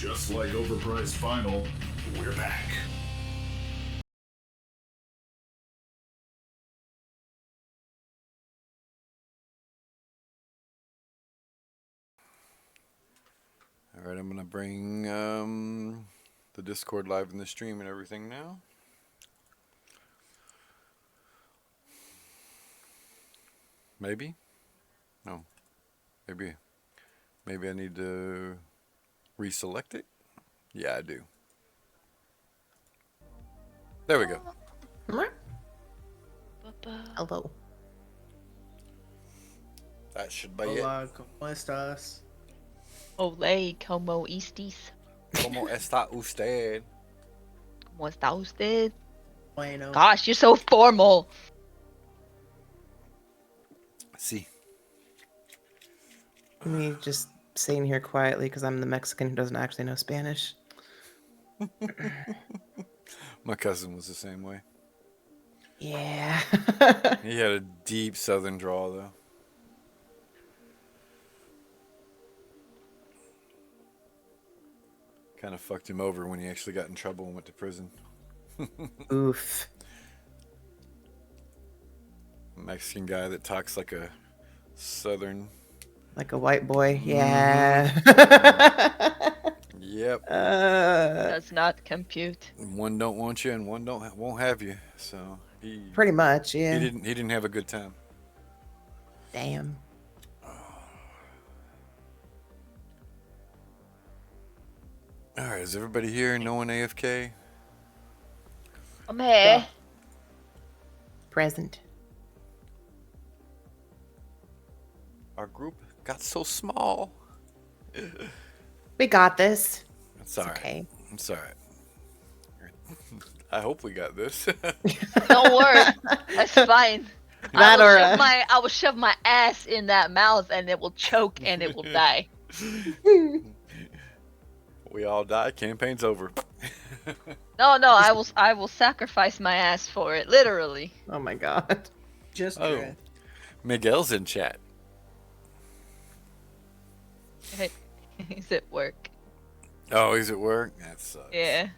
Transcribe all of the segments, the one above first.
Just like Overpriced Final, we're back. Alright, I'm gonna bring the Discord live in the stream and everything now. Maybe? No. Maybe I need to reselect it? Yeah, I do. There we go. Hello. That should be Hola, ¿cómo estás? Ole, como estis? it. ¿Cómo está usted? ¿Cómo está usted? Bueno. Gosh, you're so formal. See. Me just sitting here quietly because I'm the Mexican who doesn't actually know Spanish. My cousin was the same way. Yeah. He had a deep southern drawl, though. Kind of fucked him over when he actually got in trouble and went to prison. Oof. Mexican guy that talks like a southern. Like a white boy. Yeah. Yep. Does not compute. One don't want you and one won't have you. So he Pretty much, yeah. he didn't have a good time. Damn. All right, is everybody here? No one AFK? I'm here. Present. Our group got so small. We got this. It's all right. Okay. It's all right. I hope we got this. Don't worry. That's fine. That or I will shove my ass in that mouth and it will choke and it will die. We all die. Campaign's over. No, I will sacrifice my ass for it, literally. Oh my god. Just Oh. good. Miguel's in chat. He's at work. Oh, he's at work? That sucks. Yeah.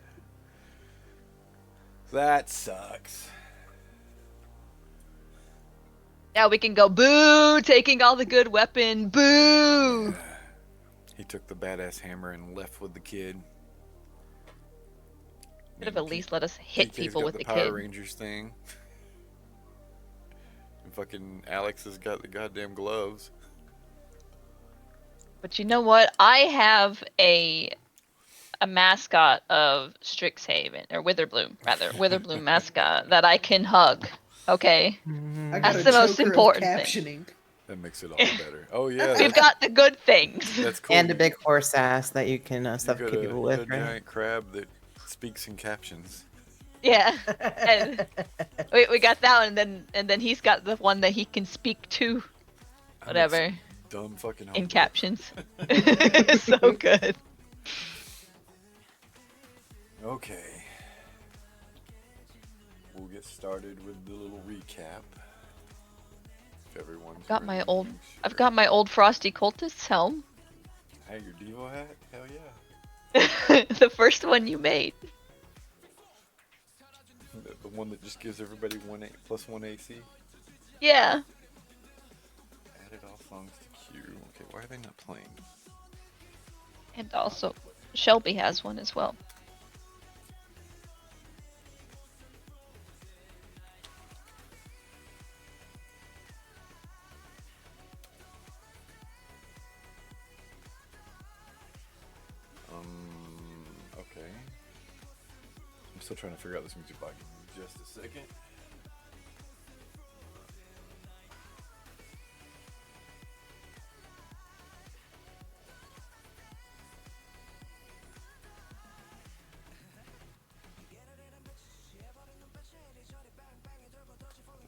That sucks. Now we can go boo, taking all the good weapon, boo. He took the badass hammer and left with the kid. Could have at least let us hit PK's people got with the the Power kid. Rangers thing. And fucking Alex has got the goddamn gloves. But you know what? I have a mascot of Strixhaven, or Witherbloom, rather. Witherbloom mascot that I can hug. Okay? I got That's a the most choker of important thing. captioning. That makes it all better. Oh yeah, We've got the good things. that's cool. And a big horse ass that you can You suffocate got people a with, right? giant crab that speaks in captions. Yeah. And we got that one, and then he's got the one that he can speak to. Whatever. Dumb fucking In homework. captions. So good. Okay. We'll get started with the little recap. If everyone's ready, make I've sure. got my old Frosty Cultist helm. Hey, your Devo hat? Hell yeah. The first one you made. The one that just gives everybody plus one AC. Yeah. Added all songs to queue. Okay, why are they not playing? And also, Shelby has one as well. Okay. I'm still trying to figure out this music box. Just a second. Where the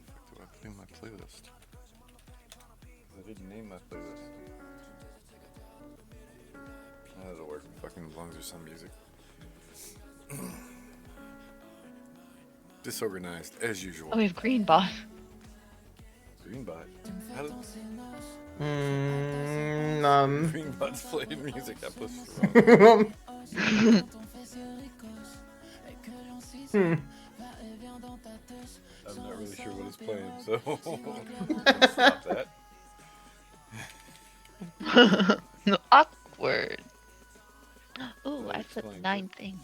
fuck do I put in my playlist? 'Cause I didn't name my playlist. That'll work. Fucking as long as there's some music. Disorganized, as usual. Oh, we have Greenbot. Greenbot. How did Mm, Greenbot's playing music? I pushed it wrong. Hmm. I'm not really sure what it's playing, so let's stop that. No, awkward. Ooh, That I flipped explains 9 it. things.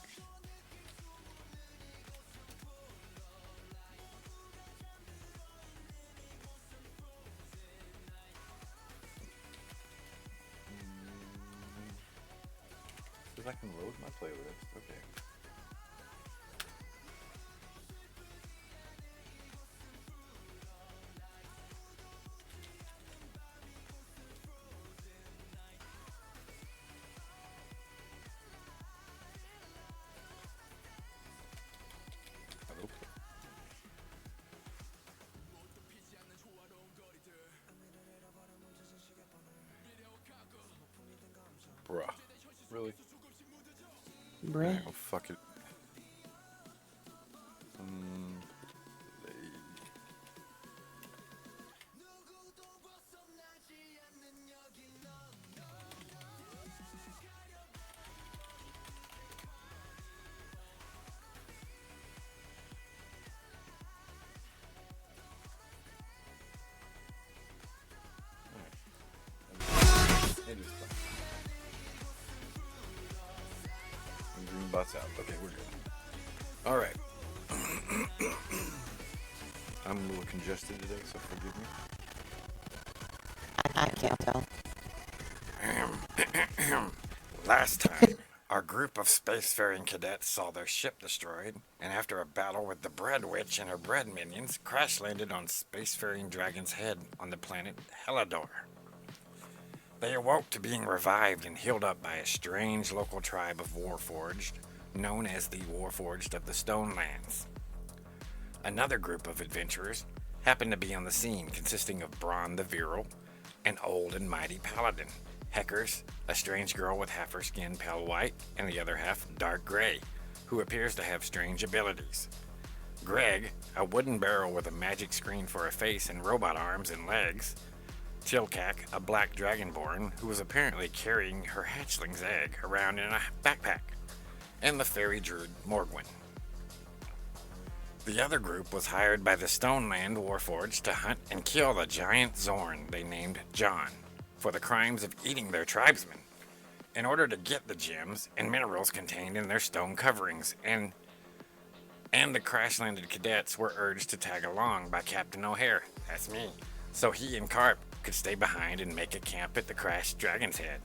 Because I can load my playlist. Okay. Okay. Bruh. Really? Bruh. Alright, well, fuck it. It is fine. And green bot's out. Okay, we're good. Alright. I'm a little congested today, so forgive me. I can't tell. Last time, our group of spacefaring cadets saw their ship destroyed, and after a battle with the Bread Witch and her bread minions, crash landed on spacefaring Dragon's Head on the planet Helador. They awoke to being revived and healed up by a strange local tribe of Warforged, known as the Warforged of the Stonelands. Another group of adventurers happened to be on the scene, consisting of Braun the Virile, an old and mighty paladin, Heckers, a strange girl with half her skin pale white and the other half dark gray, who appears to have strange abilities. Greg, a wooden barrel with a magic screen for a face and robot arms and legs. Tilkak, a black dragonborn who was apparently carrying her hatchling's egg around in a backpack. And the fairy druid Morgwin. The other group was hired by the Stoneland Warforged to hunt and kill the giant Xorn they named John for the crimes of eating their tribesmen, in order to get the gems and minerals contained in their stone coverings, and the crash-landed cadets were urged to tag along by Captain O'Hare, that's me, so he and Carp could stay behind and make a camp at the crashed Dragon's Head.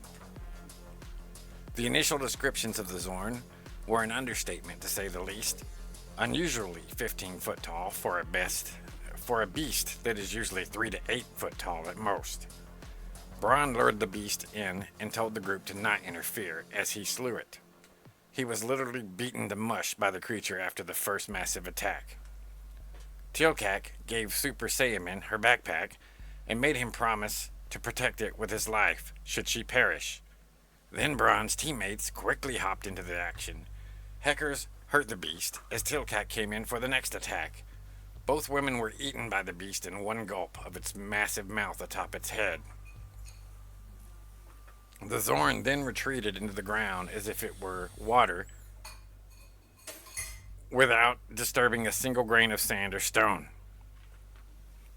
The initial descriptions of the Xorn were an understatement to say the least, unusually 15 foot tall for a beast that is usually 3 to 8 foot tall at most. Braun lured the beast in and told the group to not interfere as he slew it. He was literally beaten to mush by the creature after the first massive attack. Tilkak gave Super Saiyaman her backpack and made him promise to protect it with his life should she perish. Then Braun's teammates quickly hopped into the action. Heckers hurt the beast as Tilkak came in for the next attack. Both women were eaten by the beast in one gulp of its massive mouth atop its head. The Xorn then retreated into the ground as if it were water, without disturbing a single grain of sand or stone.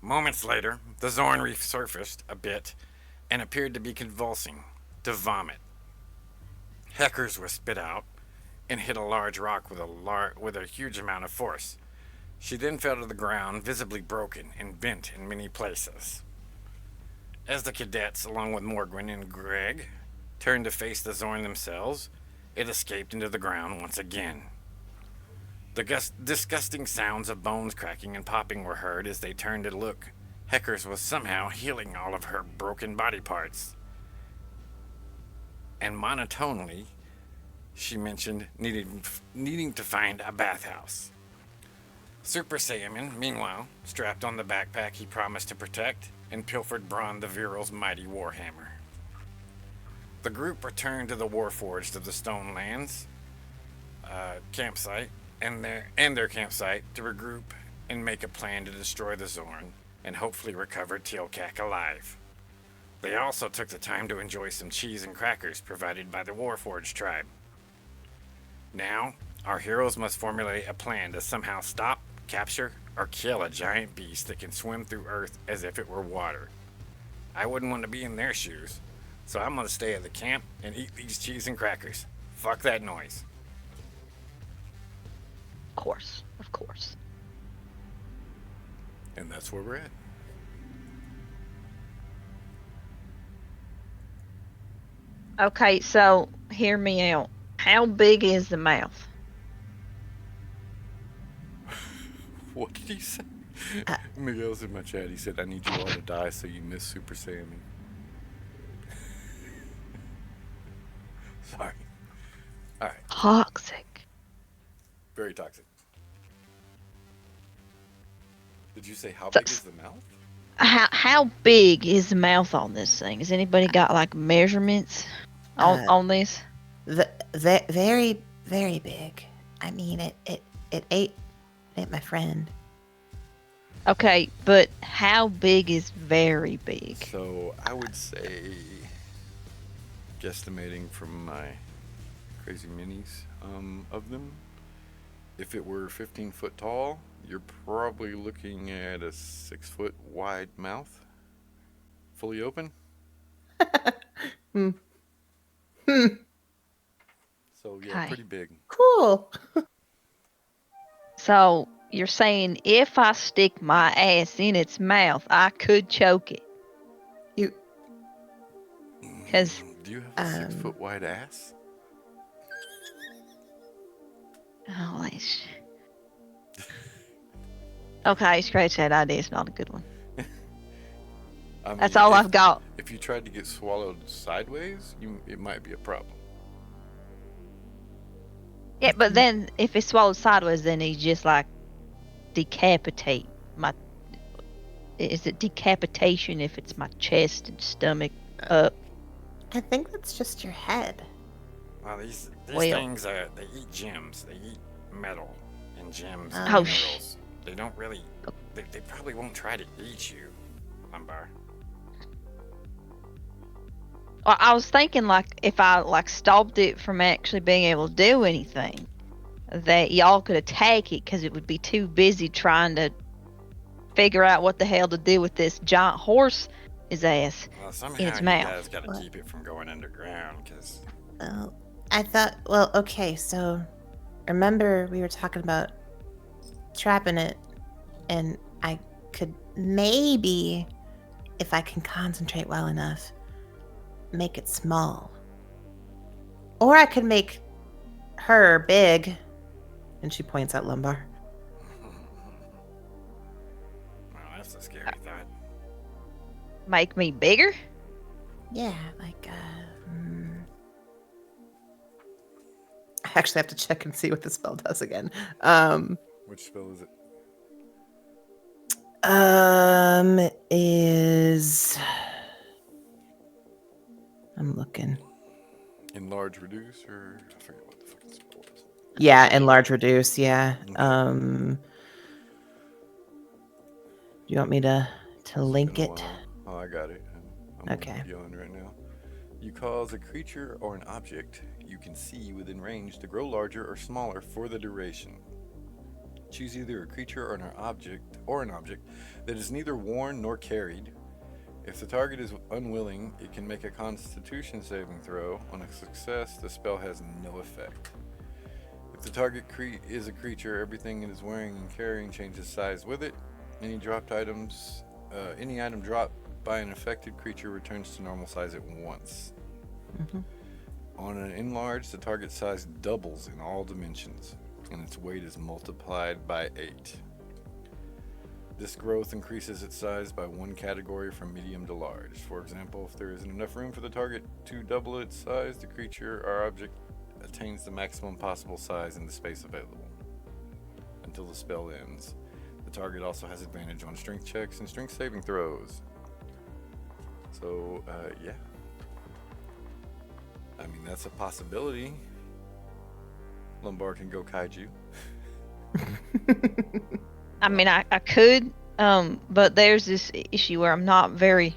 Moments later, the Xorn resurfaced a bit and appeared to be convulsing, to vomit. Heckers was spit out and hit a large rock with a huge amount of force. She then fell to the ground, visibly broken and bent in many places. As the cadets, along with Morgwin and Greg, turned to face the Xorn themselves, it escaped into the ground once again. The disgusting sounds of bones cracking and popping were heard as they turned to look. Heckers was somehow healing all of her broken body parts. And monotonely, she mentioned needing to find a bathhouse. Super Saiyaman, meanwhile, strapped on the backpack he promised to protect and pilfered Braun the Virile's mighty warhammer. The group returned to the Warforged of the Stonelands campsite and their campsite to regroup and make a plan to destroy the Xorn and hopefully recover Tilkak alive. They also took the time to enjoy some cheese and crackers provided by the Warforged tribe. Now, our heroes must formulate a plan to somehow stop, capture, or kill a giant beast that can swim through Earth as if it were water. I wouldn't want to be in their shoes, so I'm gonna stay at the camp and eat these cheese and crackers. Fuck that noise. Of course. Of course. And that's where we're at. Okay, so hear me out. How big is the mouth? What did he say? Miguel's in my chat. He said, I need you all to die so you miss Super Saiyan. Sorry. Alright. Toxic. Very toxic. Did you say how big is the mouth? How big is the mouth on this thing? Has anybody got like measurements on this? Very, very big. I mean, it ate my friend. Okay, but how big is very big? So I would say, guesstimating from my crazy minis of them, if it were 15 foot tall, you're probably looking at a 6 foot wide mouth, fully open. So yeah, Okay. pretty big. Cool. So you're saying if I stick my ass in its mouth, I could choke it? You. 'Cause Do you have a 6 foot wide ass? holy sh. Okay, scratch that idea. It's not a good one. I mean, That's all I've got. If you tried to get swallowed sideways, it might be a problem. Yeah, but then if it's swallowed sideways, then he just like decapitate my. Is it decapitation if it's my chest and stomach up? I think that's just your head. Well, these Well. things they eat gems. They eat metal and gems and Oh, minerals. They don't really. They probably won't try to eat you, Lumbar. Well, I was thinking like if I like stopped it from actually being able to do anything, that y'all could attack it because it would be too busy trying to figure out what the hell to do with this giant horse his ass Well, somehow in its you mouth. guys got to What? keep it from going underground, because Oh, I thought. Well, okay. So, remember we were talking about trapping it, and I could maybe, if I can concentrate well enough, make it small. Or I could make her big. And she points at Lumbar. well, that's a scary thought. Make me bigger? Yeah, like I actually have to check and see what the spell does again. Which spell is it? Is I'm looking. Enlarge, reduce, or I forget what the fucking spell was. Yeah, enlarge, reduce. Yeah. Okay. Do you want me to It's link been a it? while. Oh, I got it. I'm Okay. yelling right now. You cause a creature or an object you can see within range to grow larger or smaller for the duration. Choose either a creature or an object that is neither worn nor carried. If the target is unwilling, it can make a Constitution saving throw. On a success, the spell has no effect. If the target is a creature, everything it is wearing and carrying changes size with it. Any item dropped by an affected creature returns to normal size at once. On an enlarge, the target size doubles in all dimensions, and its weight is multiplied by 8. This growth increases its size by 1 category from medium to large. For example, if there isn't enough room for the target to double its size, the creature or object attains the maximum possible size in the space available until the spell ends. The target also has advantage on strength checks and strength saving throws. So, yeah. I mean, that's a possibility. Lumbar can go kaiju. I mean, I could, but there's this issue where I'm not very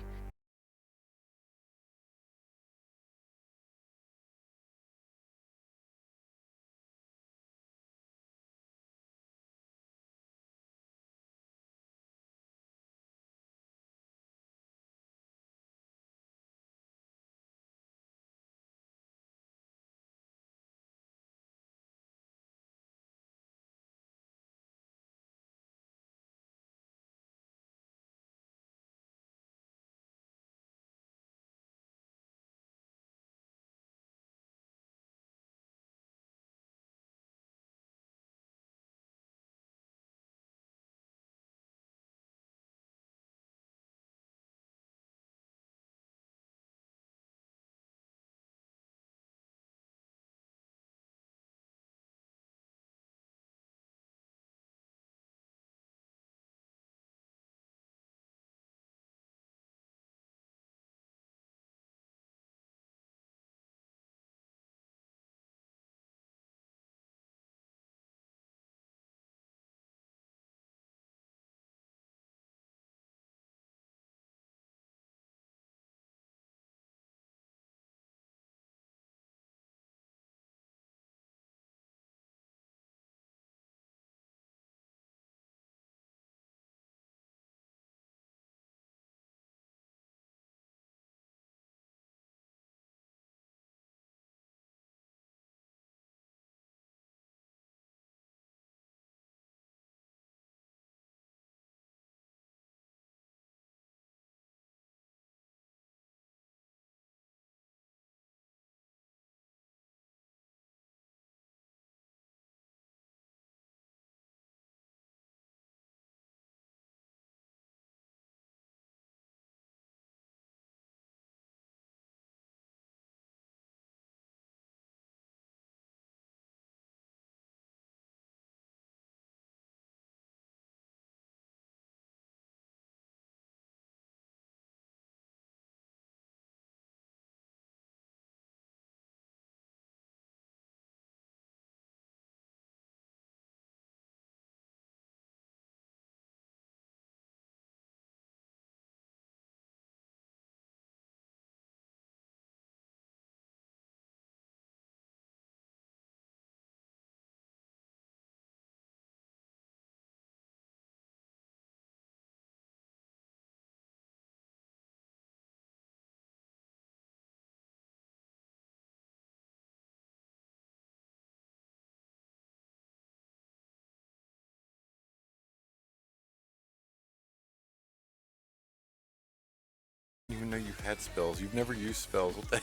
even know you had spells. You've never used spells. What the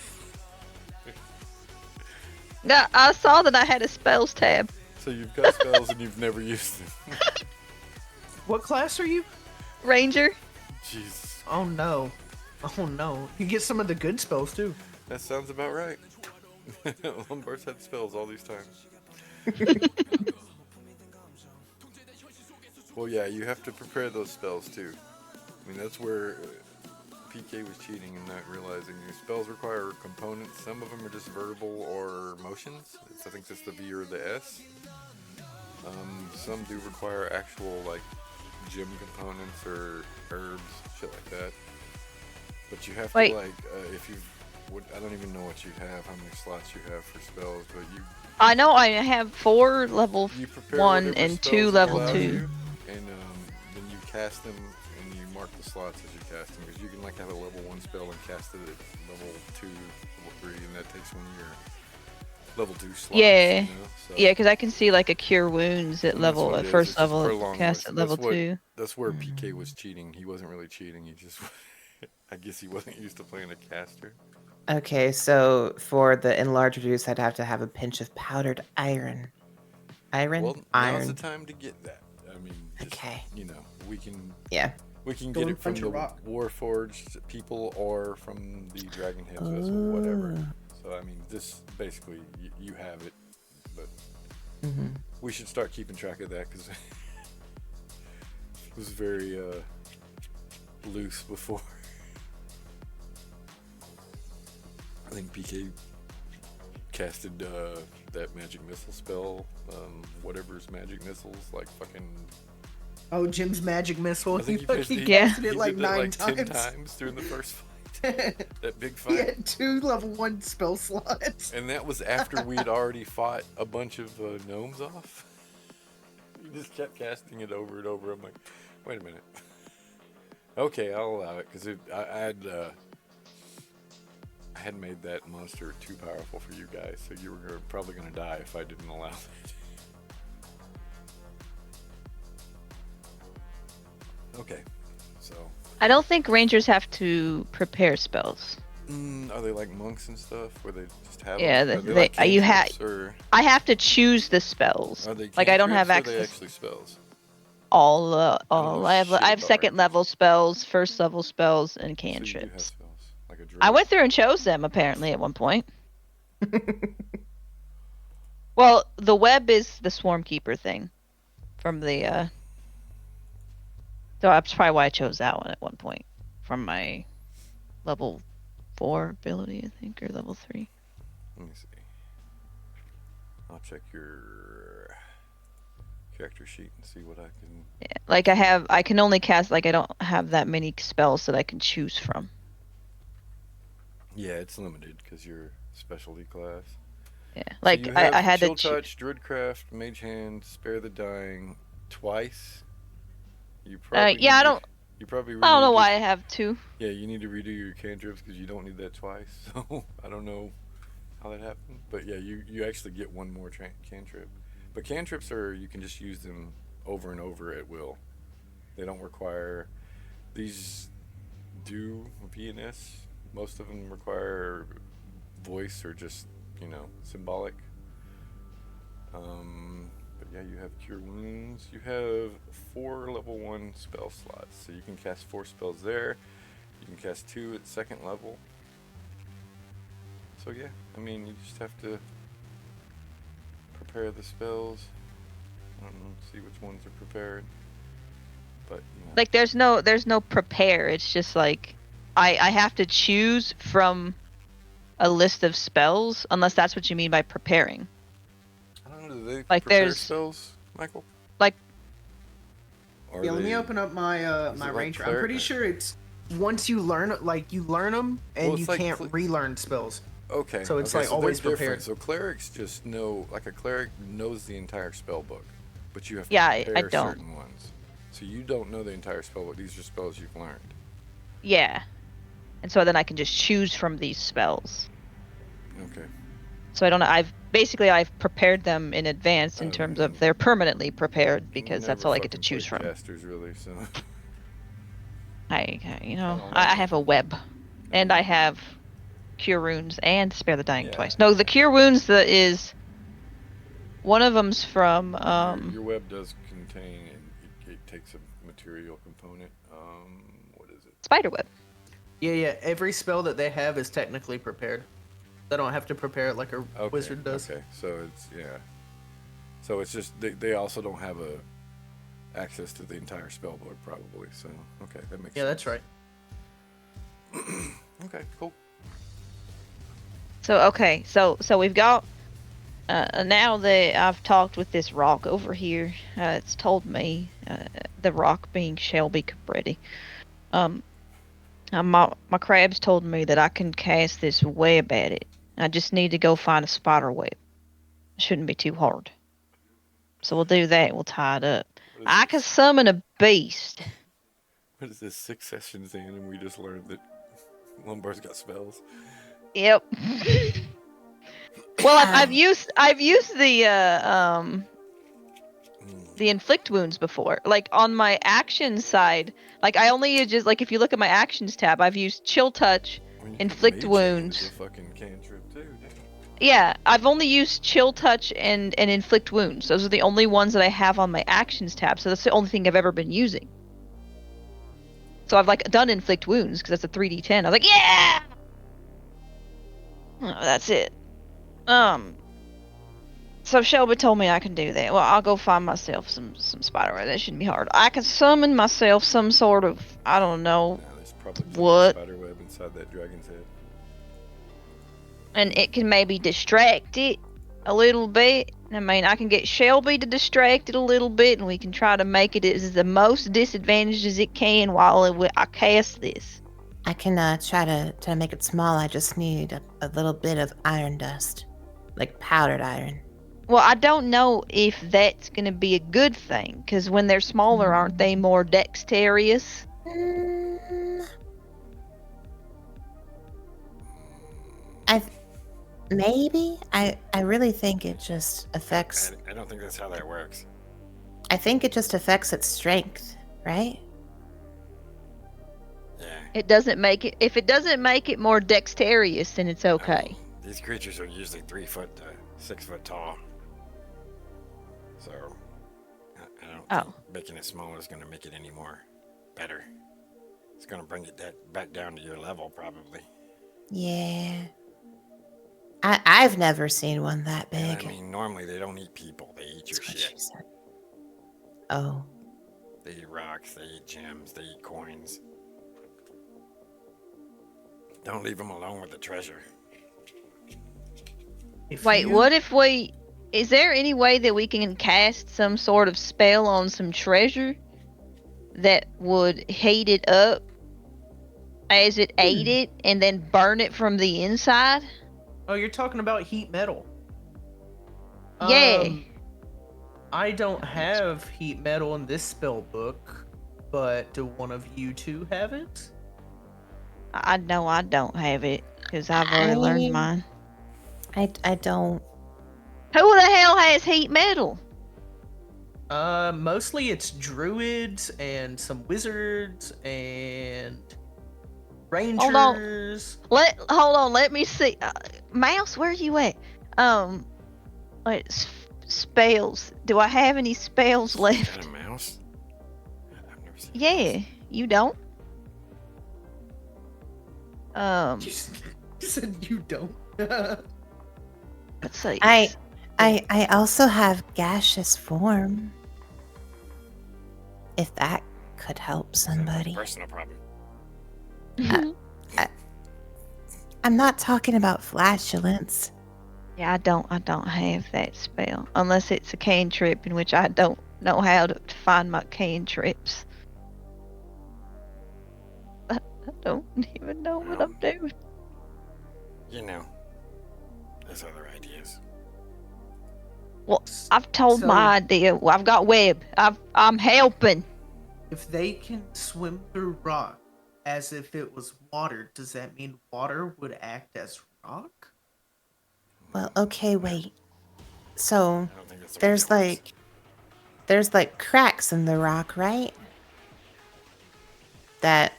Yeah, I saw that I had a spells tab. So you've got spells and you've never used them. What class are you? Ranger. Jesus. Oh no. Oh no. You get some of the good spells too. That sounds about right. Lumbar's had spells all these times. Well, yeah, you have to prepare those spells too. I mean, that's where PK was cheating and not realizing your spells require components. Some of them are just verbal or motions. I think it's the V or the S. Some do require actual like gem components or herbs, shit like that. But you have to Wait. like if you, I don't even know what you have, how many slots you have for spells, but you I know I have 4 level prepare 1 whatever and spells 2 it level allows 2. you, and then you cast them and you mark the slots as you cast them, because you can like have a level 1 spell and cast it at level 2, level 3, and that takes one of your level 2 slots. Yeah. You know? So, Yeah, because I can see like a cure wounds at and that's level what at it is. first It's just level, prolonged cast rest. at level That's what- 2. That's where PK was cheating. He wasn't really cheating. He just, I guess he wasn't used to playing a caster. Okay, so for the enlarged reduce, I'd have to have a pinch of powdered iron. Iron? Well, now's Iron. the time to get that. I mean, just, Okay. you know, we can Yeah. get Go and it from punch a the rock. Warforged people or from the Dragon Heads vessel, whatever. Oh. So I mean, this basically you have it, but Mhm. we should start keeping track of that because it was very loose before. I think PK casted that magic missile spell, whatever's magic missiles, like fucking. Oh, Jim's magic missile. I think He he fucking he- casted he it like did that 9 10 times. times during the first fight. That big He fight. had 2 level 1 spell slots. And that was after we'd already fought a bunch of gnomes off. He just kept casting it over and over. I'm like, wait a minute. Okay, I'll allow it because I had made that monster too powerful for you guys, so you were probably going to die if I didn't allow it. Okay, so I don't think rangers have to prepare spells. are they like monks and stuff where they just have Yeah, them? Are they- like you ha- cantrips, or I have to choose the spells. are they Like I don't have cantrips, or are they access actually spells? all. know I have shit about second rangers. level spells, first level spells, and So you do have cantrips. spells, like a I druid. went through and chose them apparently at one point. Well, the web is the swarm keeper thing from the. So that's probably why I chose that one at one point from my level 4 ability, I think, or level 3. Let me see. I'll check your character sheet and see what I can. Yeah, like I can only cast, like I don't have that many spells that I can choose from. Yeah, it's limited because you're specialty class. Yeah, So like you I have had to. Chill Touch, Druidcraft, Mage Hand, Spare the Dying twice. You probably Yeah, need I to- don't. You probably. I don't know need to- why I have 2. Yeah, you need to redo your cantrips because you don't need that twice. So I don't know how that happened, but yeah, you actually get one more cantrip. But cantrips you can just use them over and over at will. They don't require. These do VNS. Most of them require voice or just symbolic. But yeah, you have Cure Wounds. You have 4 level 1 spell slots, so you can cast 4 spells there. You can cast 2 at second level. So yeah, I mean, you just have to prepare the spells. I don't know, see which ones are prepared. But Like there's no prepare. It's just like I have to choose from a list of spells, unless that's what you mean by preparing. I don't know. Do they Like, prepare there's- spells, Michael? Like- Or Yeah, let me they- open up my is my it like ranger. I'm pretty cleric? sure it's once you learn them and Well, it's you like can't cl- relearn spells. Okay. So it's, okay, like, always they're prepared. different. So clerics just know, like a cleric knows the entire spell book, but you have to Yeah, I prepare don't. certain ones. So you don't know the entire spell book. These are spells you've learned. Yeah, and so then I can just choose from these spells. Okay. So I don't know. I've prepared them in advance in terms of they're permanently prepared because that's Never all I get to fucking choose played from. Casters really, so I don't I know. have a web. And I have Cure Wounds and Spare the Dying Yeah. twice. No, the Cure Wounds is one of them's from Your web does contain, it takes a material component. What is it? Spiderweb. Yeah. Every spell that they have is technically prepared. They don't have to prepare it like a wizard does. Okay, so so it's just they also don't have access to the entire spell board probably. So okay, that makes sense. Yeah, that's right. Okay, cool. So we've got now that I've talked with this rock over here, it's told me, the rock being Shelby Cabretti, my crab's told me that I can cast this web at it. I just need to go find a spider web. Shouldn't be too hard. So we'll do that. We'll tie it up. I can summon a beast. What is this, 6 sessions in, and we just learned that Lumbar's got spells? Yep. Well, I've used the inflict wounds before. Like on my action side, like I only just like if you look at my actions tab, I've used chill touch, I mean, inflict Mage Hand wounds. is a fucking cantrip too, dang. Yeah, I've only used chill touch and inflict wounds. Those are the only ones that I have on my actions tab. So that's the only thing I've ever been using. So I've like done inflict wounds because that's a 3d10. I was like, yeah. Oh, that's it. So Shelby told me I can do that. Well, I'll go find myself some spiderweb. That shouldn't be hard. I can summon myself some sort of, I don't know, Nah, there's probably what? spider web inside that dragon's head. And it can maybe distract it a little bit. I mean, I can get Shelby to distract it a little bit, and we can try to make it as the most disadvantaged as it can while I cast this. I can try to make it small. I just need a little bit of iron dust, like powdered iron. Well, I don't know if that's going to be a good thing, because when they're smaller, aren't they more dexterous? Maybe. I really think it just affects. I don't think that's how that works. I think it just affects its strength, right? Yeah. It doesn't make it. If it doesn't make it more dexterous, then it's okay. These creatures are usually 3 foot to 6 foot tall. So I don't think making it small is going to make it any more better. It's going to bring it back down to your level, probably. Yeah. I've never seen one that And big. I mean, normally they don't eat people. They eat your That's what shit. she said. Oh. They eat rocks. They eat gems. They eat coins. Don't leave them alone with the treasure. Wait, what if we... Is there any way that we can cast some sort of spell on some treasure that would heat it up as it ate it and then burn it from the inside? Oh, you're talking about heat metal. Yeah. I don't have heat metal in this spell book, but do one of you two have it? I know I don't have it because I've already learned mine. I don't. Who the hell has heat metal? Mostly it's druids and some wizards and rangers. Hold on. Let me see. Mouse, where you at? Wait, spells. Do I have any spells Is left? that a mouse? I've never seen a Yeah, mouse. you don't. You said you don't. Let's see. I also have gaseous form. If that could help somebody. Personal problem. I'm not talking about flatulence. Yeah, I don't have that spell unless it's a cantrip, in which I don't know how to find my cantrips. I don't even know what I'm doing. You know, there's other ideas. Well, I've told So- my idea. Well, I've got web. I'm helping. If they can swim through rock as if it was water, does that mean water would act as rock? Well, okay, wait. So I don't think that's the way there's it works. there's like cracks in the rock, right? That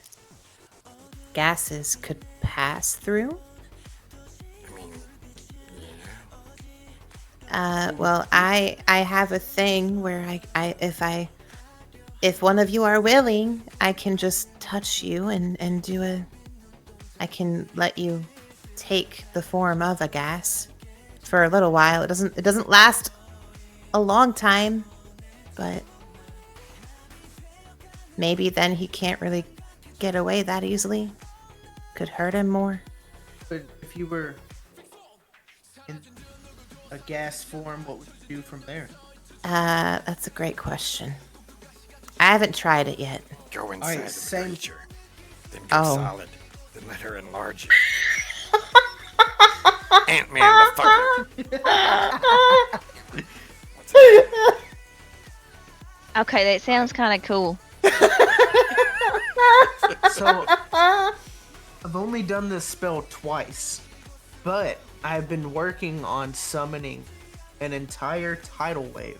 gases could pass through. I mean, yeah. Well, I have a thing where if one of you are willing, I can just touch you and I can let you take the form of a gas for a little while. It doesn't last a long time, but maybe then he can't really get away that easily. Could hurt him more. But if you were in a gas form, what would you do from there? That's a great question. I haven't tried it yet. Go inside Alright, of the same- creature. Then go Oh. solid. Then let her enlarge you. Ant-Man the fucker. What's that? Okay, that sounds kind of cool. So, I've only done this spell twice, but I've been working on summoning an entire tidal wave.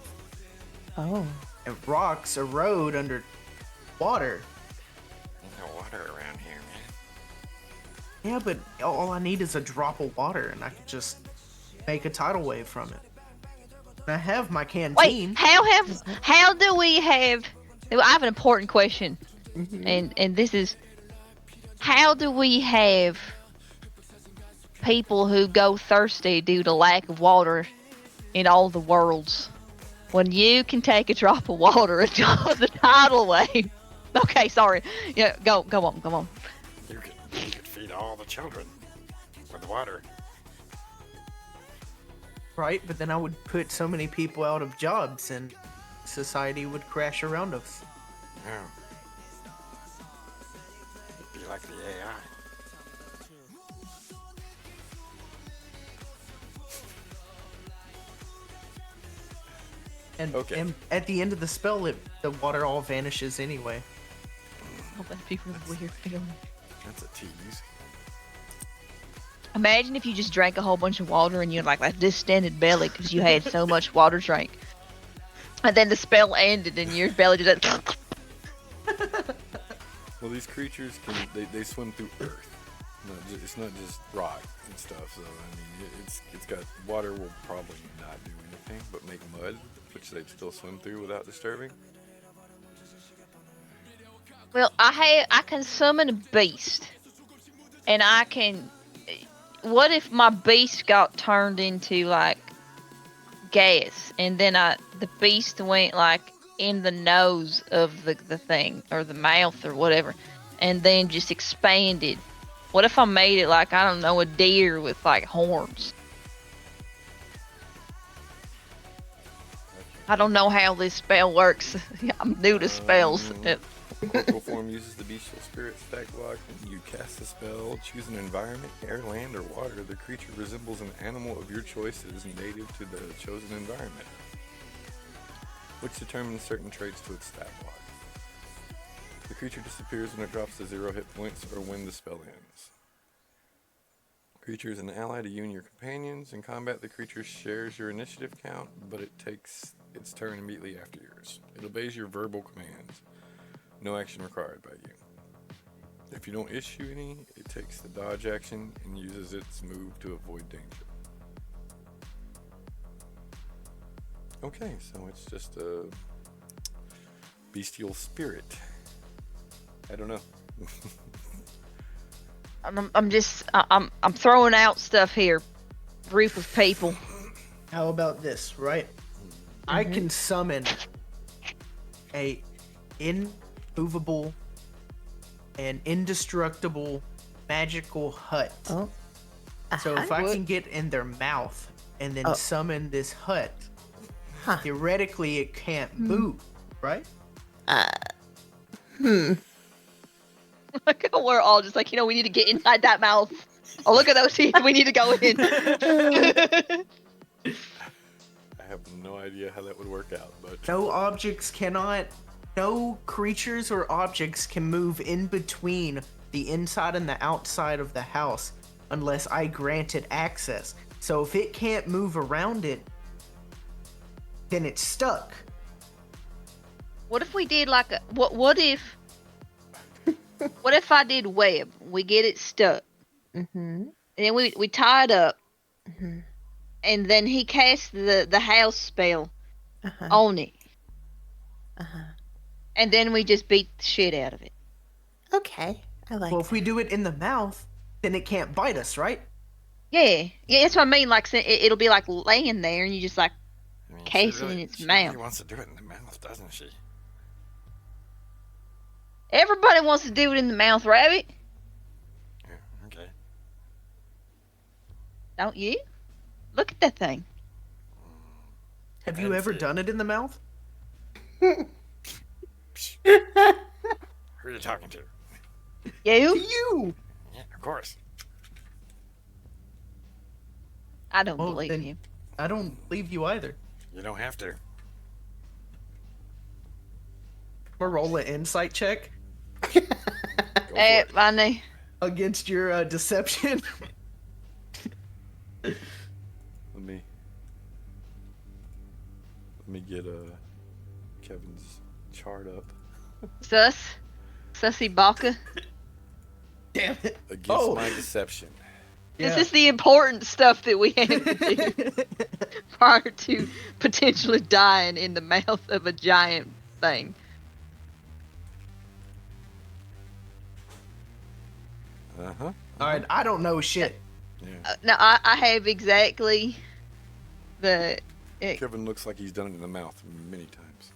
Oh. And rocks erode under water. Ain't no water around here, man. Yeah, but all I need is a drop of water, and I can just make a tidal wave from it. And I have my canteen. Wait, how do we have? I have an important question, and this is, how do we have people who go thirsty due to lack of water in all the worlds when you can take a drop of water and cause a tidal wave? Okay, sorry. Yeah, go on. You could feed all the children with water. Right, but then I would put so many people out of jobs, and society would crash around us. Yeah. It'd be like the AI. Okay. And at the end of the spell, the water all vanishes anyway. Oh, that'd be really weird. That's a tease. Imagine if you just drank a whole bunch of water and you had like distended belly because you had so much water drank. And then the spell ended and your belly just Well, these creatures they swim through earth. It's not just rock and stuff. So I mean, it's got water will probably not do anything but make mud, which they'd still swim through without disturbing. Well, I can summon a beast, and I can. What if my beast got turned into like gas, and then the beast went like in the nose of the thing or the mouth or whatever, and then just expanded? What if I made it like, I don't know, a deer with like horns? I don't know how this spell works. I'm new to spells. Corporal form uses the bestial spirit stack block. You cast a spell, choose an environment, air, land, or water. The creature resembles an animal of your choice that is native to the chosen environment, which determines certain traits to its stat block. The creature disappears when it drops to 0 hit points or when the spell ends. Creature is an ally to you and your companions. In combat, the creature shares your initiative count, but it takes its turn immediately after yours. It obeys your verbal commands. No action required by you. If you don't issue any, it takes the dodge action and uses its move to avoid danger. Okay, so it's just a bestial spirit. I don't know. I'm throwing out stuff here. Group of people. How about this, right? I can summon a immovable and indestructible magical hut. Oh. So if I can get in their mouth and then summon this hut, theoretically it can't move, right? We're all just like, we need to get inside that mouth. Oh, look at those teeth. We need to go in. I have no idea how that would work out, but No creatures or objects can move in between the inside and the outside of the house unless I grant it access. So if it can't move around it, then it's stuck. What if we did like what if I did web? We get it stuck. Mm-hmm. And then we tie it up, Mm-hmm. and then he casts the house spell Uh-huh. on it, Uh-huh. and then we just beat the shit out of it. Okay. I like Well, that. if we do it in the mouth, then it can't bite us, right? Yeah, that's what I mean. Like it'll be like laying there, and you just like I mean, case it in its she mouth. really wants to do it in the mouth, doesn't she? Everybody wants to do it in the mouth, Rabbit. Yeah, okay. Don't you? Look at that thing. Have I you didn't ever see it. done it in the mouth? Who are you talking to? You? You! Yeah, of course. I don't Well, believe then- you. I don't believe you either. You don't have to. Or roll an insight check Go for it. I know. against your deception. Let me get Kevin's chart up. Sussy Baka. Damn it. Against Oh. my deception. This is the important stuff that we had to do prior to potentially dying in the mouth of a giant thing. Uh-huh. Alright, I don't know shit. Yeah. Now I have exactly the. Kevin looks like he's done it in the mouth many times.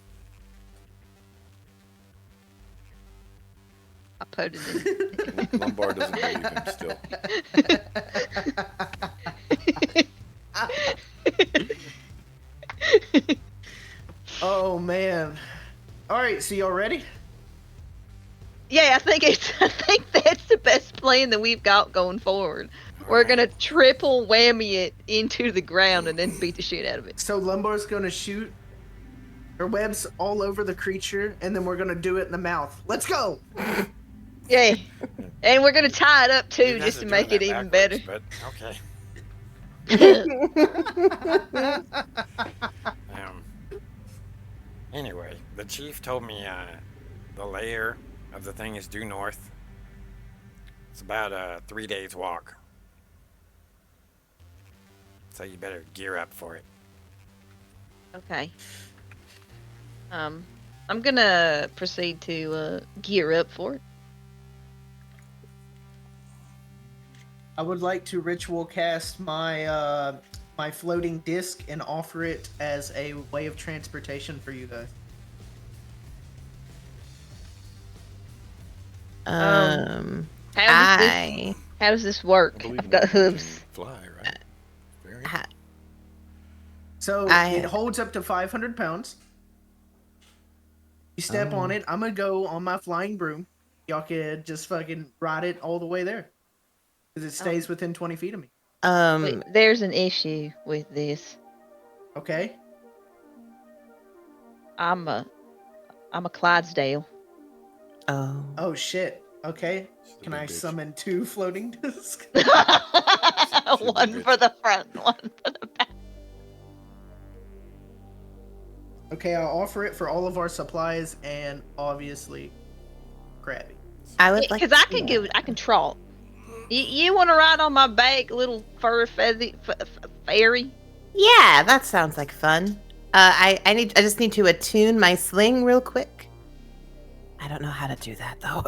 I put it in. Lombard doesn't believe him still. Oh man. Alright, so y'all ready? Yeah, I think that's the best plan that we've got going forward. We're gonna triple whammy it into the ground and then beat the shit out of it. So Lumbar's gonna shoot her webs all over the creature, and then we're gonna do it in the mouth. Let's go! Yeah, and we're gonna tie it up too, You guys just are to doing make that it even better. backwards, But okay. Anyway, the chief told me the lair of the thing is due north. It's about a 3 days walk. So you better gear up for it. Okay. I'm gonna proceed to gear up for it. I would like to ritual cast my my floating disc and offer it as a way of transportation for you guys. Um, How does this work? I believe I've got one can hooves. fly, right? Very. So it holds up to 500 pounds. You step on it. I'm gonna go on my flying broom. Y'all can just fucking ride it all the way there, because it stays within 20 feet of me. Wait, there's an issue with this. Okay. I'm a Clydesdale. Oh. Oh shit. Okay. She's a Can big I bitch. summon 2 floating discs? One for the front, one for the back. Okay, I'll offer it for all of our supplies and obviously Krabby. I would like Because I can I can trot. You want to ride on my back, little fur fairy? Yeah, that sounds like fun. I just need to attune my sling real quick. I don't know how to do that though.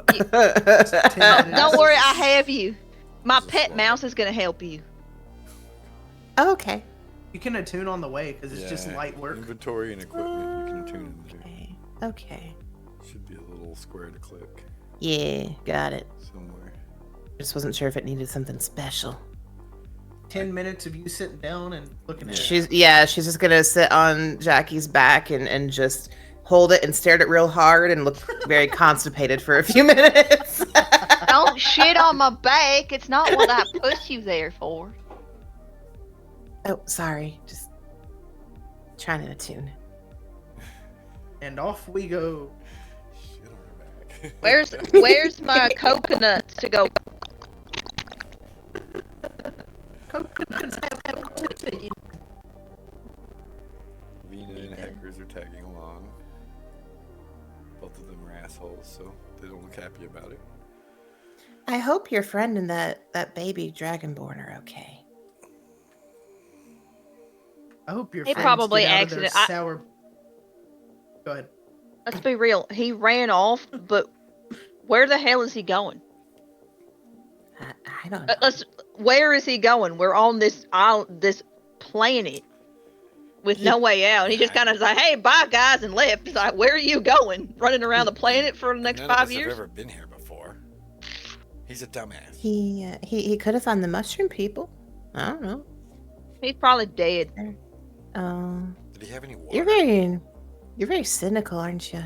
Don't worry, I have you. My This is pet smart. mouse is gonna help you. Okay. You can attune on the way because it's just Yeah, light work. Inventory and equipment, you can tune into. Okay. Okay. Should be a little square to click Yeah, got it. somewhere. Just wasn't sure if it needed something special. 10 minutes of you sitting down and looking at it. She's just gonna sit on Jackie's back and just hold it and stare at it real hard and look very constipated for a few minutes. Don't shit on my back. It's not what I put you there for. Oh, sorry. Just trying to attune. And off we go. Shit on her back. Where's my coconuts to go? Vina and Hackers are tagging along. Both of them are assholes, so they don't look happy about it. I hope your friend and that baby dragonborn are okay. I hope your He friends probably get out of their accident- I- sour. Go ahead. Let's be real. He ran off, but where the hell is he going? I don't know. Where is he going? We're on this this planet with no way out. He just kind of like, "Hey, bye, guys," and left. He's like, "Where are you going? Running around the planet for the next None of 5 us years?" have ever been here before. He's a dumbass. He could have found the mushroom people. I don't know. He's probably dead. Oh, Did he have any water? you're very cynical, aren't you?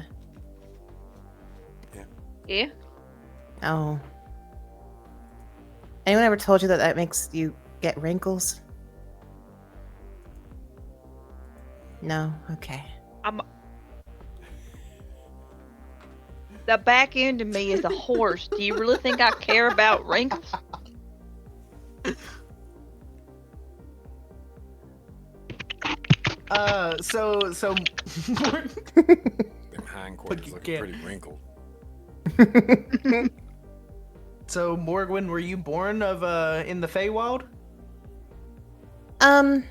Yeah. Oh. Anyone ever told you that makes you get wrinkles? No. Okay. The back end of me is a horse. Do you really think I care about wrinkles? So Them hindquarters you looking can't. pretty wrinkled. So Morgwin, were you born of in the Feywild? Hold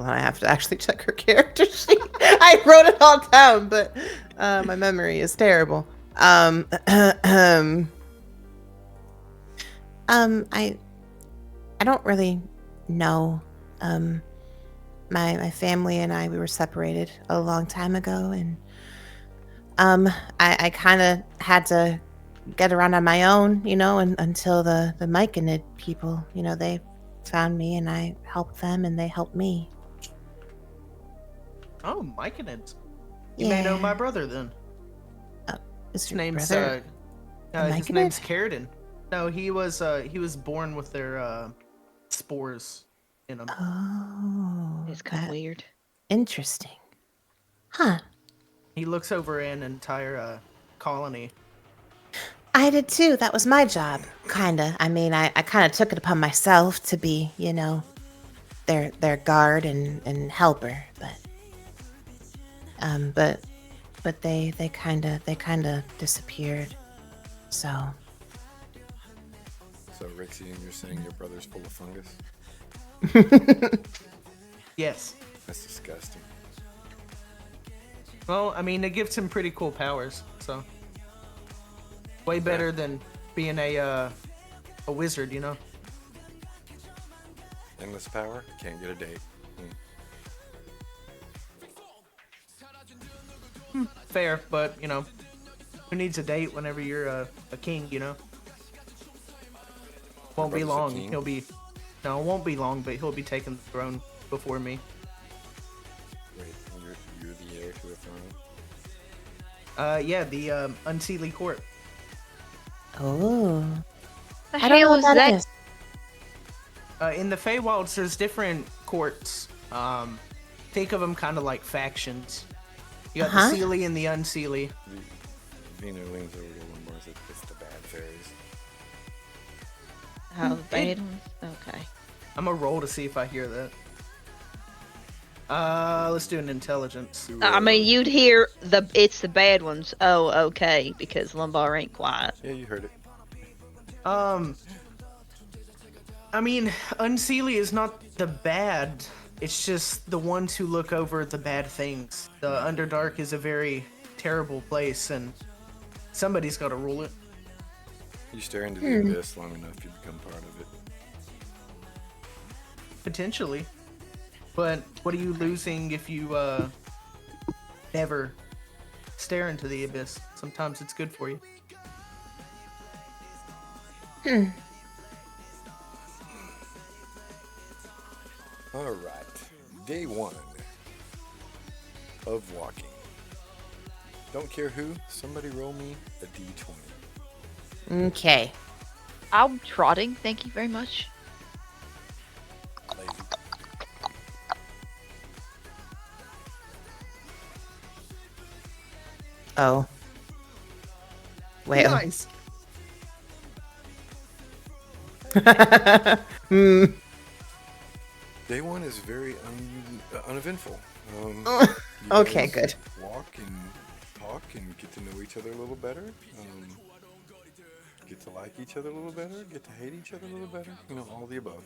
on, I have to actually check her character sheet. I wrote it all down, but my memory is terrible. I don't really know. My family and we were separated a long time ago, and I kind of had to get around on my own, until the Myconid people, they found me and I helped them and they helped me. Oh, Myconids. You may know my brother then. His His name's brother his name's Caridin. No, he was born with their spores in him. Oh, It's kind of weird. interesting. Huh. He looks over an entire colony. I did too. That was my job, kinda. I mean, I kind of took it upon myself to be, their guard and helper, but they kind of disappeared. So. So, Rixian, you're saying your brother's full of fungus? Yes. That's disgusting. Well, I mean, it gives him pretty cool powers, so way better than being a wizard, Endless power? Can't get a date. Fair, but who needs a date whenever you're a king? Won't be brother's a long. king? It won't be long, but he'll be taking the throne before me. Wait, you're the heir to a throne? Yeah, the Unseelie Court. Oh. The I don't know hell what is that that? is. In the Feywilds, there's different courts. Think of them kind of like factions. You got the Seelie and the Unseelie. Vino leans over to one more. It's the bad fairies. Oh, the bad ones? Okay. I'm gonna roll to see if I hear that. Let's do an intelligence. I mean, you'd hear it's the bad ones. Oh, okay, because Lumbar ain't quiet. Yeah, you heard it. I mean, Unseelie is not the bad. It's just the ones who look over the bad things. The Underdark is a very terrible place, and somebody's got to rule it. You stare into the abyss long enough, you become part of it. Potentially. But what are you losing if you never stare into the abyss? Sometimes it's good for you. Alright. Day 1 of walking. Don't care who, somebody roll me a d20. Okay. I'm trotting, thank you very much. Lazy. Oh. Well. Nice. Day 1 is very uneventful. You Okay, guys good. Walk and talk and get to know each other a little better. get to like each other a little better, get to hate each other a little better. You know, all the above.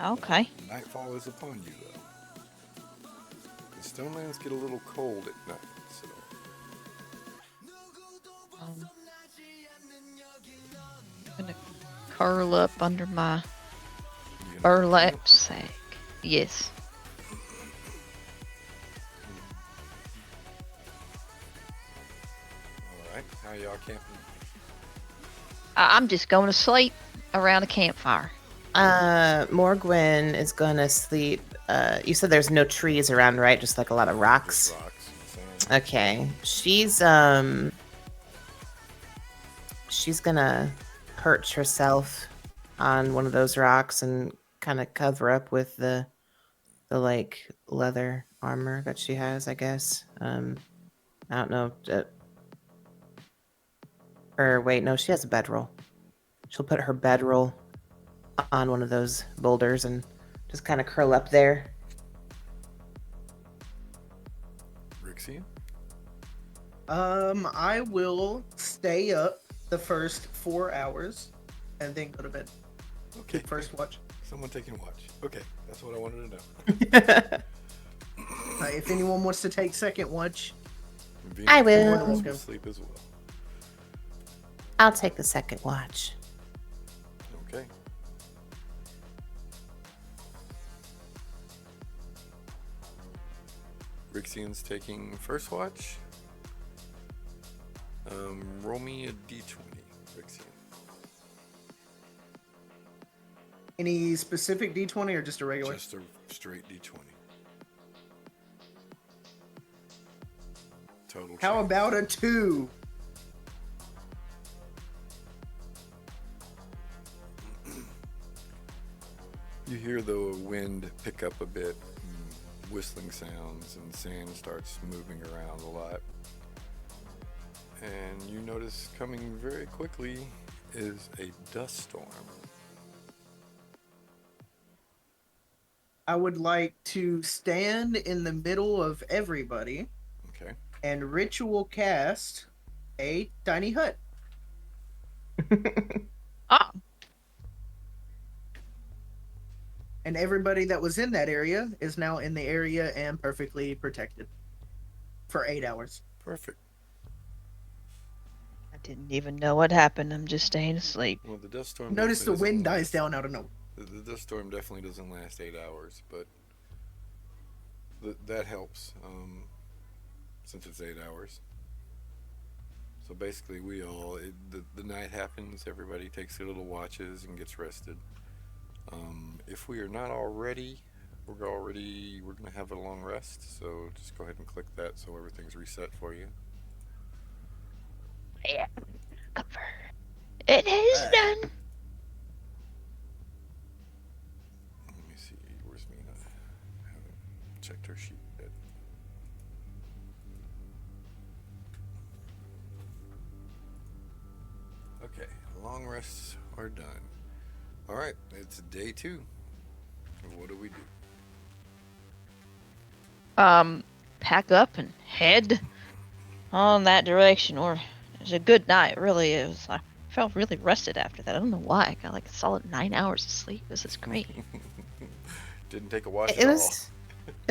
Okay. Nightfall is upon you, though. The Stonelands get a little cold at night, so Um, I'm gonna curl up under my you gonna burlap sack. Yes. All right, how y'all camping? I'm just going to sleep around a campfire. Morgwin is gonna sleep. You said there's no trees around, right? Just like a lot of rocks. There's rocks and sand. Okay. She's gonna perch herself on one of those rocks and kind of cover up with the like leather armor that she has, I guess. I don't know. Or wait, no, she has a bedroll. She'll put her bedroll on one of those boulders and just kind of curl up there. Rixian? I will stay up the first 4 hours and then go to bed. Okay. Keep first watch. Someone taking watch. Okay, that's what I wanted to know. If anyone wants to take second watch, I will. Everyone will sleep as well. I'll take the second watch. Okay. Rixian's taking first watch. Roll me a d20, Rixian. any specific D20 or just a regular? Just a straight d20. Total. How change. about a 2? You hear the wind pick up a bit, and whistling sounds, and sand starts moving around a lot. And you notice coming very quickly is a dust storm. I would like to stand in the middle of everybody Okay. and ritual cast a tiny hut. Ah, And everybody that was in that area is now in the area and perfectly protected for 8 hours. Perfect. I didn't even know what happened. I'm just staying asleep. Well, the dust storm. Notice the definitely wind doesn't dies last- down out of nowhere. The dust storm definitely doesn't last 8 hours, but that helps since it's 8 hours. So basically, the night happens. Everybody takes their little watches and gets rested. If we are not already, we're gonna have a long rest. So just go ahead and click that so everything's reset for you. Yeah. Cover. It is done. Let me see. Where's Mina? I haven't checked her sheet yet. Okay, long rests are done. All right, it's day 2. What do we do? Pack up and head on that direction. Or it was a good night, really. It was. I felt really rested after that. I don't know why. I got like a solid 9 hours of sleep. This is great. Didn't take a watch It at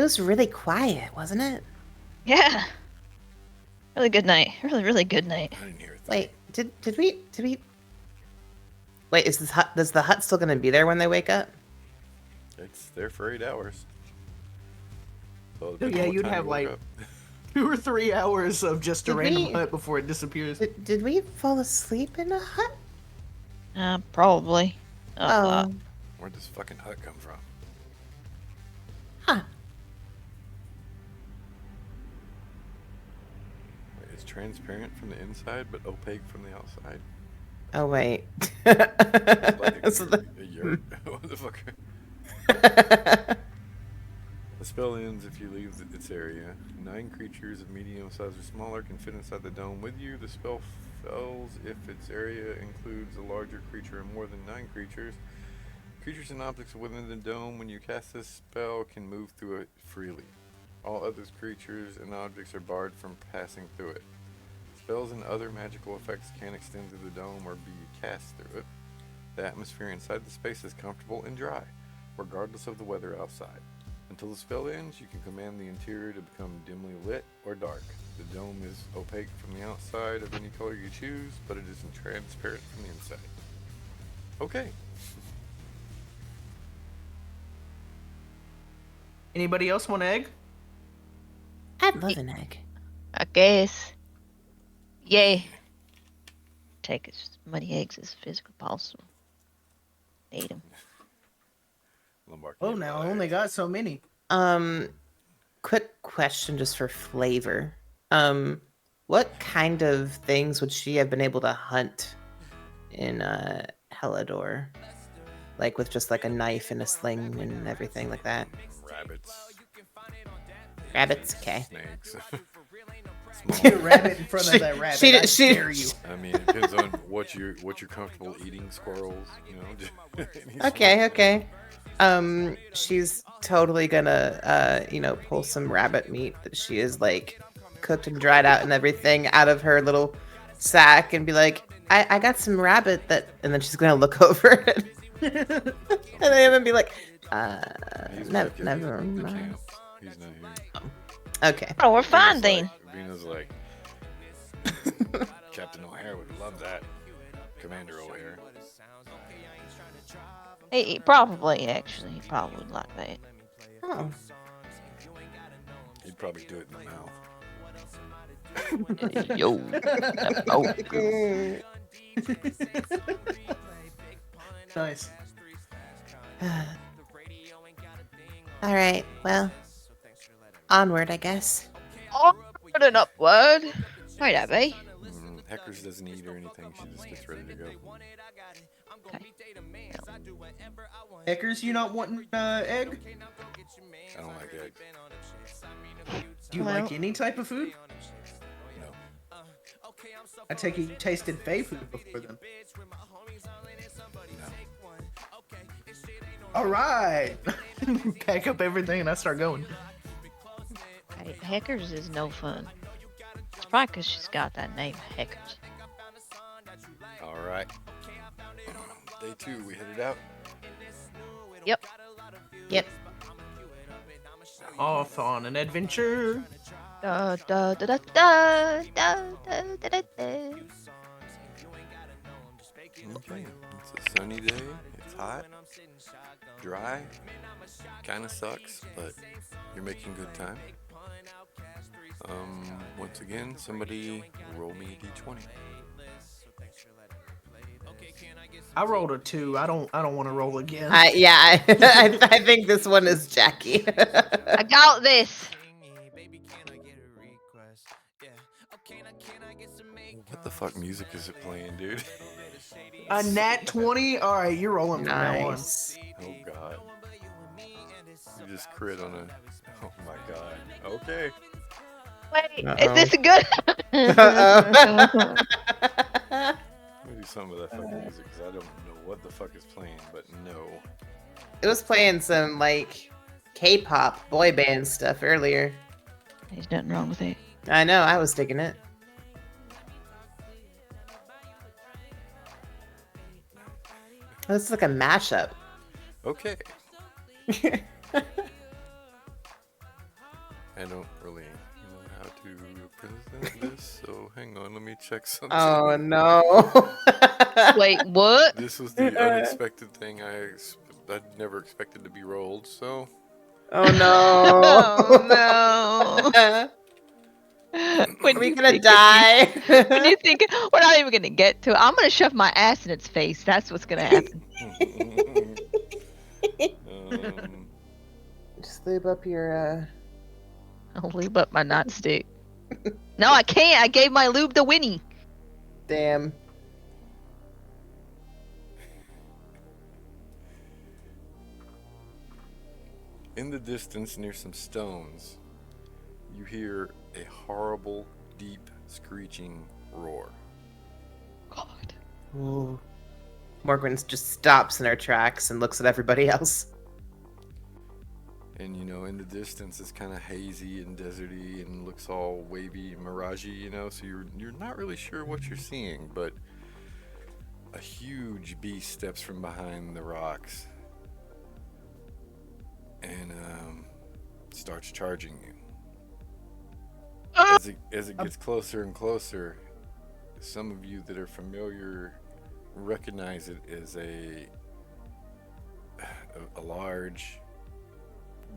was really quiet, wasn't it? Yeah. Really good night. Really good night. all. I didn't hear a thing. Wait, did we? Wait, is the hut still gonna be there when they wake up? It's there for 8 hours. So it Oh, depends yeah, on what you'd time have you woke like up. 2 or 3 hours of just a Did random we- hut before it disappears. Did we fall asleep in a hut? Probably. Oh, Where'd this fucking hut come from? huh. Wait, it's transparent from the inside, but opaque from the outside. Oh wait. It's like So the- a yurt. What the fuck? The spell ends if you leave its area. 9 creatures of medium size or smaller can fit inside the dome with you. The spell fails if its area includes a larger creature or more than 9 creatures. Creatures and objects within the dome when you cast this spell can move through it freely. All other creatures and objects are barred from passing through it. Spells and other magical effects can extend through the dome or be cast through it. The atmosphere inside the space is comfortable and dry, regardless of the weather outside. Until the spell ends, you can command the interior to become dimly lit or dark. The dome is opaque from the outside of any color you choose, but it isn't transparent from the inside. Okay. Anybody else want egg? I'd love an egg. I guess. Yeah. Take as many eggs as physically possible. Eat them. Lombard Oh, can't now I buy only it. got so many. Quick question just for flavor. What kind of things would she have been able to hunt in Helador? Like with just like a knife and a sling and everything like that? Rabbits, Rabbits, okay. snakes. Put a Small. rabbit in front of that rabbit. she- I she- dare you. I mean, it depends on what you're comfortable eating. Squirrels, you know. Any Okay. She's totally gonna pull some rabbit meat that she is like cooked and dried out and everything out of her little sack and be like, I got some rabbit that, and then she's gonna look over it and then be like, He's never back at the mind. camp. He's not here. Okay. Oh, we're fine then. Venus like, Captain O'Hare would love that. Commander O'Hare. He probably, actually. He probably would like that. Oh. He'd probably do it in the mouth. Yo. Oh, Nice. All right. Well, onward, I guess. onward and upward. Where'd I be? Heckers doesn't eat or anything. She just gets ready to go. Okay. Eckers, you not wanting egg? I don't like egg. Do you Well- like any type of food? No. I take it you tasted Fey food before then. All right. Pack up everything and I start going. Hey, Heckers is no fun. It's probably because she's got that name, Heckers. All right. Day 2, we headed out. Yep. Yep. Off on an adventure. Da da da da da da da da da da. Okay. It's a sunny day. It's hot. Dry. Kind of sucks, but you're making good time. Once again, somebody roll me a d20. I rolled a 2. I don't want to roll again. I think this one is Jackie. I got this. What the fuck music is it playing, dude? A nat 20? All right, you're rolling from now on. Nice. Oh god. You just crit on a. Oh my god. Okay. Wait, Uh-oh. is this a good? Uh-oh. Let me do some of that fucking music because I don't know what the fuck is playing, but no. It was playing some like K-pop boy band stuff earlier. There's nothing wrong with it. I know, I was digging it. It's like a mashup. Okay. I don't really know how to present this, so hang on, let me check something. Oh no. Wait, what? This was the unexpected thing I'd never expected to be rolled, so. Oh no. Oh no. When Are we you gonna think die? When you think we're not even gonna get to it, I'm gonna shove my ass in its face. That's what's gonna happen. Just lube up your I'll lube up my nightstick. No, I can't. I gave my lube to Winnie. damn. In the distance, near some stones, you hear a horrible, deep, screeching roar. God. Ooh. Morgan just stops in her tracks and looks at everybody else. And in the distance it's kind of hazy and deserty and looks all wavy and miragey, so you're not really sure what you're seeing, but a huge beast steps from behind the rocks and starts charging you. As it gets closer and closer, some of you that are familiar recognize it as a large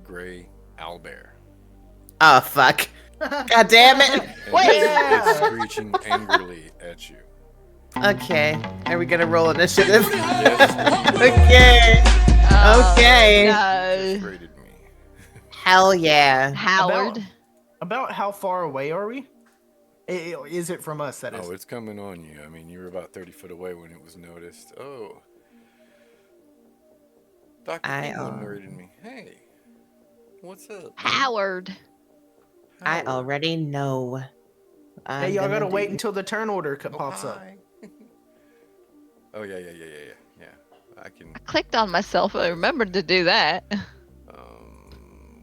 gray owlbear. Oh fuck! God damn it! And it's screeching angrily at you. Okay, are we gonna roll initiative? Yes, Okay. Oh, Okay. you No. frustrated me. Hell yeah. Howard. About how far away are we? Is it from us, that is? Oh, it's coming on you. I mean, you were about 30 foot away when it was noticed. Oh. Dr. Penguin alerted me. Hey, what's up? Howard. I Howard. already know. Hey, y'all gotta wait until the turn order pops up. Hi. Oh, yeah. I can. I clicked on myself. I remembered to do that.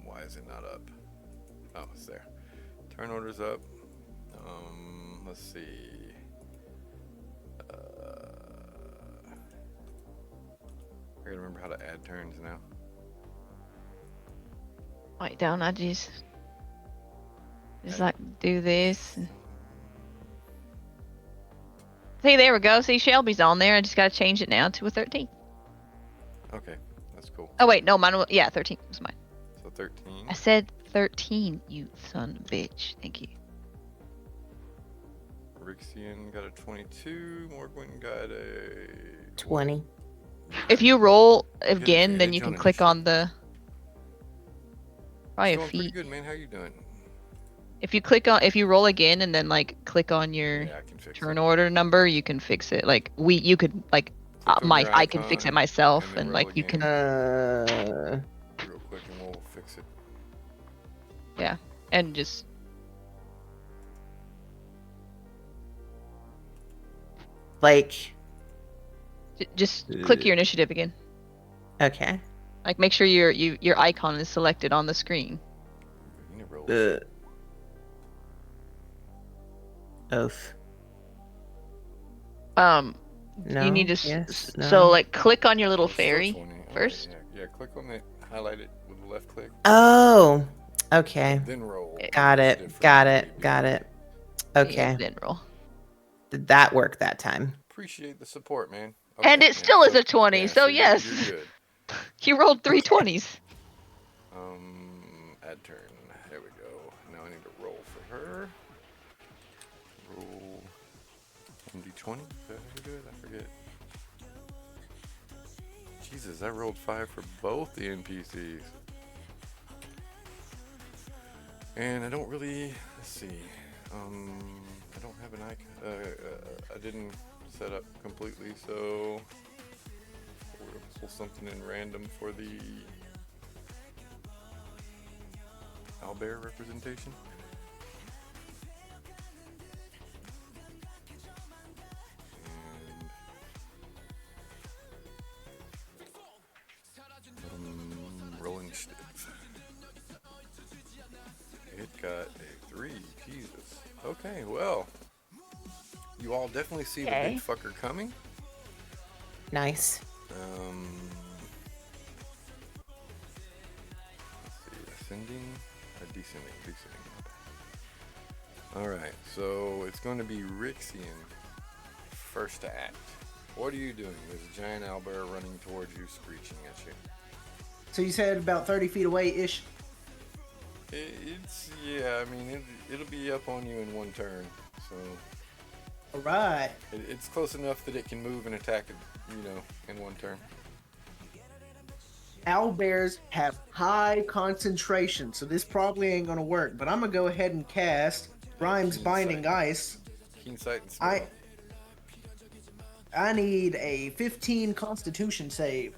Why is it not up? Oh, it's there. Turn order's up. Let's see. I gotta remember how to add turns now. Wait, don't I just like do this? See, there we go. See, Shelby's on there. I just gotta change it now to a 13. Okay, that's cool. Oh wait, no, mine was 13 was mine. So 13. I said 13, you son of a bitch. Thank you. Rixian got a 22. Morgwin got a 20. If you roll Good again, then advantage you can on click on initiative. the probably It's a going pretty feat. good, man. How you doing? If you roll again and then like click on your Yeah, I can fix turn it. order number, you can fix it. Like you could like Click on your I can fix it icon myself, and then and roll like you again. can Real quick and we'll fix it. yeah, and just Like, just click your initiative again. okay. Like make sure your icon is selected on the screen. You need to roll. Oof. No. You need to Yes. No. so like click on your little Oh, it's still fairy 20. Alright, first. Yeah, click on it. Highlight it with the left click. Oh. Okay. Then roll. Got It's it. different Got than it. maybe. Got it. Yeah, Okay. then roll. Did that work that time? Appreciate the support, man. And Okay, it still is a 20, yeah, so you're- yes. You're good. You rolled 3 20s. Add turn. There we go. Now I need to roll for her. Roll 1d20. Is that how you do it? I forget. Jesus, I rolled 5 for both the NPCs. And I don't really, let's see. I don't have an icon. I didn't set up completely, so we're gonna pull something in random for the owlbear representation. And rolling stick. It got a 3. Jesus. Okay, well. You all definitely see the big fucker coming. Nice. Let's see, ascending or descending? Descending. Alright, so it's going to be Rixian first to act. What are you doing? There's a giant owlbear running towards you, screeching at you. So you said about 30 feet away-ish? It's, yeah, I mean, it'll be up on you in one turn, so... Alright. It's close enough that it can move and attack it, in one turn. Owlbears have high concentration, so this probably ain't gonna work. But I'm gonna go ahead and cast Grime's Keen Binding sight. Ice. Keen sight and smell. I need a 15 Constitution save.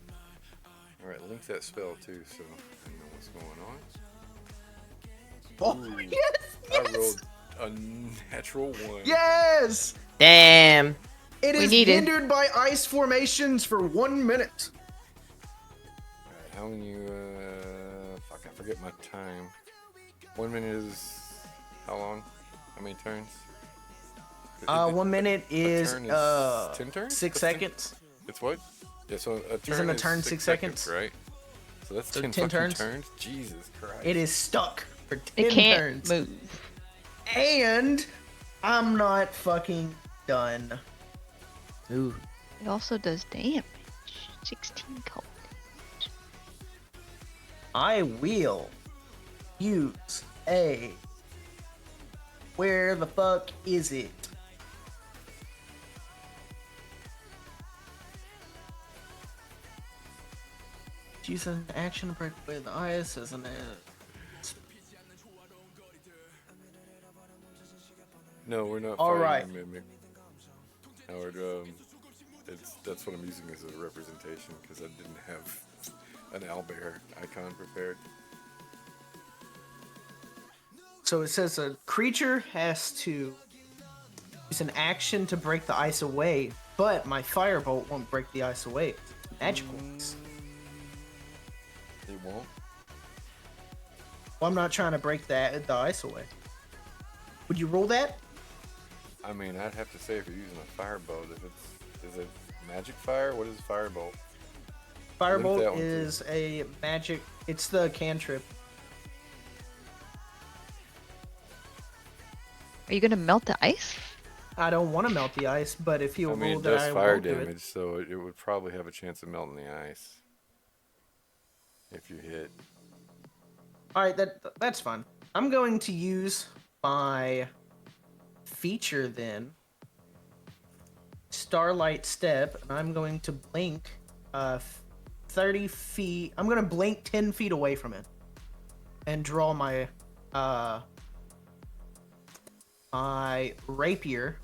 Alright, link that spell too, so I know what's going on. Oh, Ooh, yes! I rolled a natural 1. Yes! Damn. It We is need it. hindered by ice formations for 1 minute. Alright, how many you, fuck, I forget my time. 1 minute is how long? How many turns? 1 minute is turn 10 turns? 6 seconds. It's what? Yeah, so a turn Isn't a is turn 6 6 seconds, seconds? right? So that's So 10 10 fucking turns? Jesus Christ. It is stuck for 10 It can't turns. move. And I'm not fucking done. Ooh. It also does damage. 16 cold. I will use a... Where the fuck is it? Use an action to break away the ice as an... No, we're not All fighting right. the mimic. Howard, that's what I'm using as a representation because I didn't have an owlbear icon prepared. So it says a creature has to use an action to break the ice away, but my firebolt won't break the ice away. Magical ice. It won't? Well, I'm not trying to break the ice away. Would you roll that? I mean, I'd have to say if you're using a firebolt, is it magic fire? What is firebolt? Link that Firebolt one, is a magic. It's the cantrip. Are you gonna melt the ice? I don't want to melt the ice, but if you I mean, roll it that, does I fire will do damage, it. so it would probably have a chance of melting the ice if you hit. All right, that's fine. I'm going to use my feature then, Starlight Step, and I'm going to blink 30 feet. I'm going to blink 10 feet away from it and draw my my rapier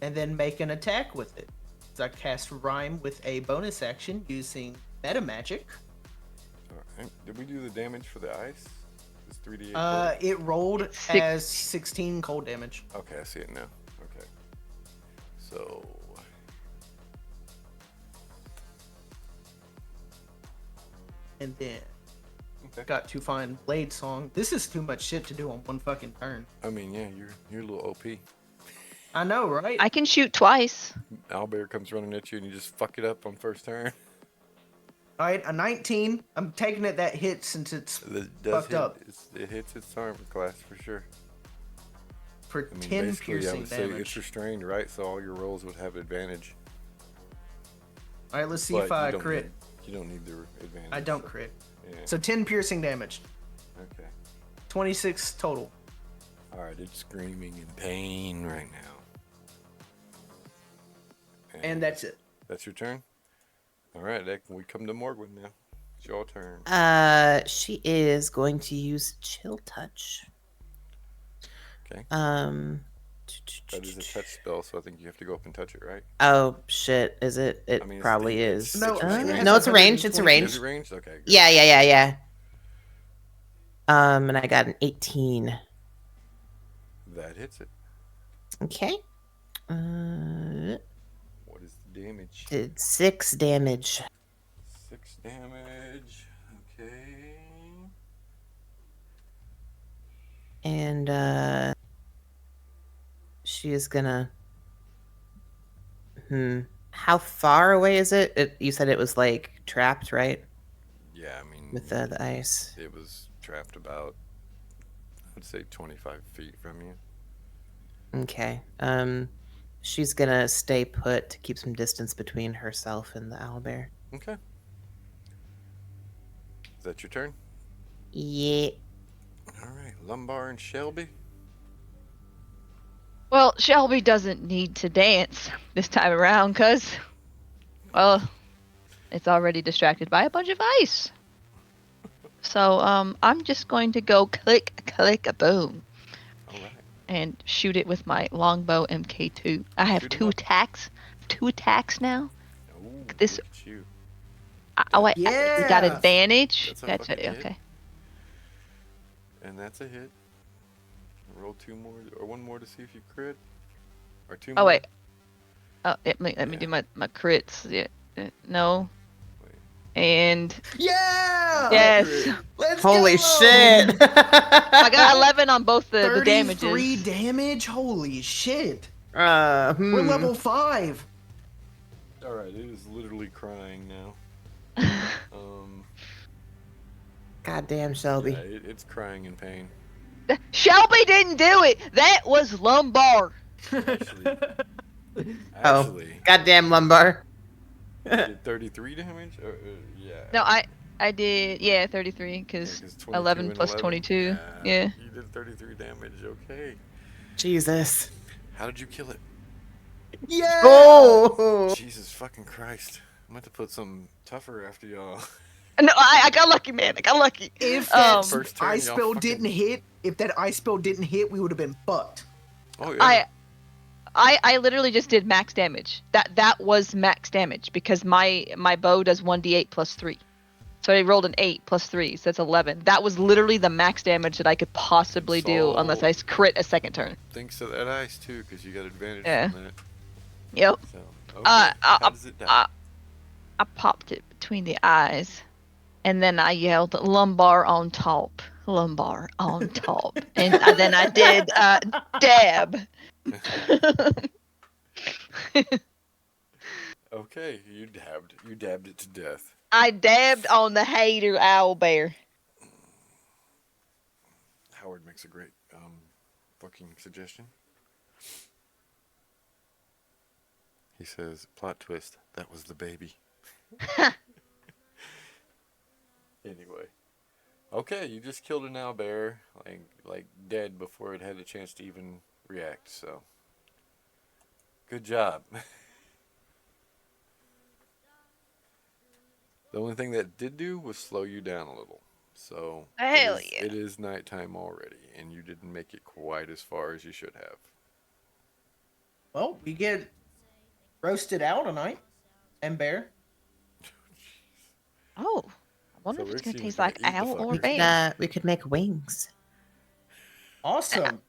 and then make an attack with it. So I cast Rhyme with a bonus action using meta magic. Alright. Did we do the damage for the ice? It's 3d8 cold? It rolled It's as 16 cold damage. Okay, I see it now. Okay. So... And then Okay. got to find Blade Song. This is too much shit to do on one fucking turn. I mean, yeah, you're a little OP. I know, right? I can shoot twice. Owlbear comes running at you and you just fuck it up on first turn. Alright, a 19. I'm taking it that hit since it's It does fucked hit. up It hits its armor class for sure. for I mean, 10 basically, I piercing would say it's damage. restrained, right? So all your rolls would have advantage. Alright, let's see But if I you don't crit. need- you don't need the advantage. I don't so- crit. Yeah. So 10 piercing damage. Okay. 26 total. All right, it's screaming in pain right now. And that's it. That's your turn. All right, we come to Morgwin now. It's your turn. She is going to use Chill Touch. Okay. That That is a touch spell, so I think you have to go up and touch it, right? Oh shit! Is it? It I mean, it's probably the- is. No, it has no, it's a range. It's a 120 range. Is it ranged? Okay. Good. Yeah. And I got an 18. That hits it. Okay. What is the damage? Did 6 damage. 6 damage. Okay. And she is gonna. How far away is it? You said it was like trapped, right? Yeah, I mean, With the ice. it was trapped about, I'd say 25 feet from you. Okay. She's gonna stay put to keep some distance between herself and the owlbear. Okay. Is that your turn? Yeah. All right, Lumbar and Shelby. Well, Shelby doesn't need to dance this time around because, well, it's already distracted by a bunch of ice. So, I'm just going to go click, click, a boom, All right. and shoot it with my longbow MK2. I have Shoot 'em two up. attacks. 2 attacks now. Ooh, This- look at you. Oh, wait, you got Yeah. advantage? That's a Gotcha, fucking hit. okay. And that's a hit. Roll 2 more, or 1 more to see if you crit. Or 2 Oh, more. wait. Oh, let me Yeah. do my crits. Yeah. No. Wait. And Yeah! yes, Let's Holy go! shit! I got 11 on both the 33 damages. damage? Holy shit. Uh, We're level 5. Alright, it is literally crying now. Goddamn, Shelby. Yeah, it's crying in pain. Shelby didn't do it. That was lumbar. Actually, Oh, goddamn lumbar. you did 33 damage? Yeah. No, I did 33 because 22 11 and plus 11? 22. Yeah. You did 33 damage, okay. Jesus. How did you kill it? Yeah! Oh! Jesus fucking Christ. I'm going to put some tougher after y'all. No, I got lucky, man. I got lucky. If that First turn, ice y'all spell fucking- didn't hit, we would have been fucked. Oh, yeah. I literally just did max damage. That was max damage because my bow does 1d8 plus 3. So I rolled an 8 plus 3, so that's 11. That was literally the max damage that I could possibly do unless I crit a second turn. Thanks to that ice, too, because you got advantage Yeah. from that. Yep. So, okay. How does it die? I popped it between the eyes, and then I yelled lumbar on top. Lumbar on top. And then I did dab. Okay, you dabbed it to death. I dabbed on the hater owlbear. Howard makes a great fucking suggestion. He says, plot twist, that was the baby. Anyway. Okay, you just killed an owlbear, like dead before it had a chance to even react, so. Good job. The only thing that did do was slow you down a little. So Hell yeah. it is nighttime already, and you didn't make it quite as far as you should have. Well, we get roasted owl tonight. And bear. Oh, I wonder So if it's Rixie gonna was taste gonna like eat the owl or fuckers. bear. We could make wings. Awesome.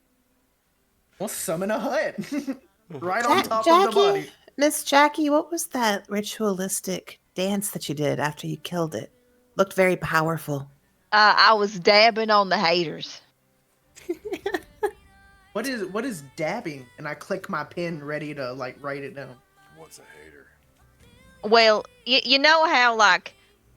We'll summon a hut. Right on top of the Jackie, body. Miss Jackie, what was that ritualistic dance that you did after you killed it? Looked very powerful. I was dabbing on the haters. What is dabbing? And I click my pen ready to write it down. What's a hater? Well, you know how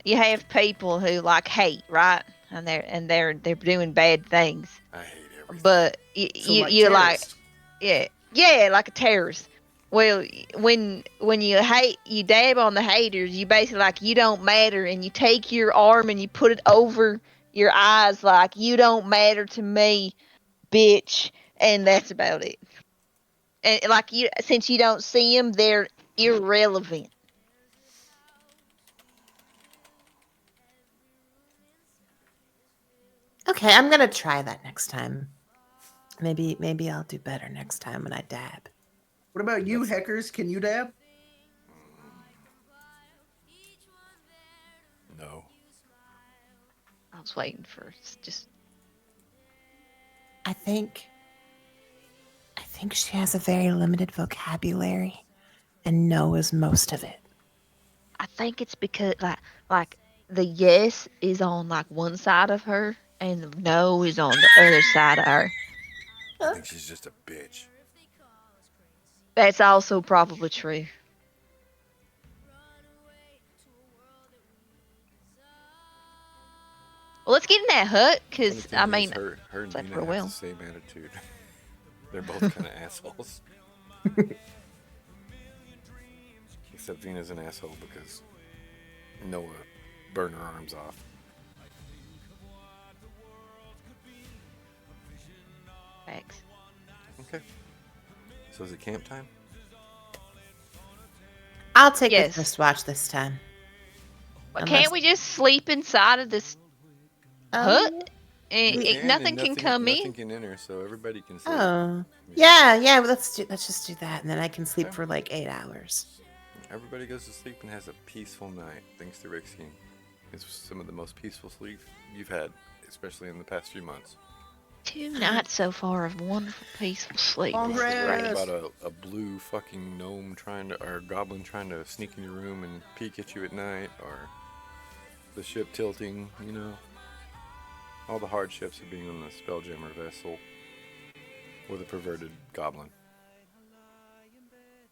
you have people who hate, right? And they're doing bad things. I hate everything. But So, you terrorists. yeah, like a terrorist. Well, when you dab on the haters, you basically you don't matter, and you take your arm and you put it over your eyes like you don't matter to me, bitch, and that's about it. And since you don't see them, they're irrelevant. Okay, I'm gonna try that next time. Maybe I'll do better next time when I dab. What about you, Heckers? Can you dab? No. I was waiting for just. I think she has a very limited vocabulary, and no is most of it. I think it's because like the yes is on one side of her, and the no is on the other side of her. I think she's just a bitch. That's also probably true. Well, let's get in that hut, Funny cause thing I is, mean, her and it's like Dina for a have while. the same attitude. They're both kind of assholes. Except Dina's an asshole because Noah burned her arms off. Facts. Okay. So is it camp time? I'll take Yes. the first watch this time. But Unless- can't we just sleep inside of this hut? You can, Nothing and can come nothing in. can enter, so everybody can sleep. Oh, yeah. Well, let's just do that, and then I can sleep Okay. for 8 hours. Everybody goes to sleep and has a peaceful night, thanks to Rixie. It's some of the most peaceful sleep you've had, especially in the past few months. 2 nights so far of wonderful, peaceful sleep. Long This is rest. great. About a blue fucking gnome or goblin trying to sneak in your room and peek at you at night, or the ship tilting, you know, all the hardships of being on the Spelljammer vessel with a perverted goblin.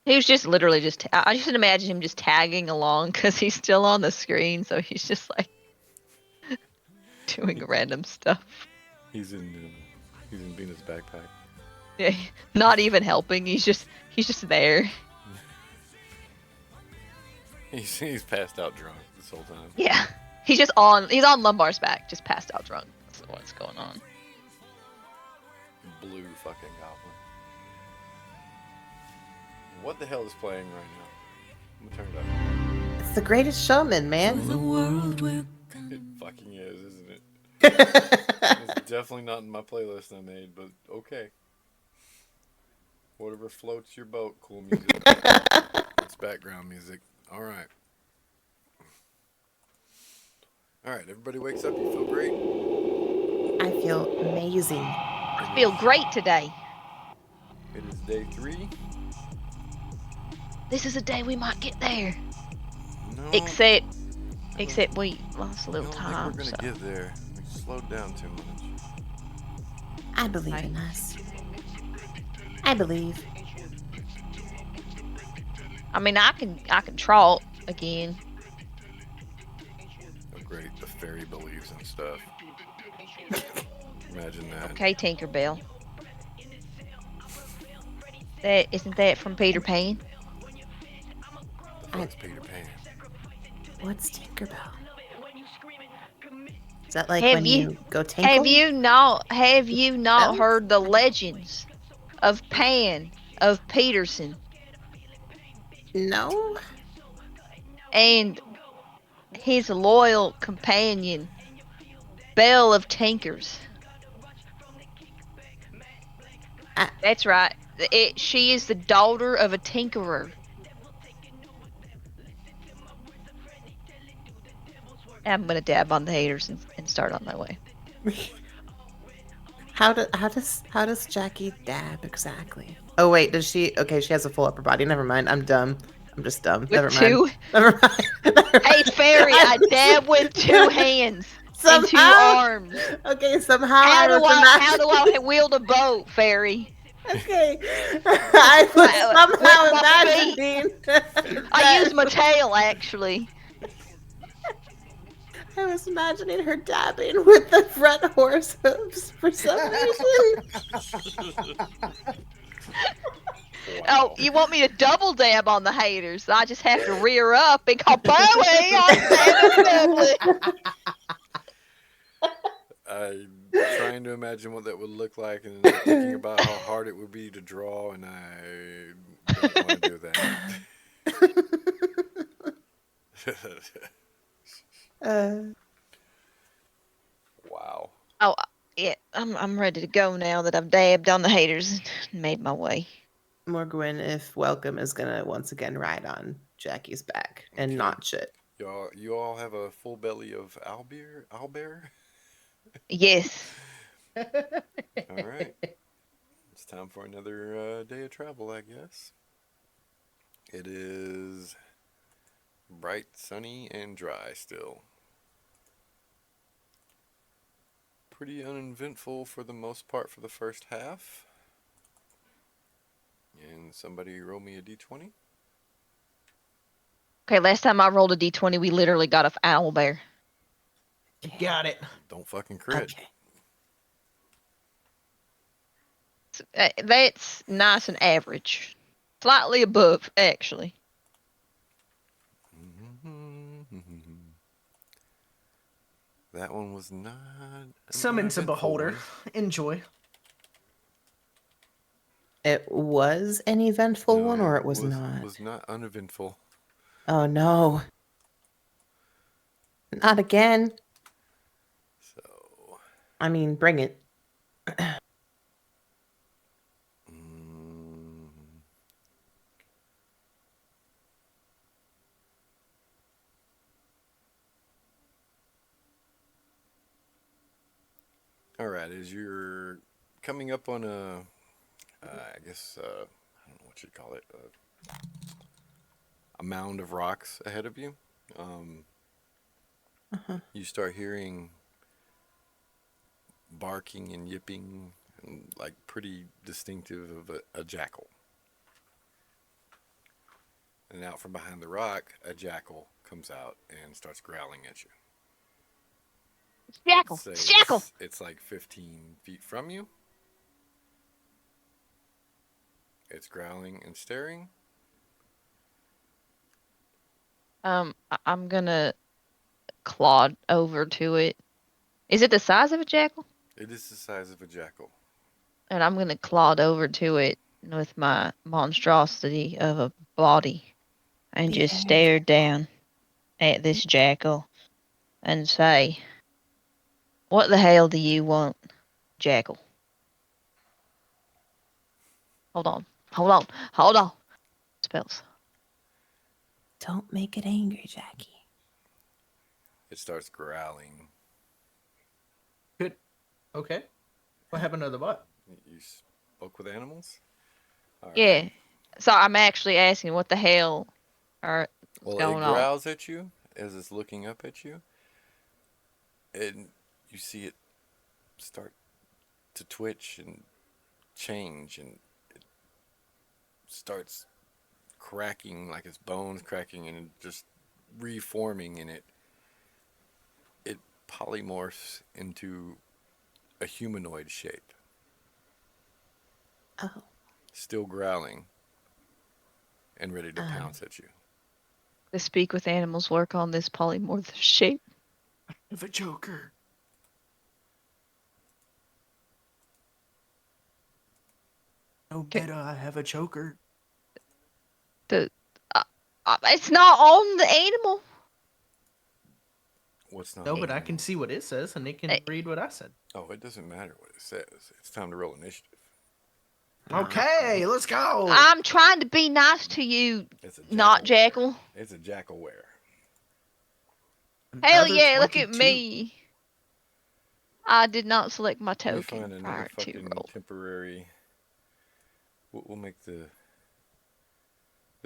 He was just literally just. I just imagine him just tagging along because he's still on the screen, so he's just like doing random stuff. He's in Venus' backpack. Yeah, not even helping. He's just there. He's passed out drunk this whole time. Yeah, he's on Lumbar's back, just passed out drunk. That's what's going on. Blue fucking goblin. What the hell is playing right now? I'm gonna turn it up. It's The Greatest Showman, man. It fucking is, isn't it? It's definitely not in my playlist I made, but okay. Whatever floats your boat, cool music. It's background music. Alright. Alright, everybody wakes up, you feel great? I feel amazing. I feel great today. It is day 3. This is a day we might get there. No, Except we lost a I little don't time. think we're So. gonna get there. We slowed down too much. I believe in us. I believe. I mean, I can trot again. Oh great, the fairy believes in stuff. Imagine that. Okay, Tinkerbell. That isn't that from Peter Pan? The fuck's Peter Pan? What's Tinkerbell? Is that like Have when you- you go tinkle? Have you not No? heard the legends of Pan of Peterson No. and his loyal companion Belle of Tinkers? That's right. She is the daughter of a tinkerer. I'm gonna dab on the haters and start on my way. How does Jackie dab exactly? Oh wait, does she? Okay, she has a full upper body. Never mind. I'm dumb. I'm just dumb. Never With mind. two? Never mind. Hey, fairy, I dab with 2 hands and 2 Somehow- arms. Okay, somehow How do was I wield a boat, fairy? Okay, I was With somehow my imagining. I use my tail, actually. I was imagining her dabbing with the front horse hooves for some reason. Oh, you want me to double dab on the haters? I just have to rear up and go, Bowie, I'm dabbing I'm trying to imagine what that would look like, and then thinking about how hard it would be to draw, and I don't want to do that. Wow. Oh, yeah, I'm ready to go now that I've dabbed on the haters and made my way. Morgwin, if welcome, is gonna once again ride on Jackie's back and Okay. not shit. You all have a full belly of owlbear? Yes. All right. It's time for another day of travel, I guess. It is bright, sunny, and dry still. Pretty uneventful for the most part for the first half. And somebody roll me a d20. Okay, last time I rolled a d20, we literally got an owlbear. Got it. Don't fucking crit. Okay. That's nice and average. Slightly above, actually. That one was not. an Summons a uneventful beholder. one. Enjoy. It was an eventful one, or it was not? Was not uneventful. Oh no. Not again. So. I mean, bring it. All right, as you're coming up on I guess, I don't know what you'd call it, a mound of rocks ahead of you. You start hearing barking and yipping, and like pretty distinctive of a jackal. And out from behind the rock, a jackal comes out and starts growling at you. Let's Jackal. say It's Jackal. it's like 15 feet from you. It's growling and staring. I'm gonna claw over to it. Is it the size of a jackal? It is the size of a jackal. And I'm gonna claw over to it with my monstrosity of a body and Be just very stare careful. down at this jackal and say, "What the hell do you want, jackal?" Hold on. Hold on. Hold on. Spells. Don't make it angry, Jackie. It starts growling. Good. Okay. What happened to the butt? You spoke with animals? All right. Yeah. So I'm actually asking, what the hell are Well, it going on? growls at you as it's looking up at you. And you see it start to twitch and change, and it starts cracking, like its bones cracking and just reforming, and it polymorphs into a humanoid shape, Oh. still growling and ready to pounce at you. The speak with animals work on this polymorph shape. Of a joker. No better, I have a choker. It's not on the animal. What's not No, on but the I can animal? see what it says, and it can Eh. read what I said. Oh, it doesn't matter what it says. It's time to roll initiative. Okay, let's go. I'm trying to be nice to you, It's a not jackal. jackal. It's a jackal ware. Hell Another yeah, look at 22. me. I did not select my Let me token find another prior to fucking roll. temporary. We'll make the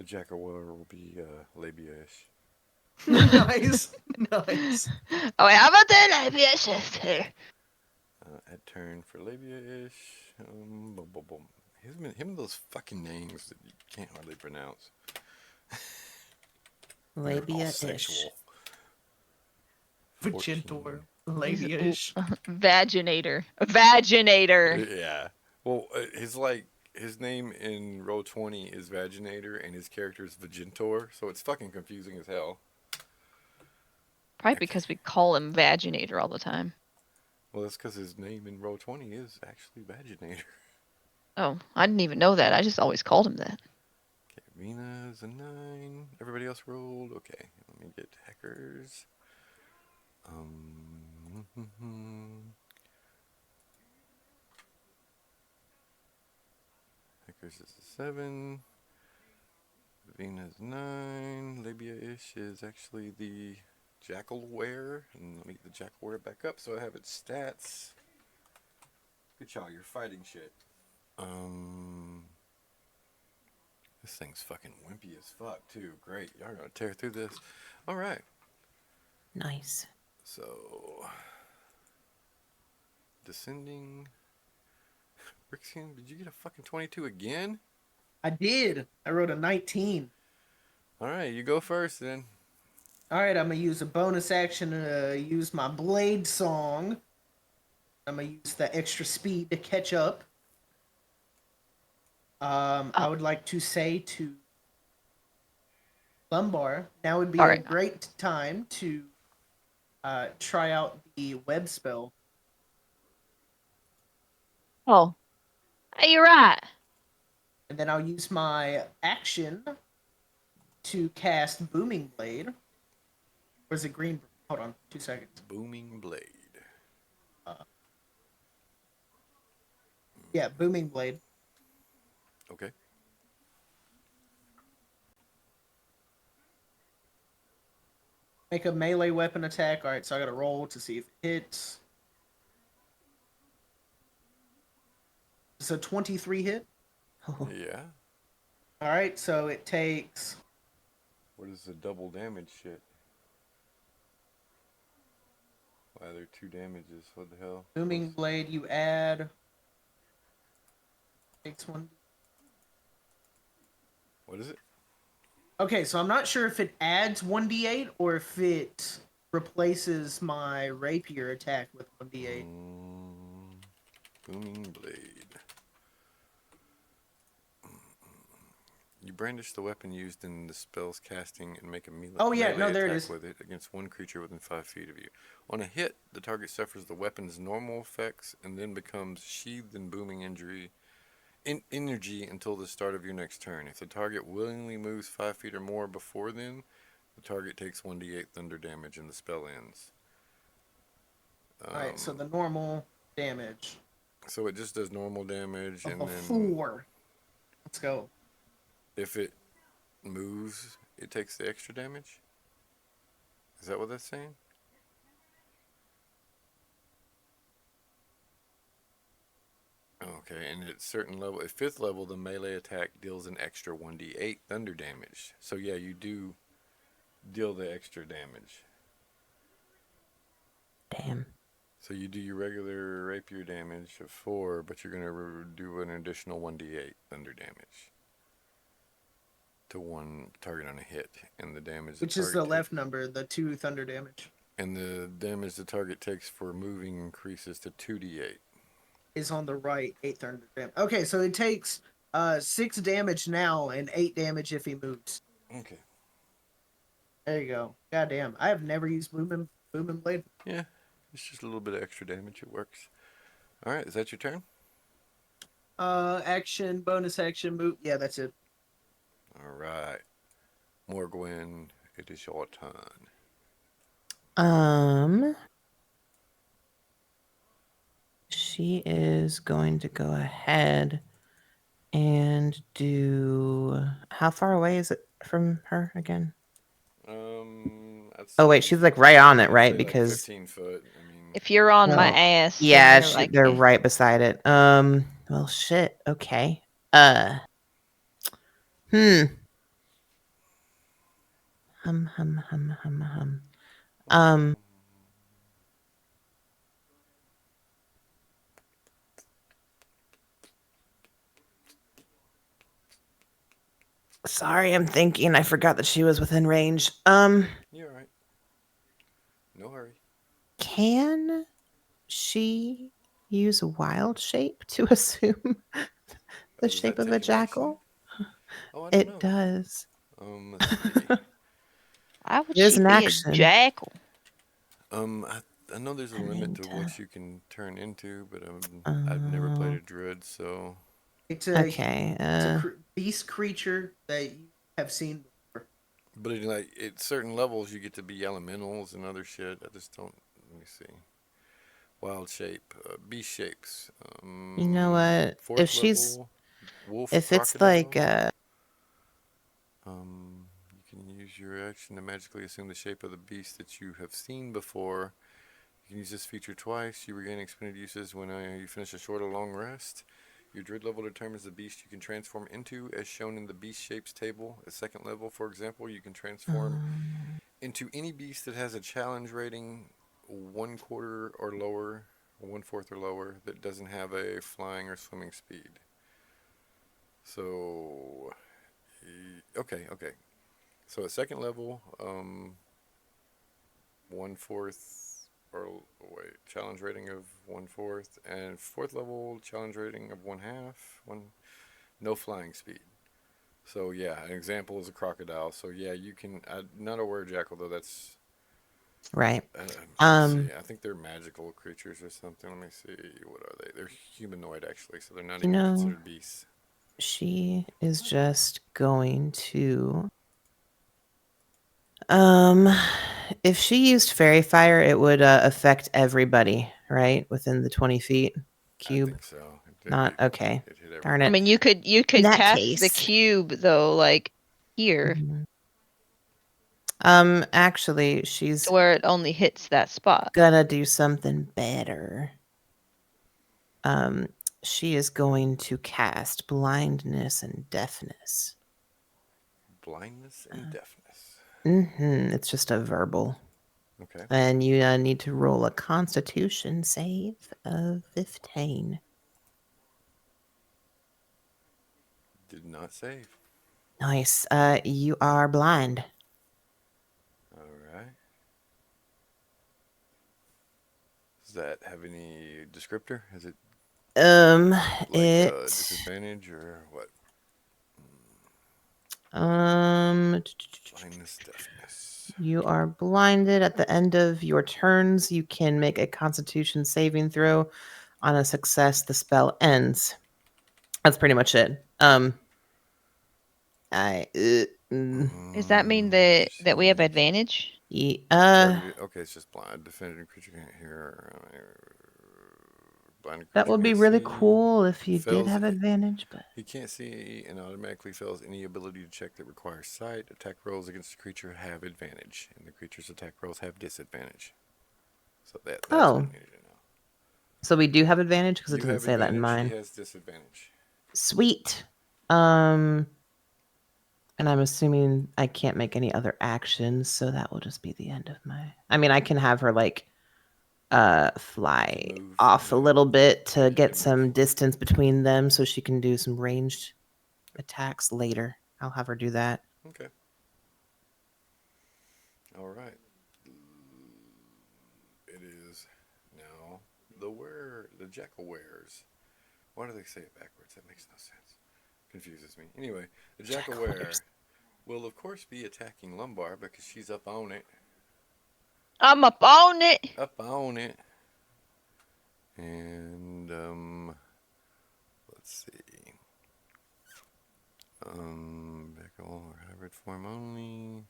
jackal ware will be labia-ish. Nice. Nice. Oh, wait, how about that? Yes, here. At turn for labia-ish. Boom, boom, boom. Him and those fucking names that you can't hardly pronounce. They're all Labia-ish. sexual. 14. Vagintor. Labia-ish. Vaginator. Vaginator. Yeah. Well, his name in Roll20 is Vaginator, and his character is Vagintor, so it's fucking confusing as hell. Probably because we call him Vaginator all the time. Well, that's because his name in Roll20 is actually Vaginator. Oh, I didn't even know that. I just always called him that. Okay, Rena's a 9. Everybody else rolled. Okay, let me get Hackers. Hackers is a 7. Vena's 9. Labia-ish is actually the jackal ware. And let me get the jackal ware back up so I have its stats. Good y'all, you're fighting shit. This thing's fucking wimpy as fuck too. Great, y'all are gonna tear through this. All right. Nice. So descending. Rixian, did you get a fucking 22 again? I did. I wrote a 19. All right, you go first then. All right, I'm gonna use a bonus action to use my blade song. I'm gonna use the extra speed to catch up. I would like to say to Lumbar, now would be All a right. great time to try out the web spell. Oh, hey, you're right. And then I'll use my action to cast Booming Blade. Or is it Green? Hold on, 2 seconds. Booming blade. Yeah, Booming Blade. Okay. Make a melee weapon attack. Alright, so I gotta roll to see if it hits. It's a 23 hit. Yeah. Alright, so it takes What is the double damage shit? Why are there 2 damages? What the hell? Booming blade, you add. Takes 1. What is it? Okay, so I'm not sure if it adds 1d8 or if it replaces my rapier attack with 1d8. Booming blade. You brandish the weapon used in the spell's casting and make a melee there it attack is. with it against one creature within 5 feet of you. On a hit, the target suffers the weapon's normal effects and then becomes sheathed in booming energy until the start of your next turn. If the target willingly moves 5 feet or more before then, the target takes 1d8 thunder damage and the spell ends. Alright, so the normal damage. So it just does normal damage Of and a then 4. Let's go. if it moves, it takes the extra damage? Is that what that's saying? Okay, and at certain level, at 5th level, the melee attack deals an extra 1d8 thunder damage. So yeah, you do deal the extra damage. Damn. So you do your regular rapier damage of 4, but you're going to do an additional 1d8 thunder damage to one target on a hit, and the damage Which is the left number, the 2 thunder damage. And the damage the target takes for moving increases to 2d8. Is on the right, 8 thunder damage. Okay, so it takes 6 damage now and 8 damage if he moves. Okay. There you go. Goddamn, I have never used booming blade. Yeah, it's just a little bit of extra damage. It works. All right, is that your turn? Action, bonus action, move. Yeah, that's it. All right, Morgwin, it is your turn. She is going to go ahead and do. How far away is it from her again? Oh wait, she's like right on it, right? Because 15 foot. I mean, If you're on my Oh, ass, then yeah, they're like they're right beside it. Well, shit. Okay. Hmm. Hum. Sorry, I'm thinking. I forgot that she was within range. you're all right. No hurry. Can she use a wild shape to assume the Does shape that of a take an action? jackal? Oh, I don't It know. does. Let's see. why would It is she an be action. a jackal? I know there's a I limit mean, to what you can turn into, but I've never played a druid, so It's a, Okay. it's a beast creature that you have seen before. but at certain levels you get to be elementals and other shit. I just don't. Let me see. Wild shape, beast shapes. You know what? 4th If she's level, wolf, if it's crocodile. like You can use your action to magically assume the shape of the beast that you have seen before. You can use this feature twice. You regain expended uses when you finish a short or long rest. Your druid level determines the beast you can transform into, as shown in the beast shapes table. At 2nd level, for example, you can transform into any beast that has a challenge rating 1/4 or lower, or 1/4 or lower, that doesn't have a flying or swimming speed. So, okay. So at 2nd level, 1/4 or challenge rating of 1/4, and 4th level challenge rating of 1/2, no flying speed. So yeah, an example is a crocodile. So yeah, you can. Not a were jackal though. That's right. let's see. I think they're magical creatures or something. Let me see. What are they? They're humanoid actually, so they're not even considered beasts. She is just going to if she used fairy fire, it would affect everybody, right? Within the 20 feet cube. I think so. Not okay. Darn I it. mean, you could that cast the case. cube though, like here, Mhm. Actually, she's to where it only hits that spot. gonna do something better. She is going to cast blindness and deafness. Blindness and deafness. It's just a verbal. Okay. And you need to roll a Constitution save of 15. Did not save. Nice. You are blind. All right. Does that have any descriptor? Is it like It's disadvantage or what? Blindness, deafness. You are blinded. At the end of your turns, you can make a Constitution saving throw. On a success, the spell ends. That's pretty much it. Does that mean that we have advantage? Okay, it's just blind. Defending creature can't hear. Blind that creature would be can't really see, cool if you did fails- have advantage, but He can't see and automatically fails any ability to check that requires sight. Attack rolls against the creature have advantage, and the creature's attack rolls have disadvantage. So that's what I needed to know. so we do have advantage because it You doesn't have say that in advantage, mine. He has disadvantage. Sweet. And I'm assuming I can't make any other actions, so that will just be the end of my. I mean, I can have her like fly Move, off a yeah. little bit to You get can some move. distance between them so she can do some ranged attacks later. I'll have her do that. Okay. All right. It is now the jackal wears. Why do they say it backwards? That makes no sense. Confuses me. Anyway, the jackal wear will of course be attacking Lumbar because she's up on it. I'm up on it. Up on it. And let's see. Jackal or hybrid form only.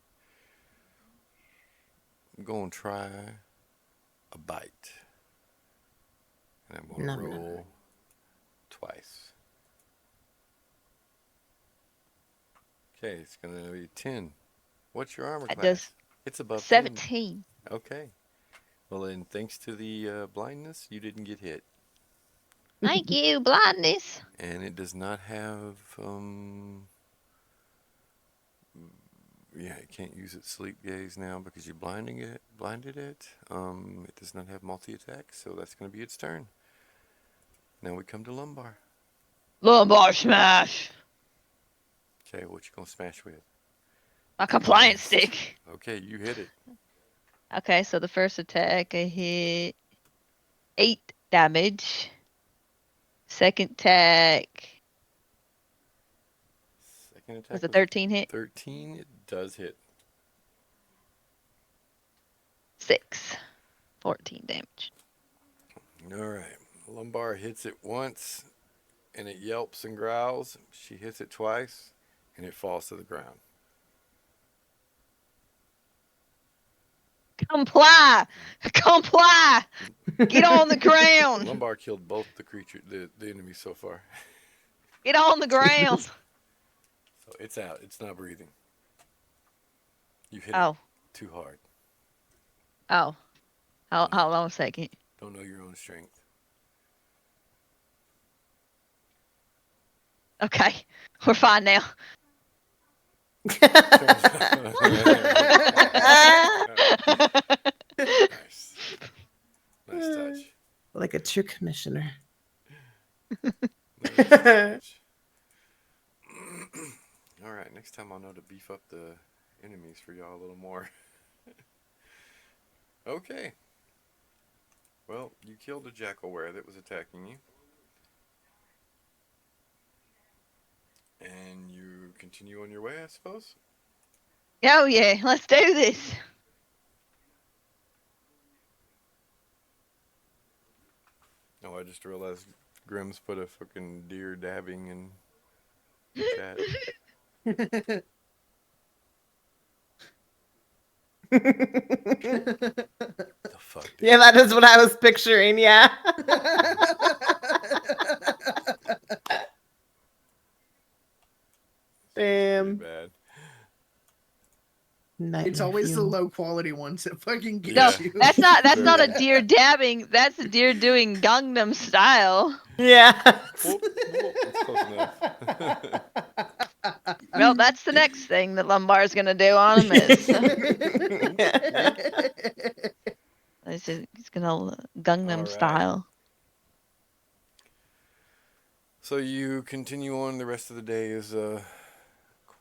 I'm gonna try a bite. And I'm gonna roll twice. Okay, it's gonna be 10. What's your armor That class? does It's above 17. 10. Okay. Well then, thanks to the blindness, you didn't get hit. Thank you, blindness. And it does not have it can't use its sleep gaze now because you blinded it. It does not have multi-attack, so that's going to be its turn. Now we come to Lumbar. Lumbar smash. Okay, what you gonna smash with? My compliance stick. Okay, you hit it. Okay, so the first attack I hit 8 damage. Second attack was a 13 hit. 13. It does hit. 6. 14 damage. All right. Lumbar hits it once, and it yelps and growls. She hits it twice, and it falls to the ground. Comply! Comply! Get on the ground! Lumbar killed both the enemies so far. Get on the ground! So it's out. It's not breathing. You hit Oh. it too hard. Oh. Hold on a second. Don't know your own strength. Okay. We're fine now. Nice. Nice touch. Like a true commissioner. Nice touch. All right, next time I'll know to beef up the enemies for y'all a little more. Okay. Well, you killed a jackalware that was attacking you. And you continue on your way, I suppose? Oh yeah, let's do this. Oh, I just realized Grimm's put a fucking deer dabbing in chat. The fuck, dude? Yeah, that is what I was picturing, yeah. Damn. Bad. It's always the low quality ones that fucking get No, you. that's not a deer dabbing. That's a deer doing Gangnam style. Yeah. Whoop, whoop. That's close enough. Well, that's the next thing that Lumbar's gonna do on him is It's gonna Gangnam Alright. style. So you continue on. The rest of the day is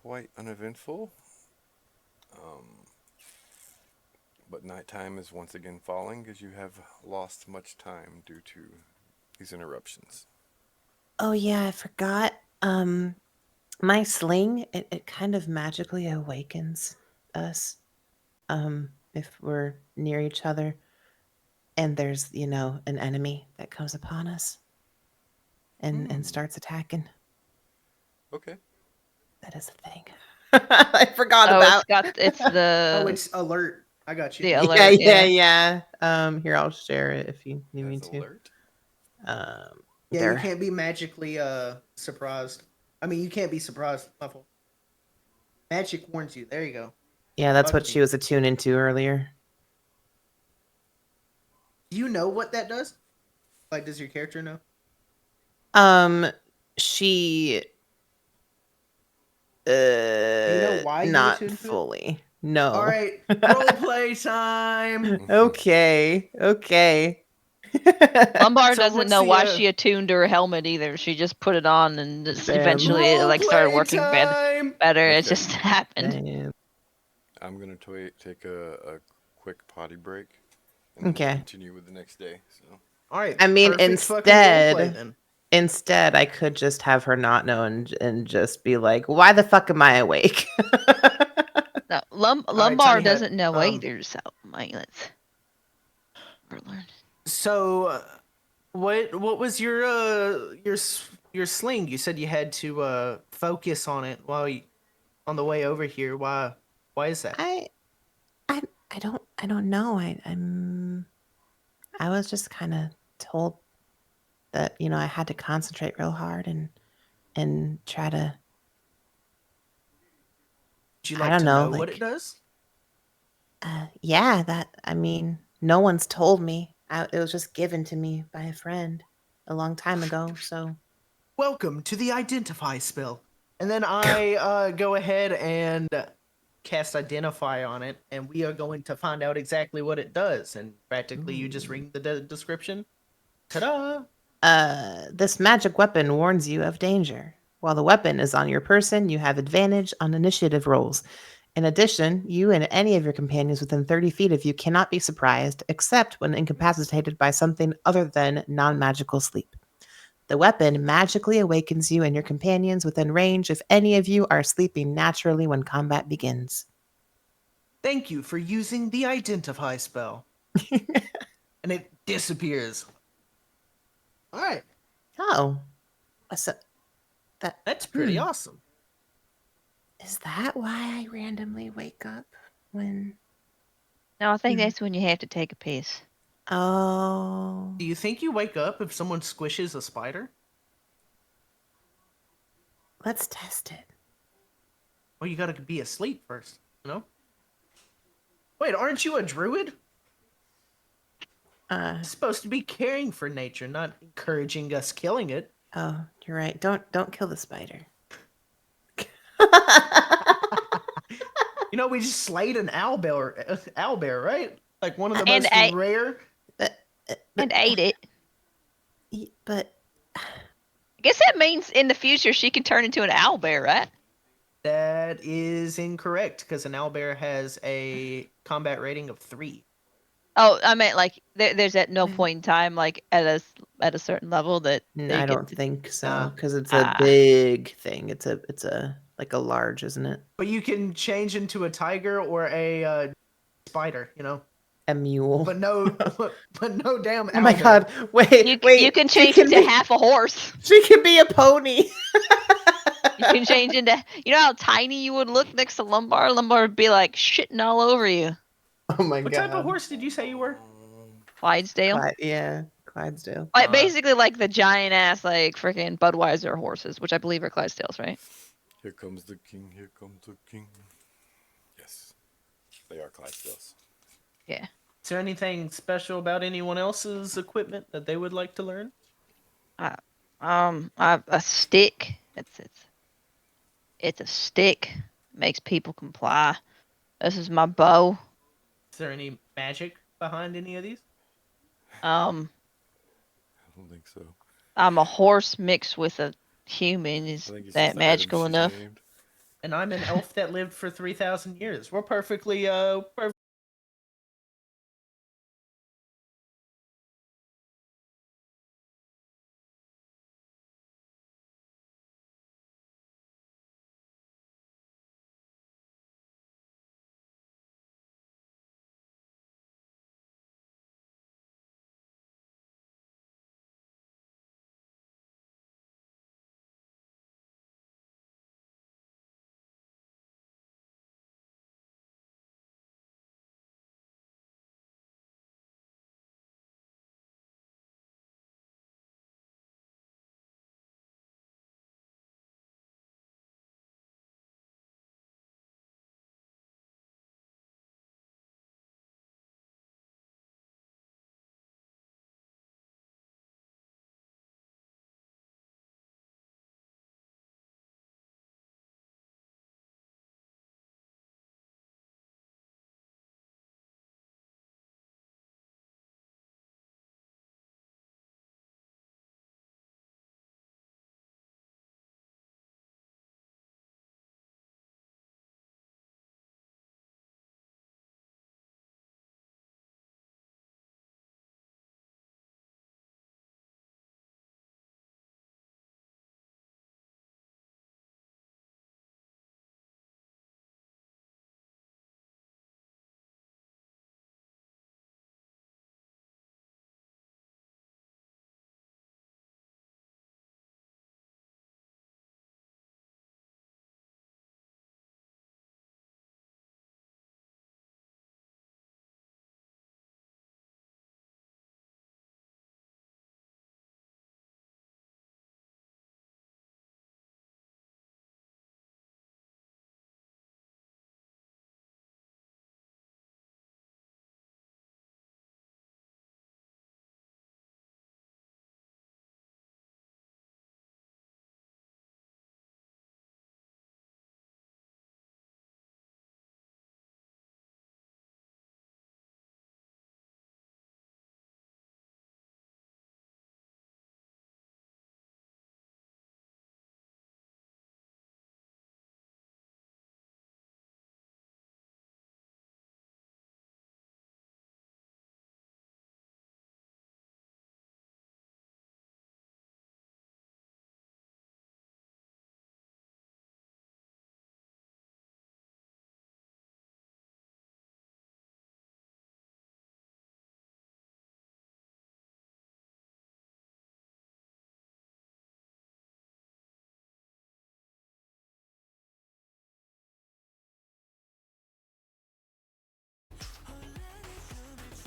quite uneventful. But nighttime is once again falling as you have lost much time due to these interruptions. Oh yeah, I forgot. My sling, it kind of magically awakens us if we're near each other and there's, an enemy that comes upon us and starts attacking. Okay. That is a thing. I forgot Oh, about. it's the Oh, it's alert. I got you. the Yeah, alert. yeah. Here, I'll share it if you need me That's to. alert. Yeah, There. you can't be magically surprised. I mean, you can't be surprised. My fault. Magic warns you. There you go. Yeah, that's what Fuck she me. was attuned into earlier. Do you know what that does? Like, does your character know? She Do you know why you not attuned to it? fully. No. All right, role play time. Okay. Lumbar So doesn't what's know the, why she attuned to her helmet either. She just put it on and just Damn. eventually it Role like started play working time. better. It Okay. just happened. Damn. I'm going to take a quick potty break and then Okay. continue with the next day. So All right. I mean, perfect fucking role play then. instead, I could just have her not know and just be like, "Why the fuck am I awake?" No, right, Lumbar Tiny Hut, doesn't know either. So, let's learn. So, what was your sling? You said you had to focus on it on the way over here. Why is that? I don't know. I was just kind of told that I had to concentrate real hard and try to. Would you I like don't to know, know what it like, does? yeah. No one's told me. It was just given to me by a friend a long time ago. So Welcome to the identify spell. And then I go ahead and cast identify on it, and we are going to find out exactly what it does. And practically, you just read the description. Ta-da! this magic weapon warns you of danger. While the weapon is on your person, you have advantage on initiative rolls. In addition, you and any of your companions within 30 feet of you cannot be surprised, except when incapacitated by something other than non-magical sleep. The weapon magically awakens you and your companions within range if any of you are sleeping naturally when combat begins. Thank you for using the identify spell. And it disappears. All right, Oh, so that's pretty Hmm. awesome. is that why I randomly wake up when? No, I think Hmm. that's when you have to take a piss. Oh, Do you think you wake up if someone squishes a spider? let's test it. Well, you gotta be asleep first, you know? Wait, aren't you a druid? You're supposed to be caring for nature, not encouraging us killing it. Oh, you're right. Don't kill the spider. You know, we just slayed an owlbear, right? Like one of the And most ate rare. and ate it. But I guess that means in the future she can turn into an owlbear, right? That is incorrect because an owlbear has a combat rating of 3. Oh, I meant like there's at no point in time like at a certain level that they I get don't to, think so Nah. because it's a big thing. It's a like a large, isn't it? But you can change into a tiger or a spider, you know. A mule. But no, but no damn. Oh my owlbear. god! Wait. you can She change into half a horse. She can be a pony. You can change into how tiny you would look next to Lumbar. Lumbar would be like shitting all over you. Oh my What god! type of horse did you say you were? Clydesdale. Clydesdale. Like basically like the giant ass like freaking Budweiser horses, which I believe are Clydesdales, right? here comes the king. Here comes the king. Yes, they are Clydesdales. Yeah. Is there anything special about anyone else's equipment that they would like to learn? A stick. It's a stick. Makes people comply. This is my bow. Is there any magic behind any of these? Um, I don't think so. I'm a horse mixed with a human. I Is think it's just that the item magical she's enough? named. And I'm an elf that lived for 3,000 years. We're perfectly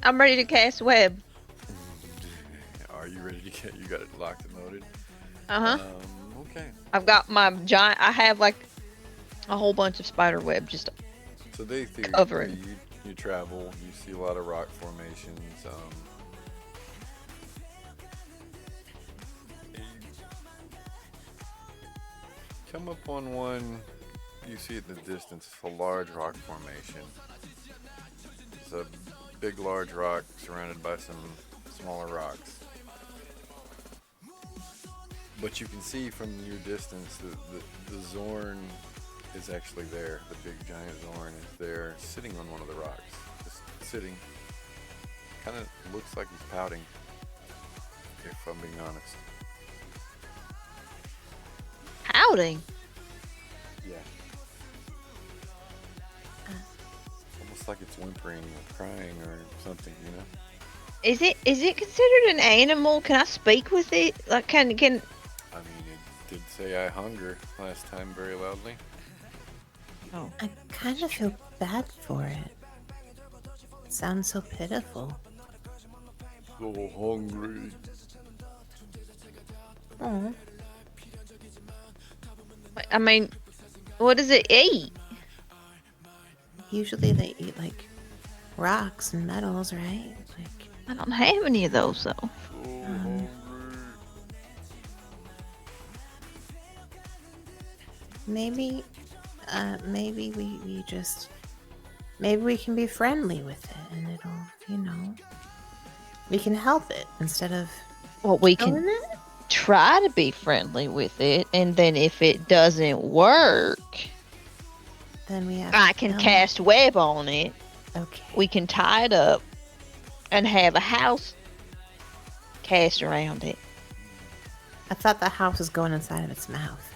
I'm ready to cast web. Are you ready to get? You got it locked and loaded. Uh huh. Okay. I've got my giant. I have like a whole bunch of spider web just So day three, covering. you travel. You see a lot of rock formations. You come up on one. You see it in the distance. It's a large rock formation. It's a big, large rock surrounded by some smaller rocks. But you can see from your distance that the Xorn is actually there. The big giant Xorn is there, sitting on one of the rocks. Just sitting. Kind of looks like he's pouting, if I'm being honest. Pouting. Yeah. Almost like it's whimpering or crying or something, you know? Is it considered an animal? Can I speak with it? Like can I mean, it did say I hunger last time very loudly. Oh. I kind of feel bad for it. It sounds so pitiful. So hungry. Oh, I mean, what does it eat? usually they eat like rocks and metals, right? Like, I don't have any of those though. So hungry. maybe, maybe we just, maybe we can be friendly with it, and it'll, you know. We can help it instead of Well, we killing can it. try to be friendly with it, and then if it doesn't work, Then we have. I to can kill cast web on it. It. Okay. We can tie it up and have a house cast around it. I thought the house was going inside of its mouth.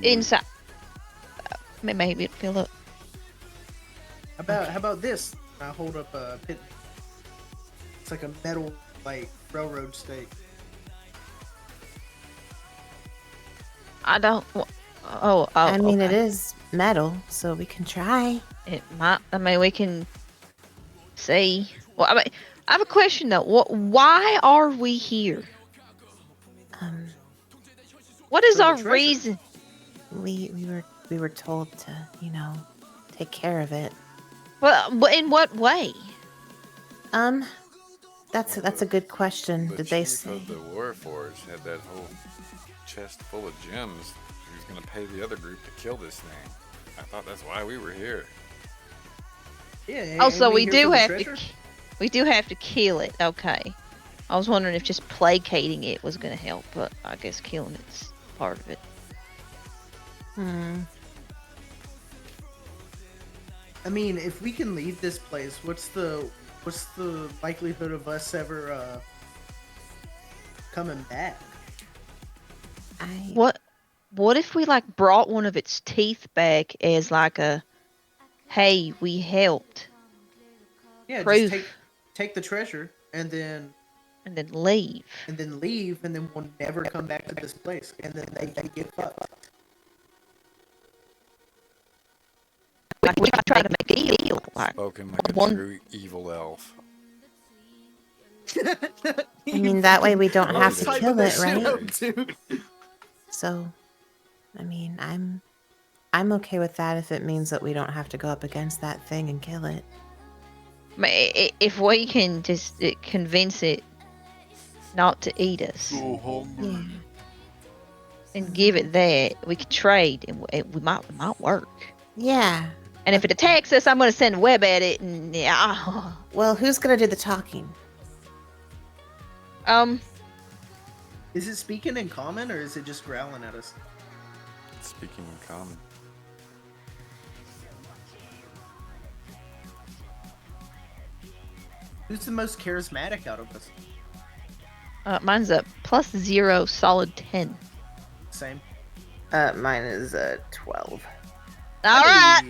Inside. Maybe it'll fill up. How about this? I hold up a pit. It's like a metal, like railroad stake. I don't. Oh. I mean, it okay. is metal, so we can try. It might. I mean, we can see. Well, I mean, I have a question though. Why are we here? What is For the our treasure. reason? We were told to, take care of it. Well, but in what way? That's a good question. The Did they chief say? of the Warforged had that whole chest full of gems. He was gonna pay the other group to kill this thing. I thought that's why we were here. Yeah. Also, ain't we here do for the have treasure? we do have to kill it. Okay. I was wondering if just placating it was going to help, but I guess killing it's part of it. I mean, if we can leave this place, what's the likelihood of us ever coming back? What if we like brought one of its teeth back as like a, hey, we helped, Yeah, proof, just take the treasure and then leave. and then we'll never come back to this place, and then they get fucked. Like we try to make a deal. Like, Spoken like a one- true evil elf. I mean, that way we don't have to Type kill that it, shit right? up, dude. So, I mean, I'm okay with that if it means that we don't have to go up against that thing and kill it. if we can just convince it not to eat us Yeah. and give it that, we could trade and it might work. Yeah. And if it attacks us, I'm going to send a web at it, and yeah. Well, who's gonna do the talking? Is it speaking in common or is it just growling at us? Speaking in common. Who's the most charismatic out of us? Mine's a +0 solid 10. Same. Mine is 12. All right.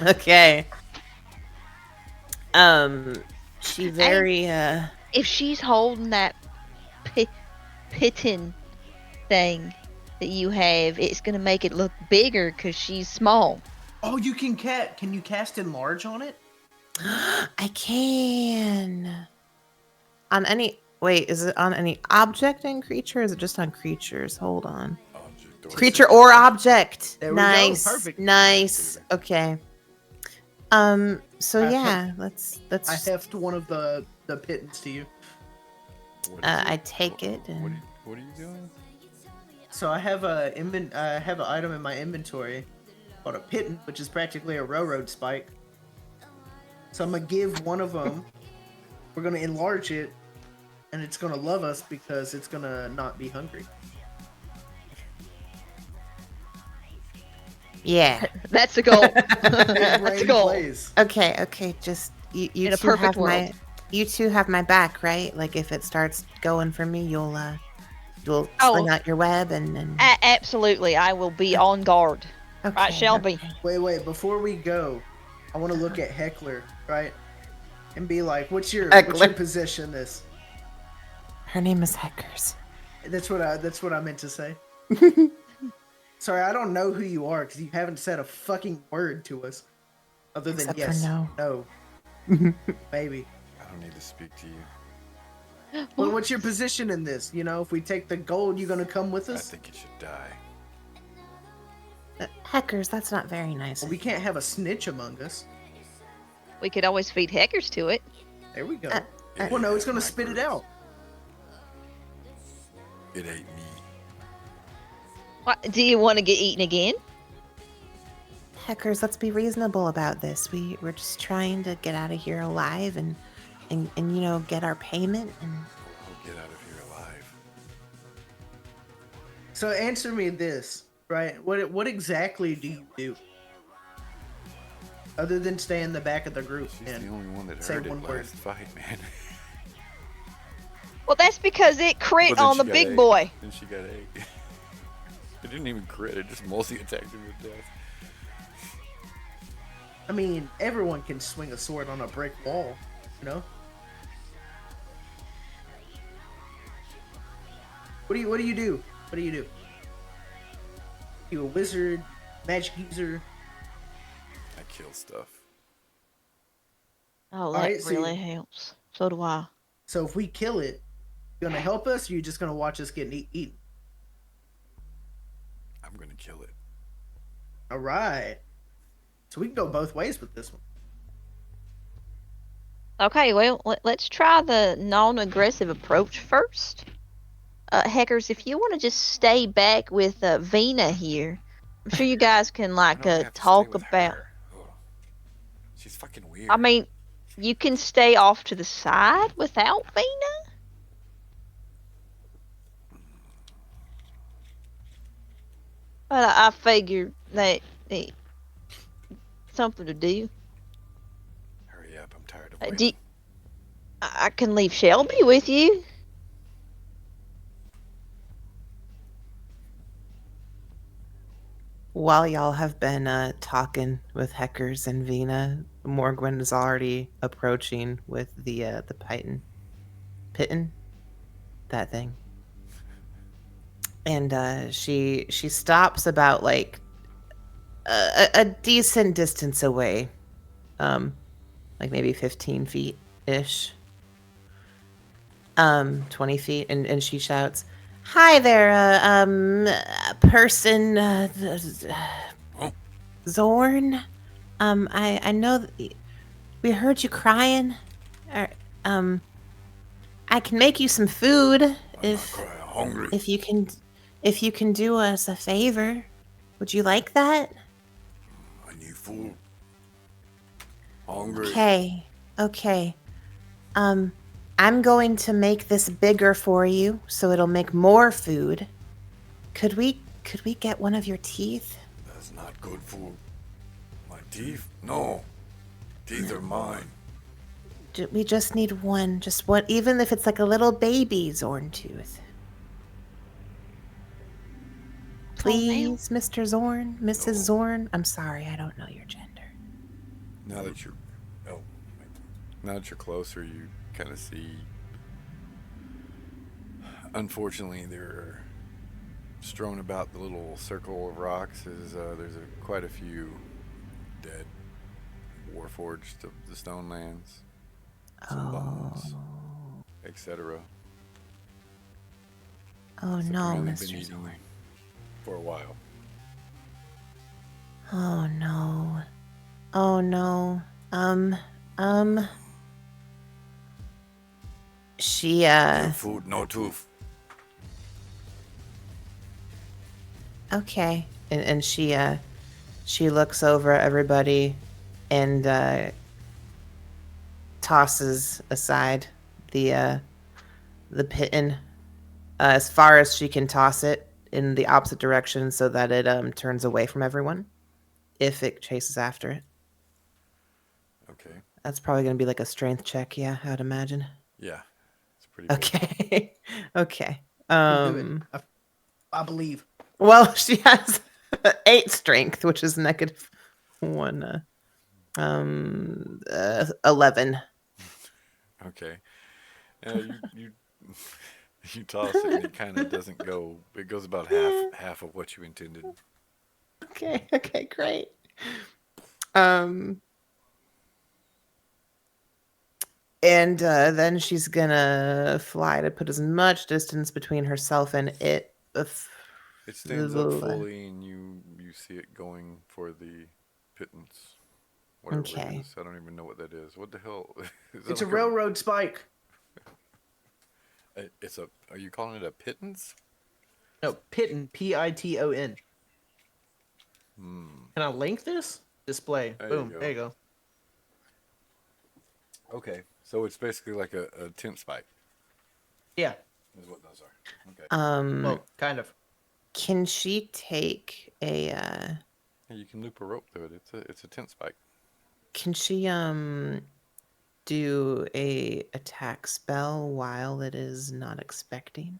Okay. She very If she's holding that pitting thing that you have, it's gonna make it look bigger because she's small. Oh, you can you cast enlarge on it? I can. On any is it on any object and creature? Or is it just on creatures? Hold on. Object or Creature or object. There we go, Nice. perfect. Nice. Okay. So I yeah, let's I heft one of the pittance to you. What is it? I take it and What are you doing? So I have an item in my inventory called a pitton, which is practically a railroad spike. So I'm gonna give one of them. We're gonna enlarge it, and it's gonna love us because it's gonna not be hungry. yeah. That's the goal. That's That's the goal. Okay, just you In a two perfect have world. you two have my back, right? Like if it starts going for me, you'll Oh. sling out your web and Absolutely, I will be on guard. okay, Right, Shelby? okay. Wait, before we go, I want to look at Heckler, right? And be like, what's your Heckler. position this? Her name is Heckers. That's what I meant to say. Sorry, I don't know who you are because you haven't said a fucking word to us. Other than Except for yes, no. maybe. I don't need to speak to you. Well, what's your position in this? You know, if we take the gold, you gonna come with I us? think you should die. Heckers, that's not very nice. Well, we can't have a snitch among us. We could always feed Heckers to it. There we go. Uh, Well, no, it's gonna My spit it group. out. It ain't me. What, do you want to get eaten again? Heckers, let's be reasonable about this. We're just trying to get out of here alive and get our payment and We'll get out of here alive. So answer me this, right? What exactly do you do? Other than stay in the back of the group She's and the only one that say heard it one word. last fight, man. Well, that's because it crit But then on she the got big eight. boy. Then she got 8. It didn't even crit, it just multi-attacked him with death. I mean, everyone can swing a sword on a brick wall, you know? What do you do? What do you do? You a wizard, magic user? I kill stuff. Oh, that Alright, so really helps. So do I. So if we kill it, you gonna help us, or you just gonna watch us get eaten? I'm gonna kill it. All right. So we can go both ways with this one. Okay, well, let's try the non-aggressive approach first. Hackers, if you want to just stay back with Vina here, I'm sure you guys can I don't have to talk stay with about. her. Ugh. She's fucking weird. I mean, you can stay off to the side without Vina. But I figured that something to do. Hurry up, I'm tired of Do waiting. I can leave Shelby with you. while y'all have been talking with Heckers and Vina, Morgwin is already approaching with the Pitten, that thing. And she stops about like a decent distance away, like maybe 15 feet ish, 20 feet, and she shouts, "Hi there, person, Xorn. I know that we heard you crying. Er, I can make you some food if Hungry. if you can do us a favor. Would you like that? I need food. Hungry. Okay. I'm going to make this bigger for you so it'll make more food. Could we get one of your teeth? That's not good food. My teeth? No. Teeth are mine. We just need one. Just one, even if it's like a little baby Zorn tooth. Please, Mr. Zorn, Mrs. Zorn. I'm sorry, I don't know your gender. Now that you're now that you're closer, you kind of see. Unfortunately, they're strewn about the little circle of rocks. There's quite a few dead warforged of the stone lands, some bones, etc. Oh So no, apparently been Mr. eating Zorn. for a while. Oh no. Oh no. She Good food, no tooth. okay. And she looks over at everybody and tosses aside the Pitten as far as she can toss it in the opposite direction so that it turns away from everyone if it chases after it. Okay. That's probably going to be like a strength check, yeah, I'd imagine. Yeah. It's pretty good. Okay. Okay. You'll do it. I believe. Well, she has 8 strength, which is -1. 11. Okay. You you toss it and it kind of doesn't go. It goes about half of what you intended. Okay, great. And then she's gonna fly to put as much distance between herself and it. It stands up fully, and you see it going for the pittance. Whatever Okay. it is. I don't even know what that is. What the hell? Is that It's a like railroad spike. It's a. Are you calling it a pittance? No, Pitten. Piton. Can I link this? Display. There Boom. you go. There you go. Okay, so it's basically like a tent spike. Yeah. Is what those are. Okay. Well, kind of. Can she take a Yeah, you can loop a rope through it. It's a tent spike. can she do a attack spell while it is not expecting?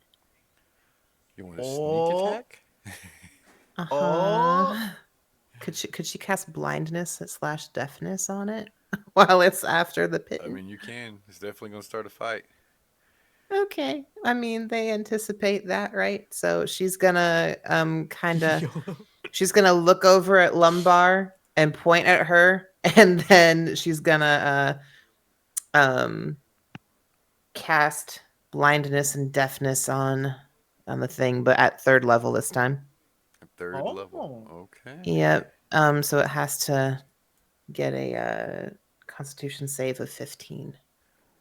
You want a Oh. sneak attack? Uh-huh. Could she cast blindness / deafness on it while it's after the pit? I mean, you can. It's definitely gonna start a fight. Okay. I mean, they anticipate that, right? So she's gonna kind of she's gonna look over at Lumbar and point at her, and then she's gonna cast blindness and deafness on the thing, but at 3rd level this time. At 3rd level. Okay. Yep. So it has to get a Constitution save of 15.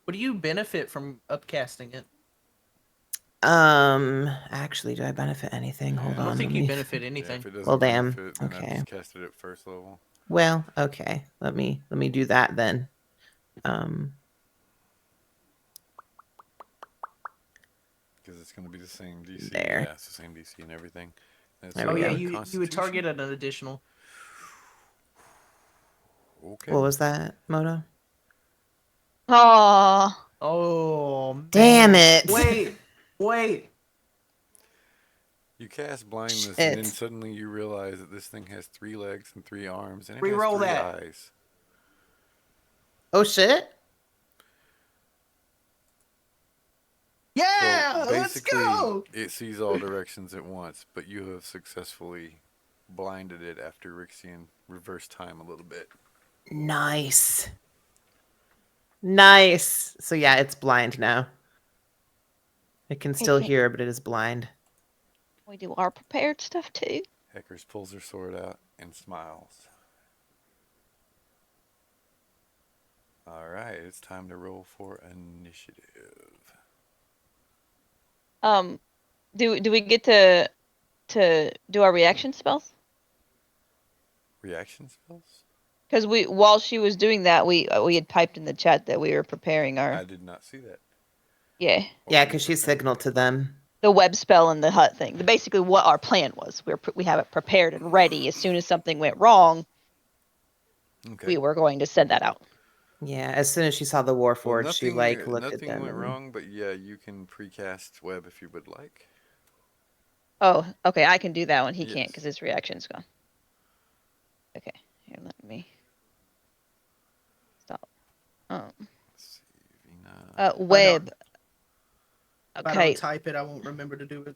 What do you benefit from upcasting it? Actually, do I benefit anything? Hold Yeah. I on. don't think let you me- benefit Yeah, anything. if it doesn't Well, damn. benefit, then I Okay. just cast it at 1st level. Well, okay. Let me do that then. Because it's gonna be the same DC. There. Yeah, it's the same DC and everything. And There so we Oh yeah, go. you would Constitution? target at an additional. Okay. What was that, Moto? Oh, Oh Damn man. it. Wait. You cast blindness, and Shit. then suddenly you realize that this thing has 3 legs and 3 arms, and it Reroll has 3 that. eyes. Oh shit. Yeah, So let's basically, go. it sees all directions at once, but you have successfully blinded it after Rixian reversed time a little bit. Nice. Nice. So yeah, it's blind now. It can still Okay. hear, but it is blind. we do our prepared stuff too. Heckers pulls her sword out and smiles. Alright, it's time to roll for initiative. Do we get to do our reaction spells? Reaction spells? Because while she was doing that, we had typed in the chat that we were preparing I our did not see that. yeah What Yeah, were you because she preparing? signaled to them. the web spell and the hut thing. Basically, what our plan was. We have it prepared and ready. As soon as something went wrong, Okay. we were going to send that out. Yeah, as soon as she saw the Well, Warforged, she like looked at nothing them. went and- wrong, but yeah, you can precast web if you would like. Oh, okay. I can do that one. He can't Yes. because his reaction's gone. Okay, here, let me stop. Let's see, Vina. Web. If I Okay, don't type it, I won't remember to do it.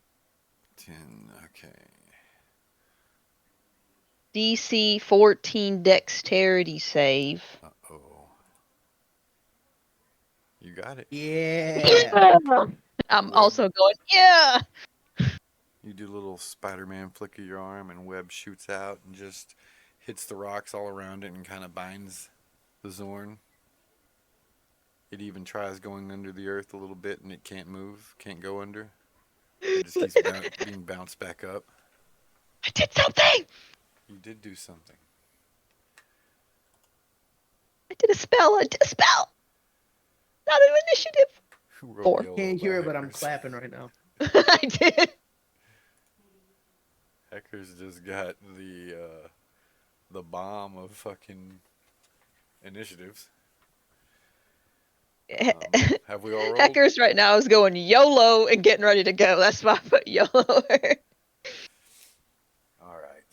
10. Okay. DC 14 Dexterity save. Uh-oh. You got it. Yeah. I'm Web. also going. Yeah. You do a little Spider-Man flick of your arm, and web shoots out and just hits the rocks all around it and kind of binds the Xorn. It even tries going under the earth a little bit, and it can't move, can't go under. It just keeps being bounced back up. I did something. You did do something. I did a spell. Not an initiative. Who wrote 4. YOLO Can't by hear it, but I'm Heckers? clapping right now. I did. Heckers just got the bomb of fucking initiatives. Have we all rolled? Hackers right now is going YOLO and getting ready to go. That's why I put YOLO. All right.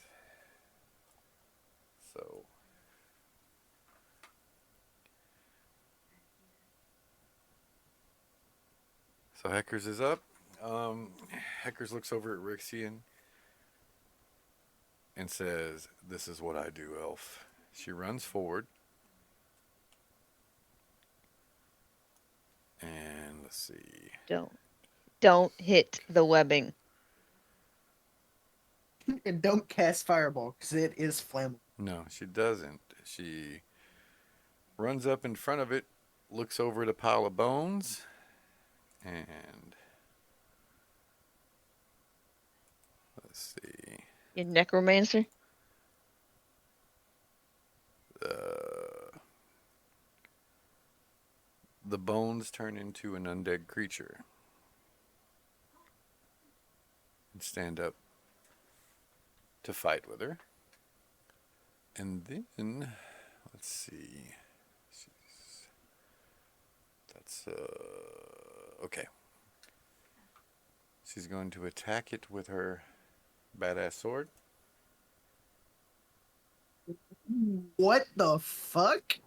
So Heckers is up. Heckers looks over at Rixian and says, "This is what I do, elf." She runs forward. And let's see. Don't hit the webbing. And don't cast fireball because it is flammable. No, she doesn't. She runs up in front of it, looks over at a pile of bones, and let's see. You necromancer. the bones turn into an undead creature. And stand up to fight with her. And then, let's see. That's, okay. She's going to attack it with her badass sword. What the fuck?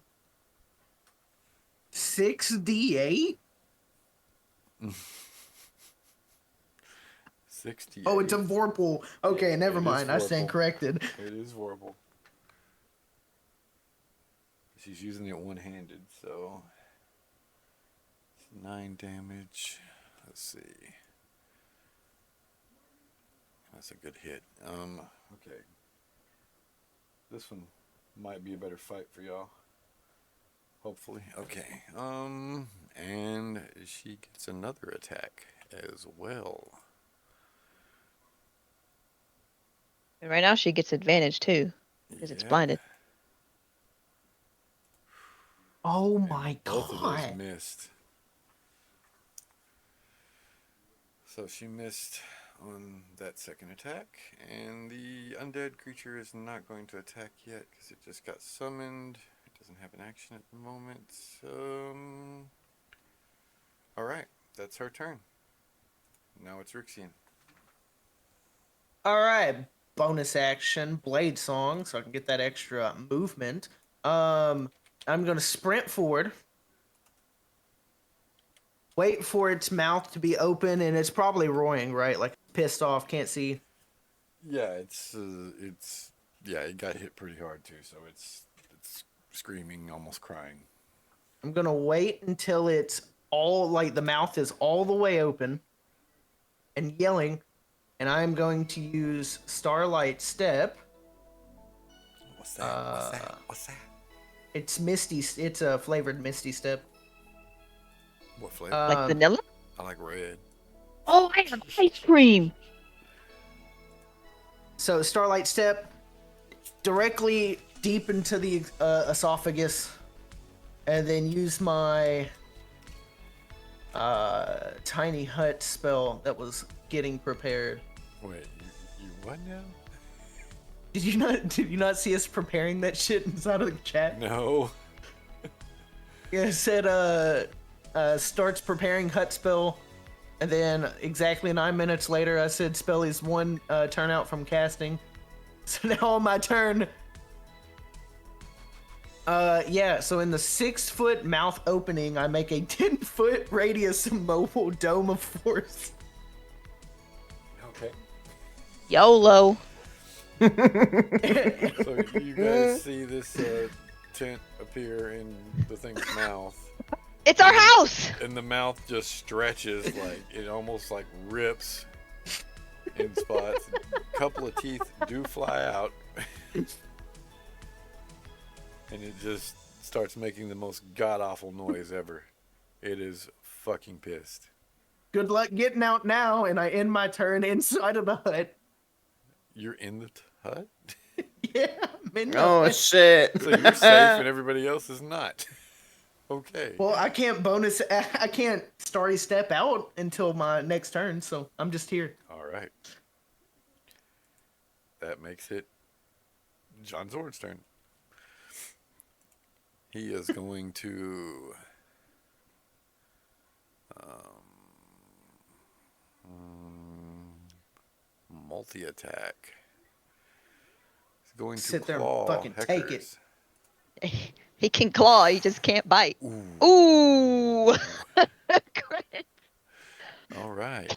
6d8? 68. Oh, it's a Vorpal. Okay, Yeah, never it is mind. I stand Vorpal. corrected. It is horrible. She's using it one-handed, so it's 9 damage. Let's see. That's a good hit. Okay. This one might be a better fight for y'all. Hopefully. Okay. And she gets another attack as well. And right now she gets advantage too, because it's blinded. Oh And my both of those god. missed. So she missed on that second attack, and the undead creature is not going to attack yet because it just got summoned. It doesn't have an action at the moment. Alright, that's her turn. Now it's Rixian. Alright. Bonus action, Blade Song, so I can get that extra movement. I'm gonna sprint forward. Wait for its mouth to be open, and it's probably roaring, right? Like pissed off, can't see. Yeah, yeah, it got hit pretty hard too, so it's screaming, almost crying. I'm gonna wait until it's all like the mouth is all the way open and yelling, and I'm going to use Starlight Step. What's that? What's that? It's Misty. It's a flavored Misty Step. What flavor? Like vanilla? I like red. Oh, I have ice cream. So Starlight Step directly deep into the esophagus, and then use my tiny hut spell that was getting prepared. Wait, you what now? Did you not see us preparing that shit inside of the chat? No. Yeah, it said starts preparing hut spell, and then exactly 9 minutes later I said spell is one turn out from casting. So now on my turn, yeah, so in the 6-foot mouth opening, I make a 10-foot radius mobile dome of force. Okay. YOLO. So you guys see this tent appear in the thing's mouth. It's our house. And the mouth just stretches, like it almost like rips in spots. A couple of teeth do fly out. And it just starts making the most god-awful noise ever. It is fucking pissed. Good luck getting out now, and I end my turn inside of the hut. You're in the hut? Yeah, I'm in the Oh hut. shit! So you're safe and everybody else is not. Okay. Well, I can't starry step out until my next turn, so I'm just here. All right. That makes it John Zorn's turn. He is going to multi-attack. He's going to Sit there and claw fucking take Heckers. He can claw, he just can't bite. Ooh. Crit. All right.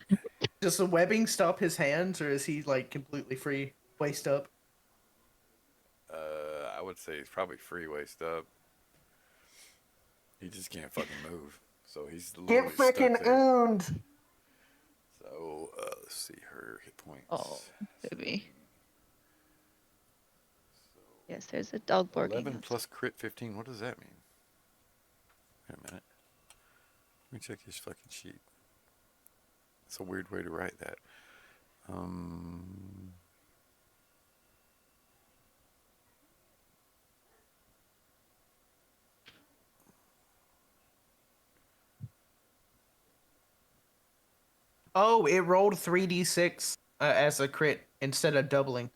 Does the webbing stop his hands, or is he like completely free, waist up? I would say he's probably free waist up. He just can't fucking move. So he's literally Get stuck freaking there. owned! So let's see her hit points. Oh, baby. Yes, there's a dog barking. 11 plus crit 15. What does that mean? Wait a minute. Let me check his fucking sheet. It's a weird way to write that. Oh, it rolled 3d6 as a crit instead of doubling.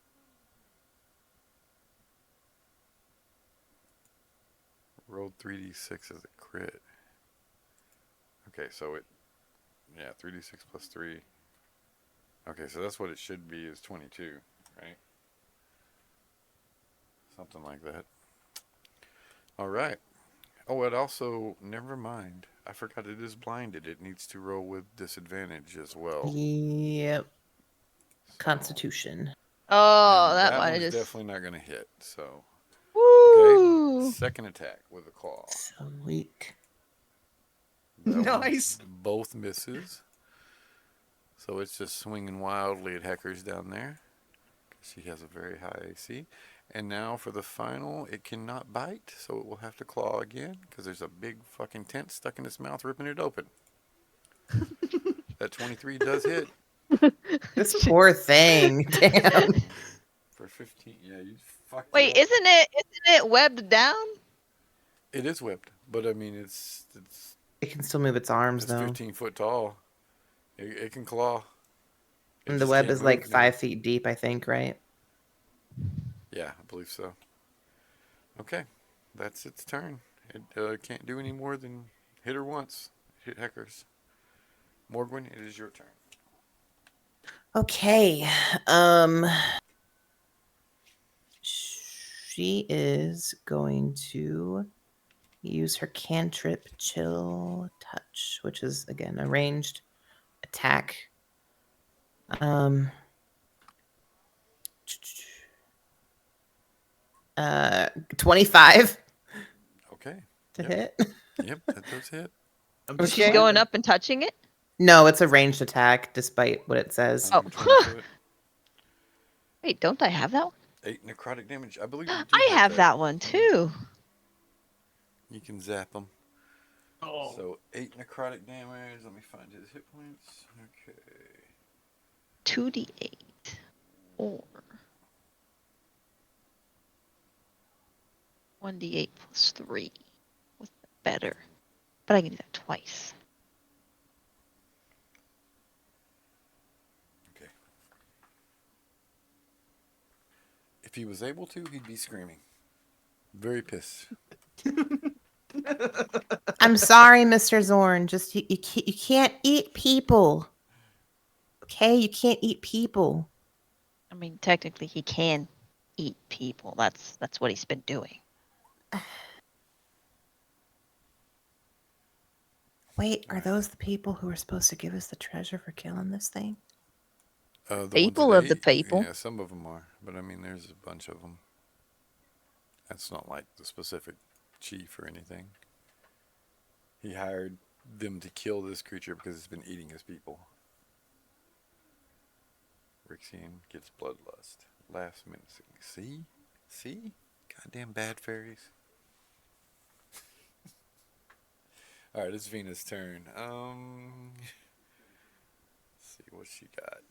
Rolled 3d6 as a crit. Okay, so it, yeah, 3d6 plus 3. Okay, so that's what it should be, is 22, right? Something like that. All right. Oh, it also, never mind. I forgot it is blinded. It needs to roll with disadvantage as well. Yep. So- Constitution. Oh, and that might have one's just. definitely not going to hit. So, Woo! okay. Second attack with a claw. Sweet. That one Nice. both misses. So it's just swinging wildly at Heckers down there. She has a very high AC. And now for the final, it cannot bite, so it will have to claw again because there's a big fucking tent stuck in its mouth, ripping it open. That 23 does hit This poor thing. Damn. for 15. Yeah, you fucked Wait, it up. isn't it webbed down? It is whipped, but I mean, it's It can still move its arms, though. 15 foot tall. It can claw. It And the just web can't is like move 5 now. feet deep, I think, right? Yeah, I believe so. Okay, that's its turn. It can't do any more than hit her once. Hit Heckers. Morgwin, it is your turn. Okay. She is going to use her cantrip Chill Touch, which is again a ranged attack. 25 Okay. to Yep. hit. Yep, that does hit. I'm Okay. just She's going up and touching it. No, it's a ranged attack, despite what it says. Oh. 120 foot. Wait, don't I have that one? 8 necrotic damage. I believe you do I have that one too. You can zap them. Oh. So 8 necrotic damage. Let me find his hit points. Okay. 2d8 or 1d8 plus 3. What's better? But I can do that twice. Okay. If he was able to, he'd be screaming. Very pissed. I'm sorry, Mr. Xorn. Just you can't eat people. Okay, you can't eat people. I mean, technically, he can eat people. That's what he's been doing. Wait, are those the people who were supposed to give us the treasure for killing this thing? The ones People that of the ate? people. Yeah, some of them are. But I mean, there's a bunch of them. That's not like the specific chief or anything. He hired them to kill this creature because it's been eating his people. Rixian gets bloodlust. Last menacing. See? See? Goddamn bad fairies. Alright, it's Venus' turn. Let's see what she got.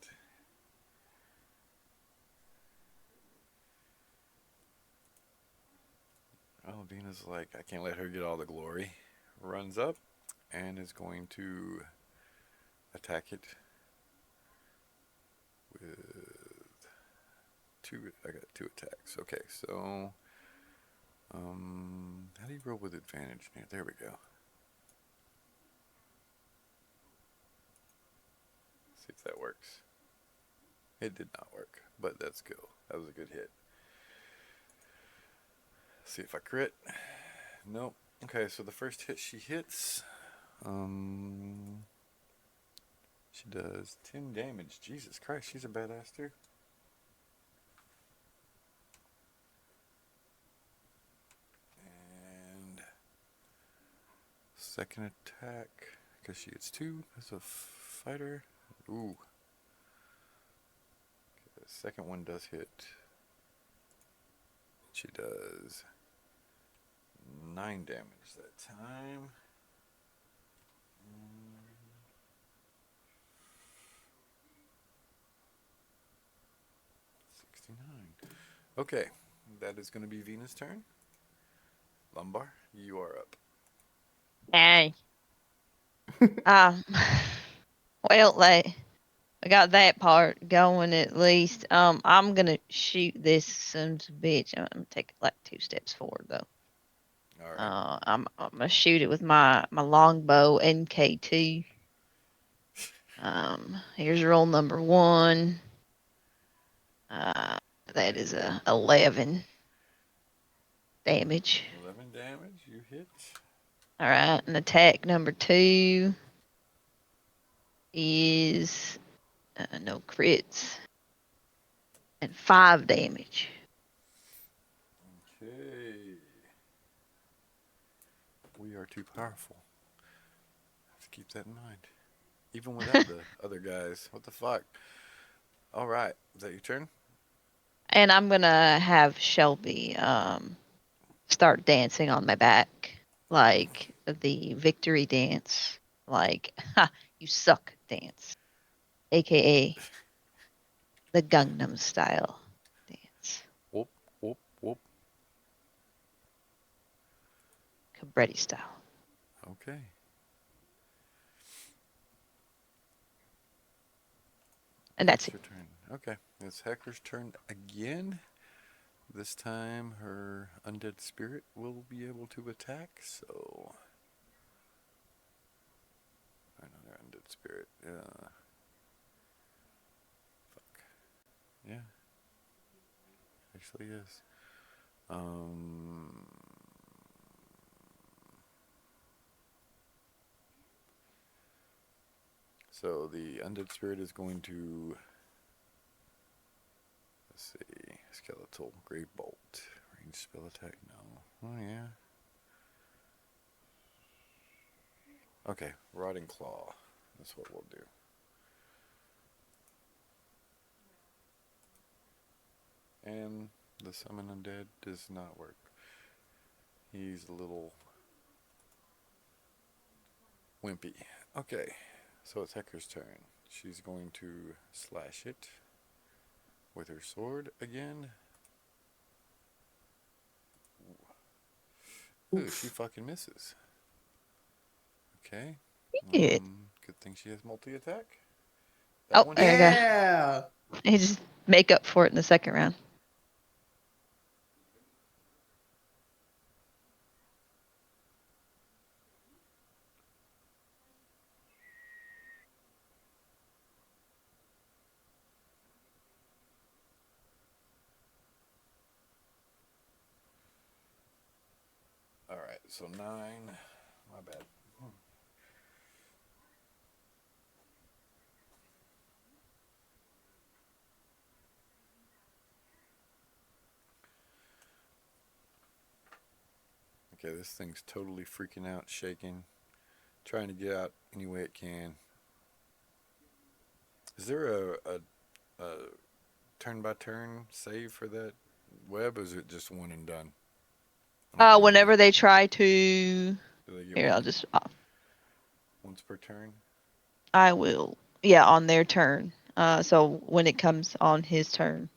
Oh, Venus like, I can't let her get all the glory. Runs up and is going to attack it with I got 2 attacks. Okay, so how do you roll with advantage? There we go. See if that works. It did not work, but that's cool. That was a good hit. See if I crit. Nope. Okay, so the first hit she hits, she does 10 damage. Jesus Christ, she's a badass too. And second attack, because she gets 2 as a fighter. Ooh. Okay, the second one does hit. She does 9 damage that time. 69. Okay, that is going to be Venus' turn. Lumbar, you are up. Hey. Well, like, I got that part going at least. I'm gonna shoot this son of a bitch. I'm gonna take like 2 steps forward though. All right. I'm gonna shoot it with my longbow NK2. Here's roll number 1. That is a 11 damage. 11 damage. You hit. All right, and attack number 2 is no crits and 5 damage. Okay. We are too powerful. Have to keep that in mind. Even without the other guys. What the fuck? All right. Is that your turn? And I'm gonna have Shelby start dancing on my back, like the victory dance, like ha, you suck dance, aka the Gangnam Style dance, Whoop, whoop, whoop. Cabretti style. Okay. And that's It's it. your turn. Okay. It's Hector's turn again. This time her undead spirit will be able to attack, so... Another undead spirit. Fuck. Yeah. Actually, yes. So the undead spirit is going to... Let's see. Skeletal. Grave Bolt. Range spell attack? No. Oh, yeah. Okay. Rotting Claw. That's what we'll do. And the summon undead does not work. He's a little wimpy. Okay. So it's Hector's turn. She's going to slash it with her sword again. Ooh, she fucking misses. Okay. Good. Good thing she has multi-attack. Oh, one there you go. Yeah. You just make up for it in the second round. Alright, so 9. My bad. Okay, this thing's totally freaking out, shaking, trying to get out any way it can. Is there a turn-by-turn save for that web, or is it just one and done? Whenever they try to, Do they get here I'll one just, once per turn? I will, yeah, on their turn. So when it comes on his turn,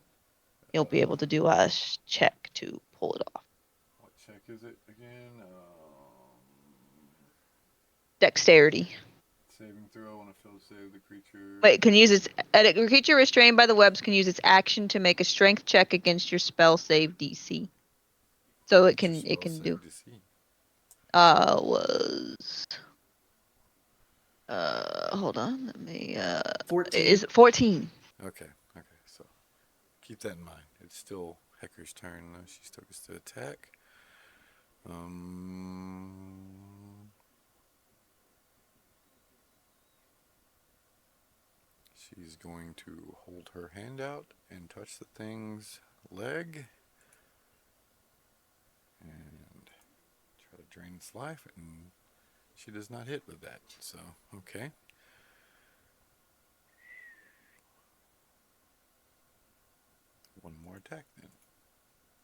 he'll be able to do a check to pull it off. What check is it again? Dexterity. Saving throw on a failed save the creature. Wait, can use its a creature restrained by the webs can use its action to make a strength check against your spell save DC. So it can do DC? was hold on, let me 14. is it 14. Okay, so keep that in mind. It's still Hector's turn, though. She still gets to attack. She's going to hold her hand out and touch the thing's leg and try to drain its life, and she does not hit with that, so okay. One more attack then.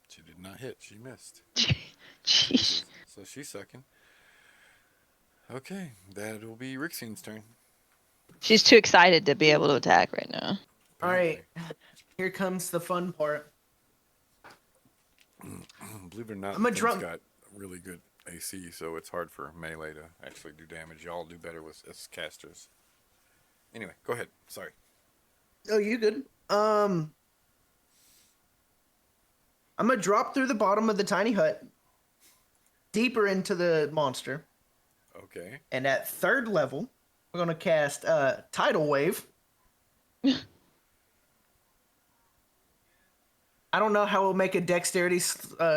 She did not hit, she missed. Jeez. So she's sucking. Okay, that will be Rixine's turn. She's too excited to be able to attack right now. All right. Here comes the fun part. Believe it or not, I'm a the thing's drum- got really good AC, so it's hard for melee to actually do damage. Y'all do better with as casters. Anyway, go ahead. Sorry. Oh, you good? I'm gonna drop through the bottom of the tiny hut, deeper into the monster, Okay. and at third level, we're gonna cast Tidal Wave. I don't know how it'll make a dexterity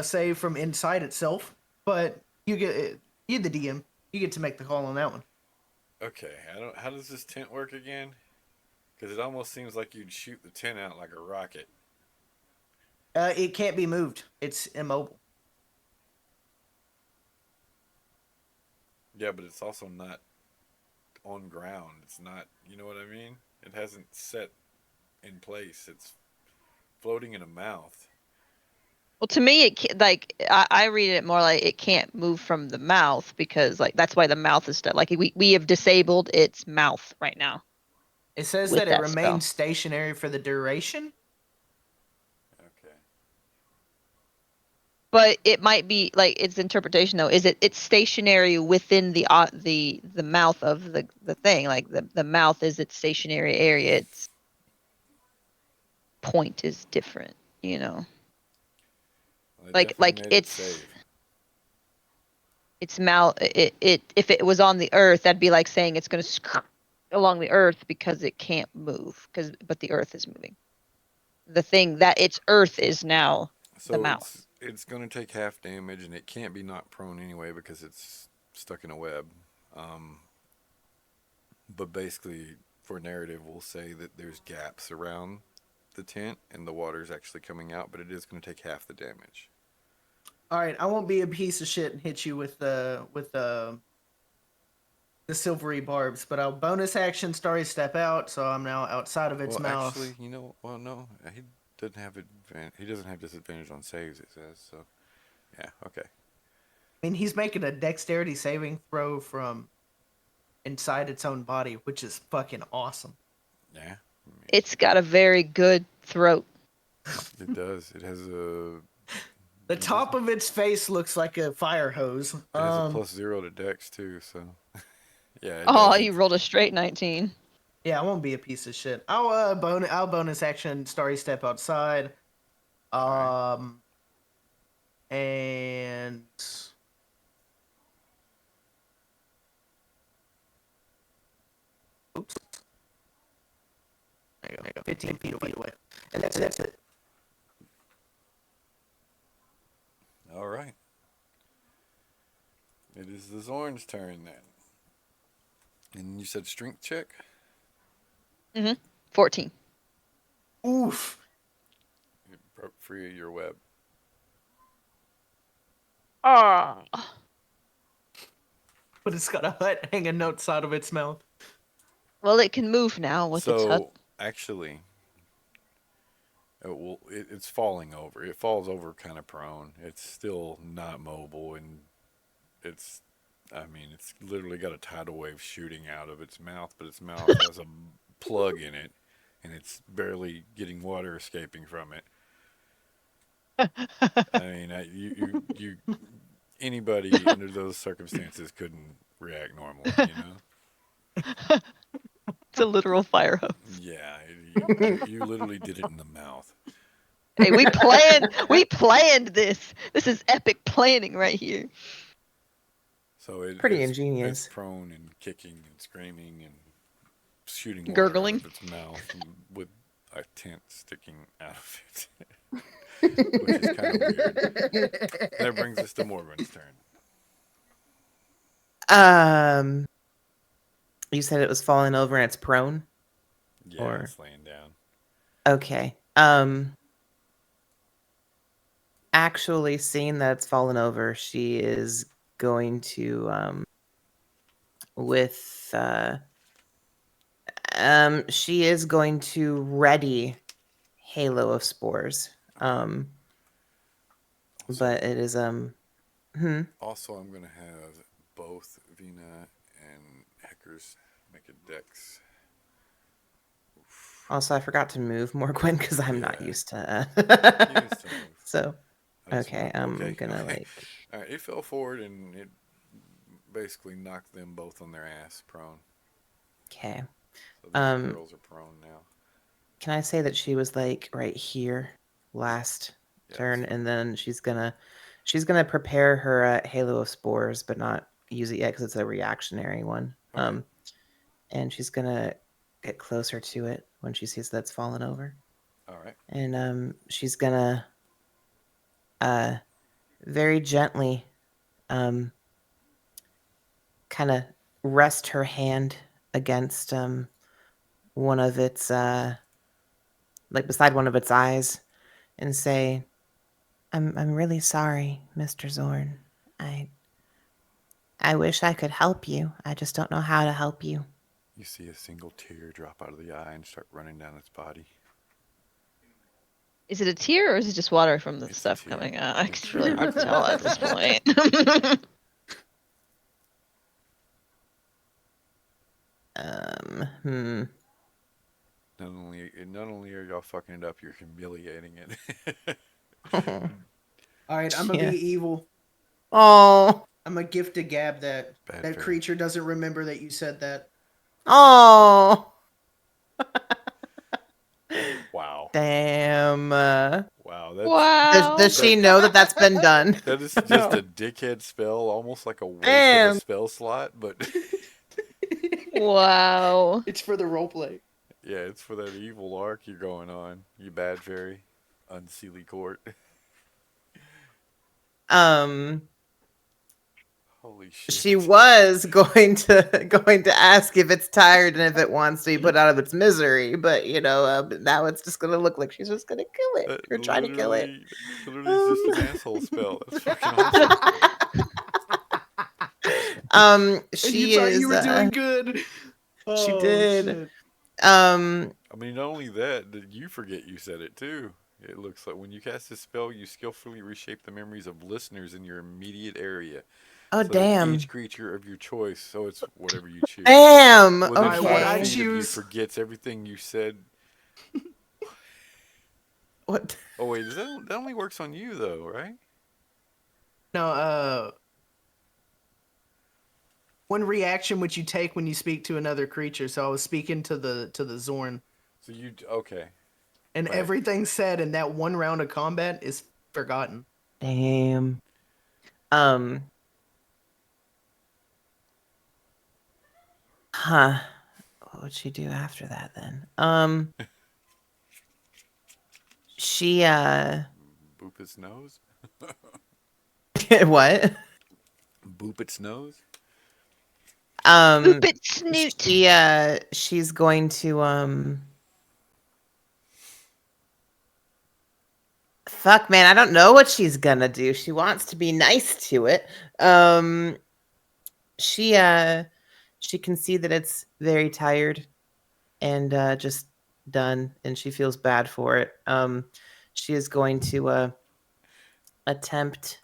save from inside itself, but you the DM. You get to make the call on that one. Okay. I don't. How does this tent work again? Because it almost seems like you'd shoot the tent out like a rocket. It can't be moved. It's immobile. Yeah, but it's also not on ground. It's not. You know what I mean? It hasn't set in place. It's floating in a mouth. Well, to me, I read it more like it can't move from the mouth because like that's why the mouth is stuck. Like we have disabled its mouth right now It says with that it that spell. remains stationary for the duration. Okay. But it might be like its interpretation though is it's stationary within the mouth of the thing. Like the mouth is its stationary area. Its point is different, you know. Well, they Like definitely made it it's safe. its mouth it if it was on the earth that'd be like saying it's going to along the earth because it can't move but the earth is moving. The thing that its earth is now the So mouth. it's going to take half damage, and it can't be knocked prone anyway because it's stuck in a web. Um, but basically, for narrative, we'll say that there's gaps around the tent, and the water's actually coming out, but it is going to take half the damage. All right, I won't be a piece of shit and hit you with the silvery barbs, but I'll bonus action Starry Step out, so I'm now outside of its Well, mouth. actually, well, no, he doesn't have he doesn't have disadvantage on saves. It says so. Yeah. Okay. I mean, he's making a dexterity saving throw from inside its own body, which is fucking awesome. Yeah. I mean, It's got a very good throat. it does. It has a. The It top doesn't. of its face looks like a fire hose. It has a +0 to Dex too. So. Yeah, it Oh, you doesn't. rolled a straight 19. Yeah, I won't be a piece of shit. I'll bonus action Starry Step outside. All right. And oops, there you go, 15 feet away, and that's it. All right. It is the Zorn's turn then. And you said strength check? Mm-hmm. 14. Oof. You broke free of your web. Oh. But it's got a hut hanging outside of its mouth. Well, it can move now with its hut. So, actually, it's falling over. It falls over kind of prone. It's still not mobile, and it's, I mean, it's literally got a tidal wave shooting out of its mouth, but its mouth has a plug in it, and it's barely getting water escaping from it. I mean, anybody under those circumstances couldn't react normally, you know? It's a literal fire hose. Yeah, you literally did it in the mouth. Hey, we planned this. This is epic planning right here. So Pretty it's ingenious. prone and kicking and screaming and shooting water out Gurgling. of its mouth with a tent sticking out of it, which is kind of weird. That brings us to Morbin's turn. You said it was falling over and it's prone? Yeah, Or- it's laying down. Okay. Actually seeing that it's fallen over, she is going to she is going to ready Halo of Spores. Also, But it is also, I'm gonna have both Vina and Heckers make a dex. also I forgot to move more Gwen because I'm not Yeah. used to You used to move. so I just okay, went, I'm gonna like All right, it fell forward and it basically knocked them both on their ass prone. okay. So these girls are prone now. Can I say that she was like right here last Yeah, turn, that's fine. and then she's gonna prepare her halo of spores, but not use it yet because it's a reactionary one. Okay. And she's gonna get closer to it when she sees that's fallen over, All right. and she's gonna very gently kind of rest her hand against one of its like beside one of its eyes and say, I'm really sorry, Mr. Zorn. I wish I could help you. I just don't know how to help you. You see a single tear drop out of the eye and start running down its body. Is it a tear or is it just water from the It's a stuff tear. coming out? It's It's really a hard to tear. tell at this point. Hmm. Not only are y'all fucking it up, you're humiliating it. All right, I'm gonna Yeah. be evil. Oh. I'm gonna gift to Gab that Bad that fairy. creature doesn't remember that you said that. Oh. Wow. Damn. Wow. That's Wow. Does she know that that's been done? that is just a dickhead spell, almost like a waste of Damn. a spell slot, but Wow. It's for the roleplay. yeah, it's for that evil arc you're going on. You bad fairy. Unseelie court. Holy shit. She was going to ask if it's tired and if it wants to be put out of its misery, but now it's just gonna look like she's just gonna kill it That or try to kill it. literally is just an asshole spell. That's fucking awesome. And She you thought is. you were doing good. She Oh, did. shit. I mean, not only that, did you forget you said it too? It looks like when you cast this spell, you skillfully reshape the memories of listeners in your immediate area. Oh, So that damn. each creature of your choice, so it's whatever you choose. Damn. Within Alright, what I 5 feet of you choose- forgets everything you said. What? Oh wait, that only works on you though, right? No, one reaction which you take when you speak to another creature. So I was speaking to the Zorn, So you okay? and Right. everything said in that one round of combat is forgotten. Damn. Huh. What would she do after that then? She Boop its nose. what? Boop its nose. Boop it snoot. She's going to fuck, man, I don't know what she's gonna do. She wants to be nice to it. She can see that it's very tired and just done, and she feels bad for it. She is going to attempt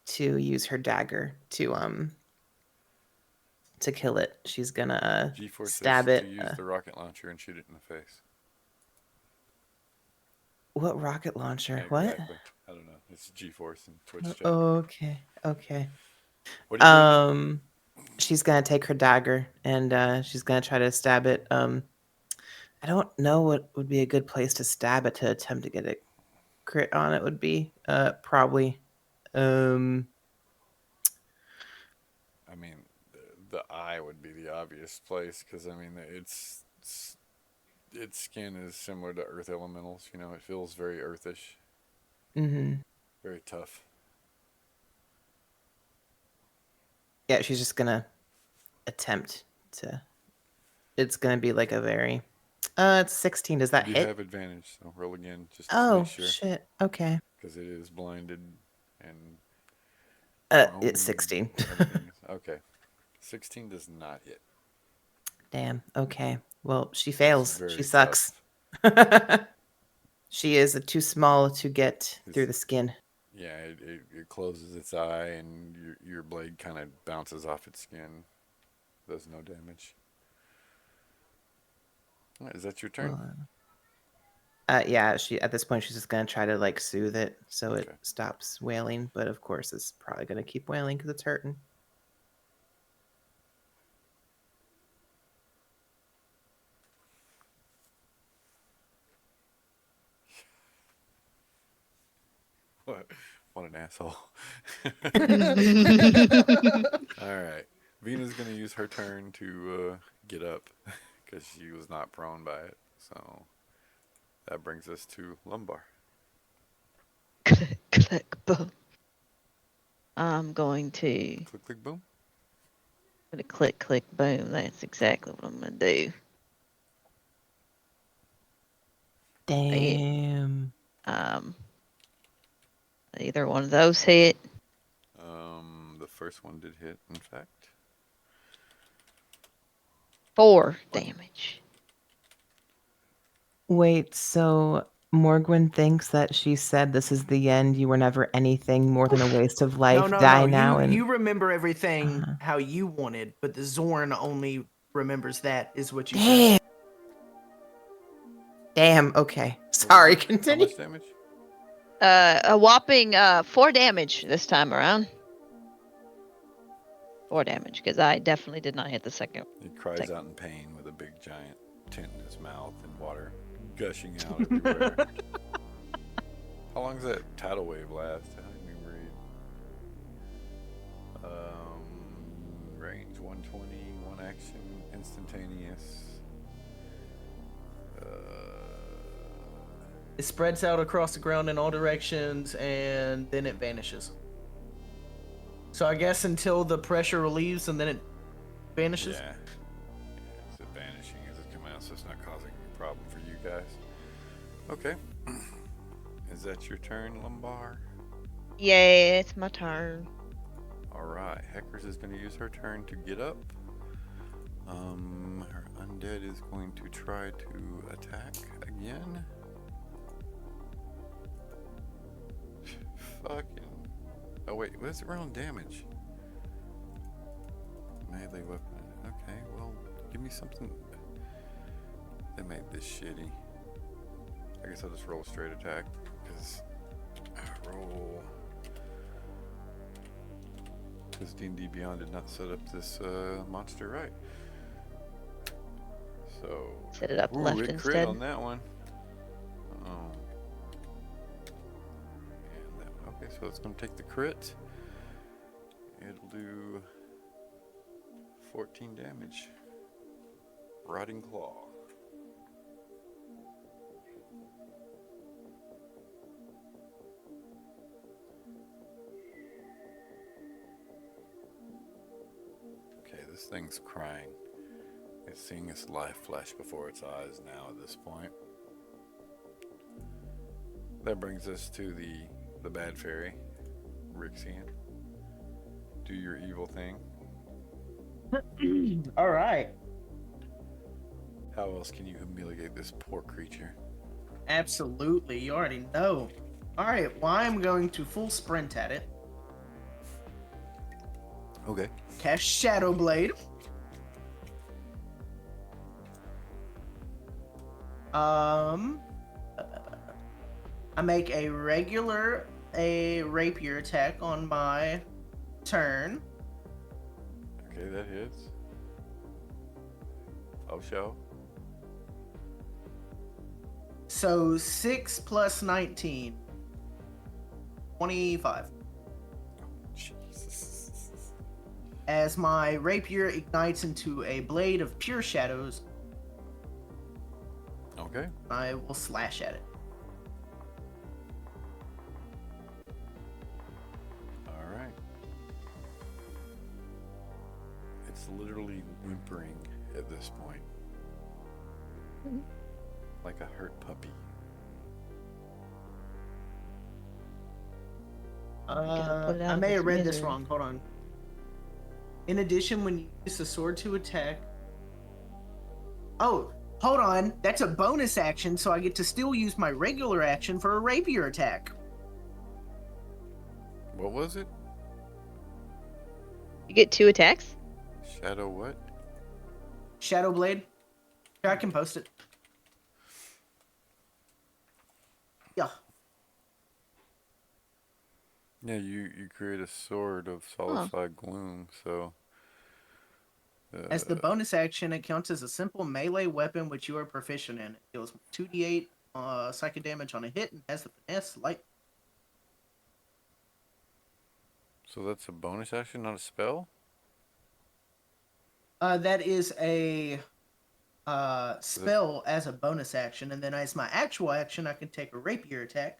to use her dagger to kill it. She's gonna G-force stab says it. to use the rocket launcher and shoot it in the face. What rocket launcher? Yeah, What? exactly. I don't know. It's G-force and Twitch chat. Okay. What are you doing? She's gonna take her dagger and she's gonna try to stab it. I don't know what would be a good place to stab it to attempt to get a crit on it would be. Probably. I mean, the eye would be the obvious place because I mean its skin is similar to earth elementals. You know, it feels very earthish. Mm-hmm. Very tough. Yeah, she's just gonna attempt to. It's gonna be like a very. It's 16. Does that You hit? have advantage, so roll again just to Oh make sure shit. Okay. because it is blinded and. It's 16. Everything is, okay. 16 does not hit. Damn. Okay. Well, she It's fails. very She sucks. She is too small to get through the skin. Yeah, it closes its eye and your blade kind of bounces off its skin. Does no damage. Alright, is that your turn? Yeah. She at this point she's just gonna try to like soothe it so it Okay. stops wailing. But of course, it's probably gonna keep wailing because it's hurting. What an asshole. Alright. Vina's going to use her turn to get up because she was not prone by it. So that brings us to Lumbar. Click, click, boom. I'm going to Click, click, boom. click, click, boom. That's exactly what I'm going to do. Damn. Either one of those hit. The first one did hit, in fact. 4 damage. Wait, so Morgwin thinks that she said this is the end. You were never anything more than a waste of life. No, Die now. You remember everything Uh-huh. how you wanted, but the Xorn only remembers that, is what you Damn. said. Damn. Okay. Sorry. How Continue. much damage? A whopping 4 damage this time around. 4 damage, because I definitely did not hit the second. He cries out in pain with a big giant tent in his mouth and water gushing out everywhere. How long does that tidal wave last? I don't even read. Range 120, one action, instantaneous. It spreads out across the ground in all directions, and then it vanishes. So I guess until the pressure relieves, and then it vanishes? Yeah. It's vanishing as it comes out, so it's not causing a problem for you guys. Okay. Is that your turn, Lumbar? Yeah, it's my turn. Alright, Heckers is going to use her turn to get up. Her undead is going to try to attack again. Fucking. Oh, wait, what's it round damage? Melee weapon. Okay, well, give me something. They made this shitty. I guess I'll just roll a straight attack, because because D&D Beyond did not set up this monster right. So Set it up ooh, left it crit instead. on that one. Oh. And that, okay, so it's going to take the crit. It'll do 14 damage. Rotting Claw. Okay, this thing's crying. It's seeing its life flash before its eyes now at this point. That brings us to the bad fairy, Rixian. Do your evil thing. All right. How else can you humiliate this poor creature? Absolutely. You already know. All right. Well, I'm going to full sprint at it. Okay. Cast Shadow Blade. I make a rapier attack on my turn. Okay, that hits. Oh, show. So 6 plus 19. 25. Jesus. As my rapier ignites into a blade of pure shadows, Okay. I will slash at it. Alright. It's literally whimpering at this point. Like a hurt puppy. Gotta put it out I of may its have read this misery. wrong. Hold on. In addition, when you use the sword to attack... Oh, hold on. That's a bonus action, so I get to still use my regular action for a rapier attack. What was it? You get 2 attacks? Shadow what? Shadow Blade. Here, I can post it. Yeah. Yeah, you create a sword of solidified gloom, so... As the bonus action, it counts as a simple melee weapon which you are proficient in. It deals 2d8 psychic damage on a hit and has the finesse light. So that's a bonus action, not a spell? That is a spell as a bonus action, and then as my actual action, I can take a rapier attack.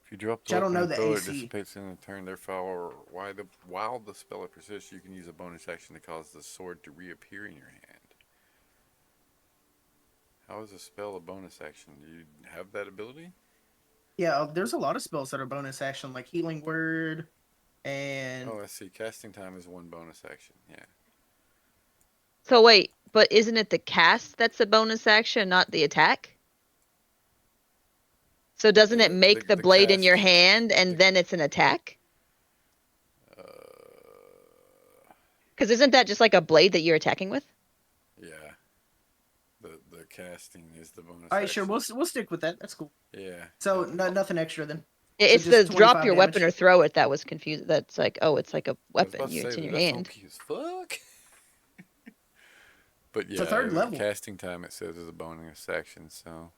If you drop Which the I don't weapon know and the throw it, AC. dissipates in a turn, therefore, while the spell persists, you can use a bonus action to cause the sword to reappear in your hand. How is a spell a bonus action? Do you have that ability? Yeah, there's a lot of spells that are bonus action, like Healing Word, and Oh, I see. Casting time is one bonus action. Yeah. So wait, but isn't it the cast that's the bonus action, not the attack? So doesn't it make the blade in your cast- hand and then it's an attack? Uh, Because isn't that just like a blade that you're attacking with? yeah. The casting is the bonus all right, action. sure, we'll stick with that. That's cool. Yeah. So nothing extra then. It's just the drop 25 your damage. weapon or throw it that was confused. That's like, oh, it's like a I was weapon. about to It's say in your that's hand. OP as fuck. But yeah, It's a third level. casting time it says is a bonus action, so.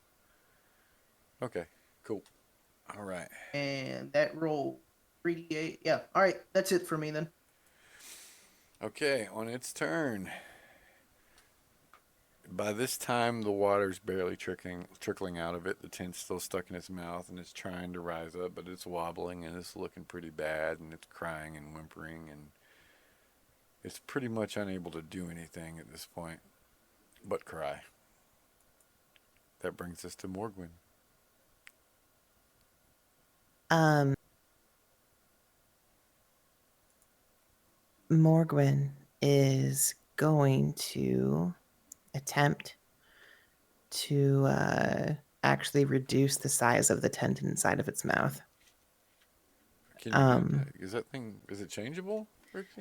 Okay, cool. All right. And that roll 3d8. Yeah, all right, that's it for me then. Okay, on its turn. By this time, the water's barely trickling out of it. The tent's still stuck in its mouth, and it's trying to rise up, but it's wobbling, and it's looking pretty bad, and it's crying and whimpering, and it's pretty much unable to do anything at this point but cry. That brings us to Morgwin. Morgwin is going to attempt to actually reduce the size of the tent inside of its mouth. Can you is it changeable?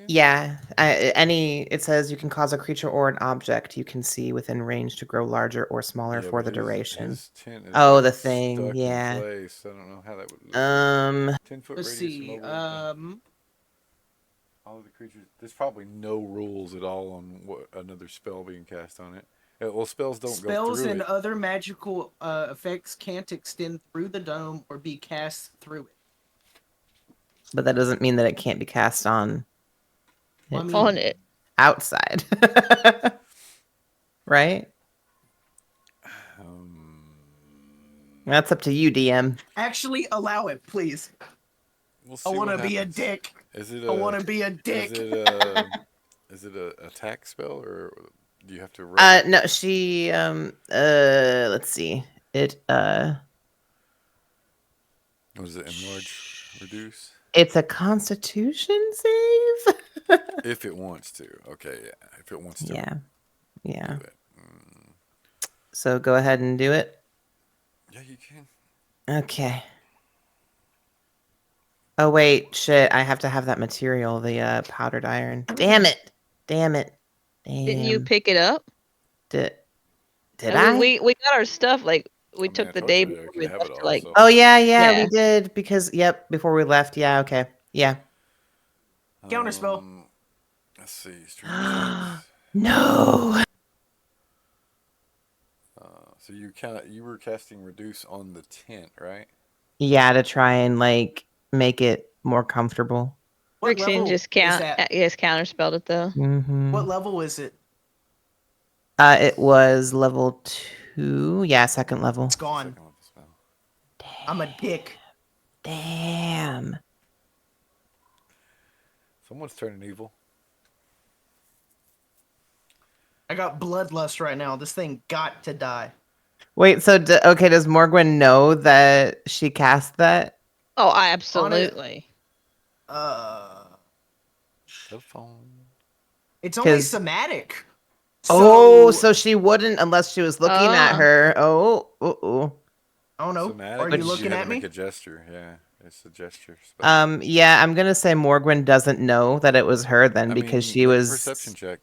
Yeah, it says you can cause a creature or an object you can see within range to grow larger or smaller for the duration. His tent is the thing, stuck yeah. in place. I don't know how that would look. 10-foot Let's radius see. mobile. All of the creatures. There's probably no rules at all on what another spell being cast on it. Well, spells don't go Spells through and it. other magical effects can't extend through the dome or be cast through it. But that doesn't mean that it can't be cast on I mean, On it. outside. Right? That's up to you, DM. actually allow it, please. We'll I see want to what be a happens. dick. Is it I want to be a dick. Is it a attack spell or do you have to roll? No, she let's see. It What is it? Enlarge, reduce? it's a constitution save. If it wants to. Okay, yeah. If it wants to. Yeah. Do it. So go ahead and do it. Yeah, you can. Okay. Oh wait, shit! I have to have that material, the powdered iron. Damn it! Damn. Didn't you pick it up? Did I I? mean, we got our stuff. Like we I took the told day you before you we could have left it to all, like. so- Oh yeah, Yeah. we did because before we left. Yeah, okay, yeah. Counterspell. Let's see. Strange No. So you were casting reduce on the tent, right? Yeah, to try and like make it more comfortable. What Rixie level just is that? counterspelled it though. Mm-hmm. What level is it? It was level 2. Yeah, second level. It's gone. Second level spell. I'm a dick. Damn. Someone's turning evil. I got bloodlust right now. This thing got to die. Wait, so okay, does Morgwin know that she cast that? Oh, I absolutely. Telephone. It's only 'Cause- somatic. So she wouldn't unless she was looking at Oh. her. Oh. I don't know. Somatic Are you means looking had at to me? make a gesture. Yeah, it's a gesture spell. Yeah, I'm gonna say Morgwin doesn't know that it was her then because she make a was perception check.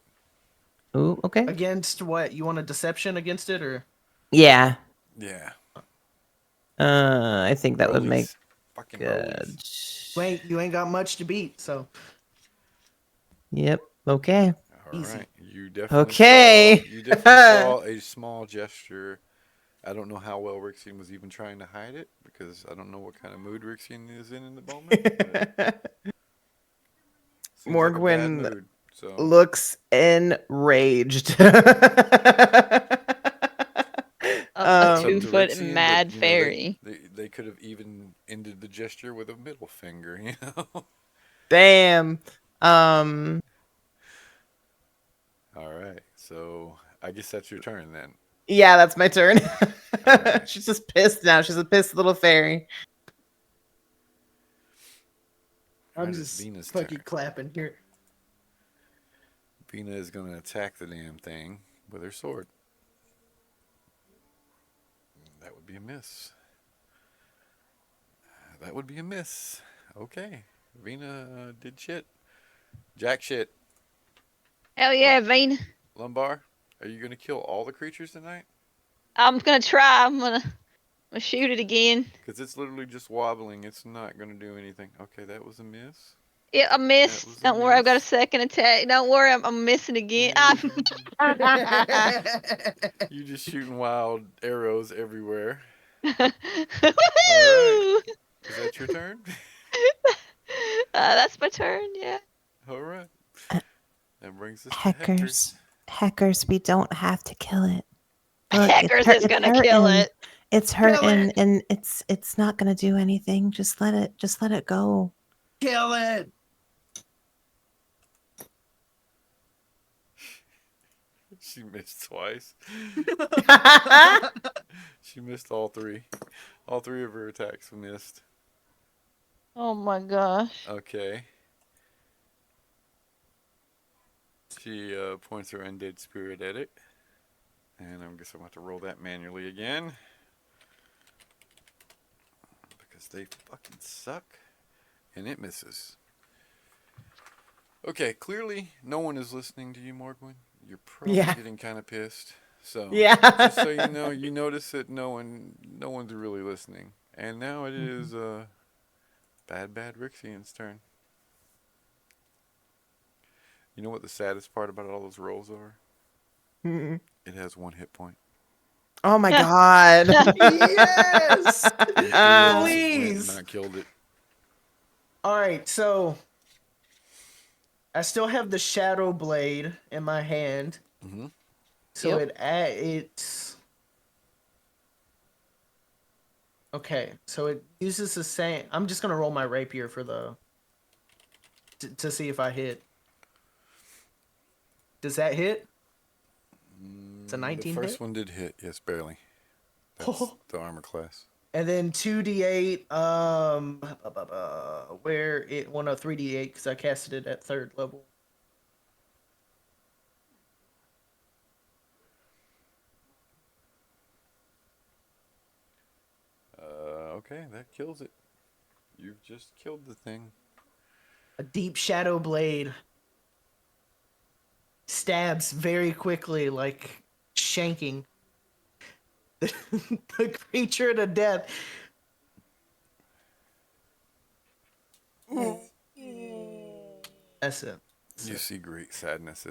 Ooh, okay. Against what? You want a deception against it, or? Yeah. Yeah. I think that would Rollies. make Fucking good. rollies. You ain't got much to beat, so. Yep. Okay. All Easy. right. You definitely Okay. saw a small gesture I don't know how well Rixian was even trying to hide it because I don't know what kind of mood Rixian is in the moment. But seems like a bad Morgwin mood. So looks enraged. A it's up to 2-foot Rixian, mad but fairy. they could have even ended the gesture with a middle finger. You know. Damn. All right, so I guess that's your turn then. Yeah, that's my turn. Alright. She's just pissed now. She's a pissed little fairy. I'm Alright, it's just Vina's fucking turn. clapping here. Vina is going to attack the damn thing with her sword. That would be a miss. That would be a miss. Okay, Vina did shit. Jack shit. Hell yeah, Vina. Lumbar, are you going to kill all the creatures tonight? I'm gonna try. I'm gonna shoot it again. Because it's literally just wobbling. It's not going to do anything. Okay, that was a miss. Yeah, I missed. was a Don't worry, I've got a miss. second attack. Don't worry, I'm missing again. You just shooting wild arrows everywhere. Woohoo! Alright, is that your turn? That's my turn. Yeah. Alright. That brings us to Hackers. Hackers, we don't have to kill it. Look, Hackers is gonna kill it. It's Kill hurting it! and it's not gonna do anything. Just let it go. Kill it! She missed twice. She missed all three. All three of her attacks missed. Oh my gosh. Okay. She points her undead spirit at it. And I guess I'm going to roll that manually again. Because they fucking suck. And it misses. Okay, clearly no one is listening to you, Morgwin. You're probably getting kind of pissed. So just so you know, you notice that no one's really listening. And now it is bad Rixian's turn. You know what the saddest part about all those rolls are? It has 1 hit point. Oh my god. Yes! And Please! not killed it. Alright, so I still have the Shadow Blade in my hand. Mm-hmm. So Yep. it's okay. So it uses the same. I'm just gonna roll my rapier for the to see if I hit. Does that hit? It's a 19 The first hit? one did hit, yes, barely. That's the armor class. And then 2d8. Where it 3d8 because I casted it at 3rd level. Okay, that kills it. You've just killed the thing. A deep shadow blade stabs very quickly, like shanking the creature to death. That's it. You see great sadness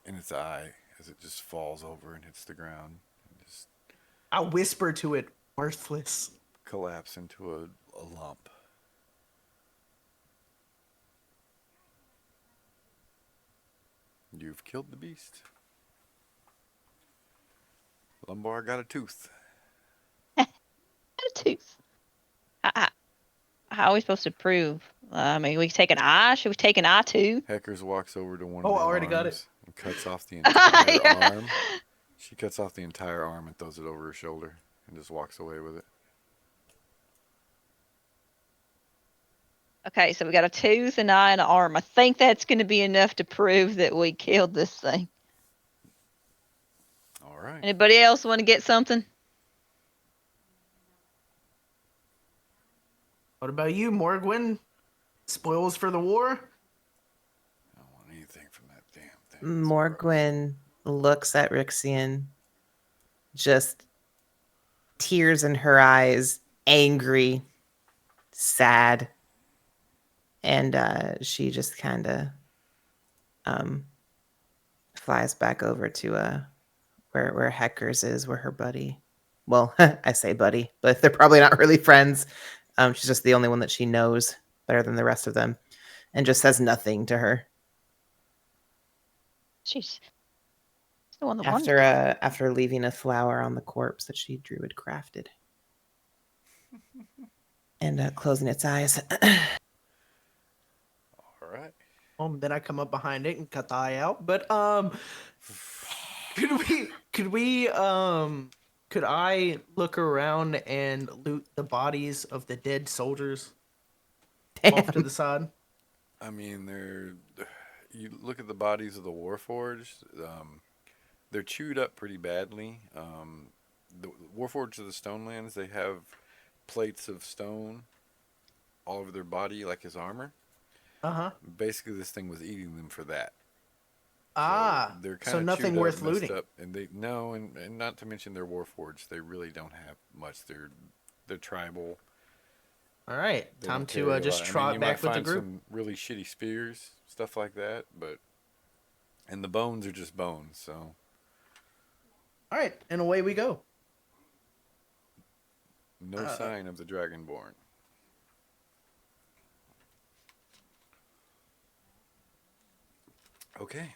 in its eye as it just falls over and hits the ground and just I whisper to it, worthless. collapse into a lump. You've killed the beast. Lumbar got a tooth. A tooth. How are we supposed to prove? I mean, we take an eye. Should we take an eye too? Hackers walks over to one Oh, of I the already got arms it. and cuts off the entire Yeah. arm. She cuts off the entire arm and throws it over her shoulder and just walks away with it. Okay, so we got a tooth, an eye, and an arm. I think that's going to be enough to prove that we killed this thing. All right. Anybody else want to get something? What about you, Morgwin? Spoils for the war? I don't want anything from that damn thing. Morgwin looks at Rixian, just tears in her eyes, angry, sad, and she just kind of flies back over to where Heckers is, where her buddy Well, I say buddy, but they're probably not really friends. She's just the only one that she knows better than the rest of them, and just says nothing to her. She's the one that After wanted. after leaving a flower on the corpse that she druid crafted, and closing its eyes. All right. Then I come up behind it and cut the eye out. But could I look around and loot the bodies of the dead soldiers off to Damn. the side? I mean, you look at the bodies of the Warforged, they're chewed up pretty badly. The Warforged of the Stonelands, they have plates of stone all over their body, like his armor. Uh-huh. Basically, this thing was eating them for that. Ah, they're kind so of nothing chewed worth up, messed looting. up, and and not to mention they're Warforged. They really don't have much. They're tribal. All right, They time don't carry to a just lot. I mean, trot you back might with the find group. some really shitty spears, stuff like that, and the bones are just bones. So All right, and away we go. no sign of the Dragonborn. Okay.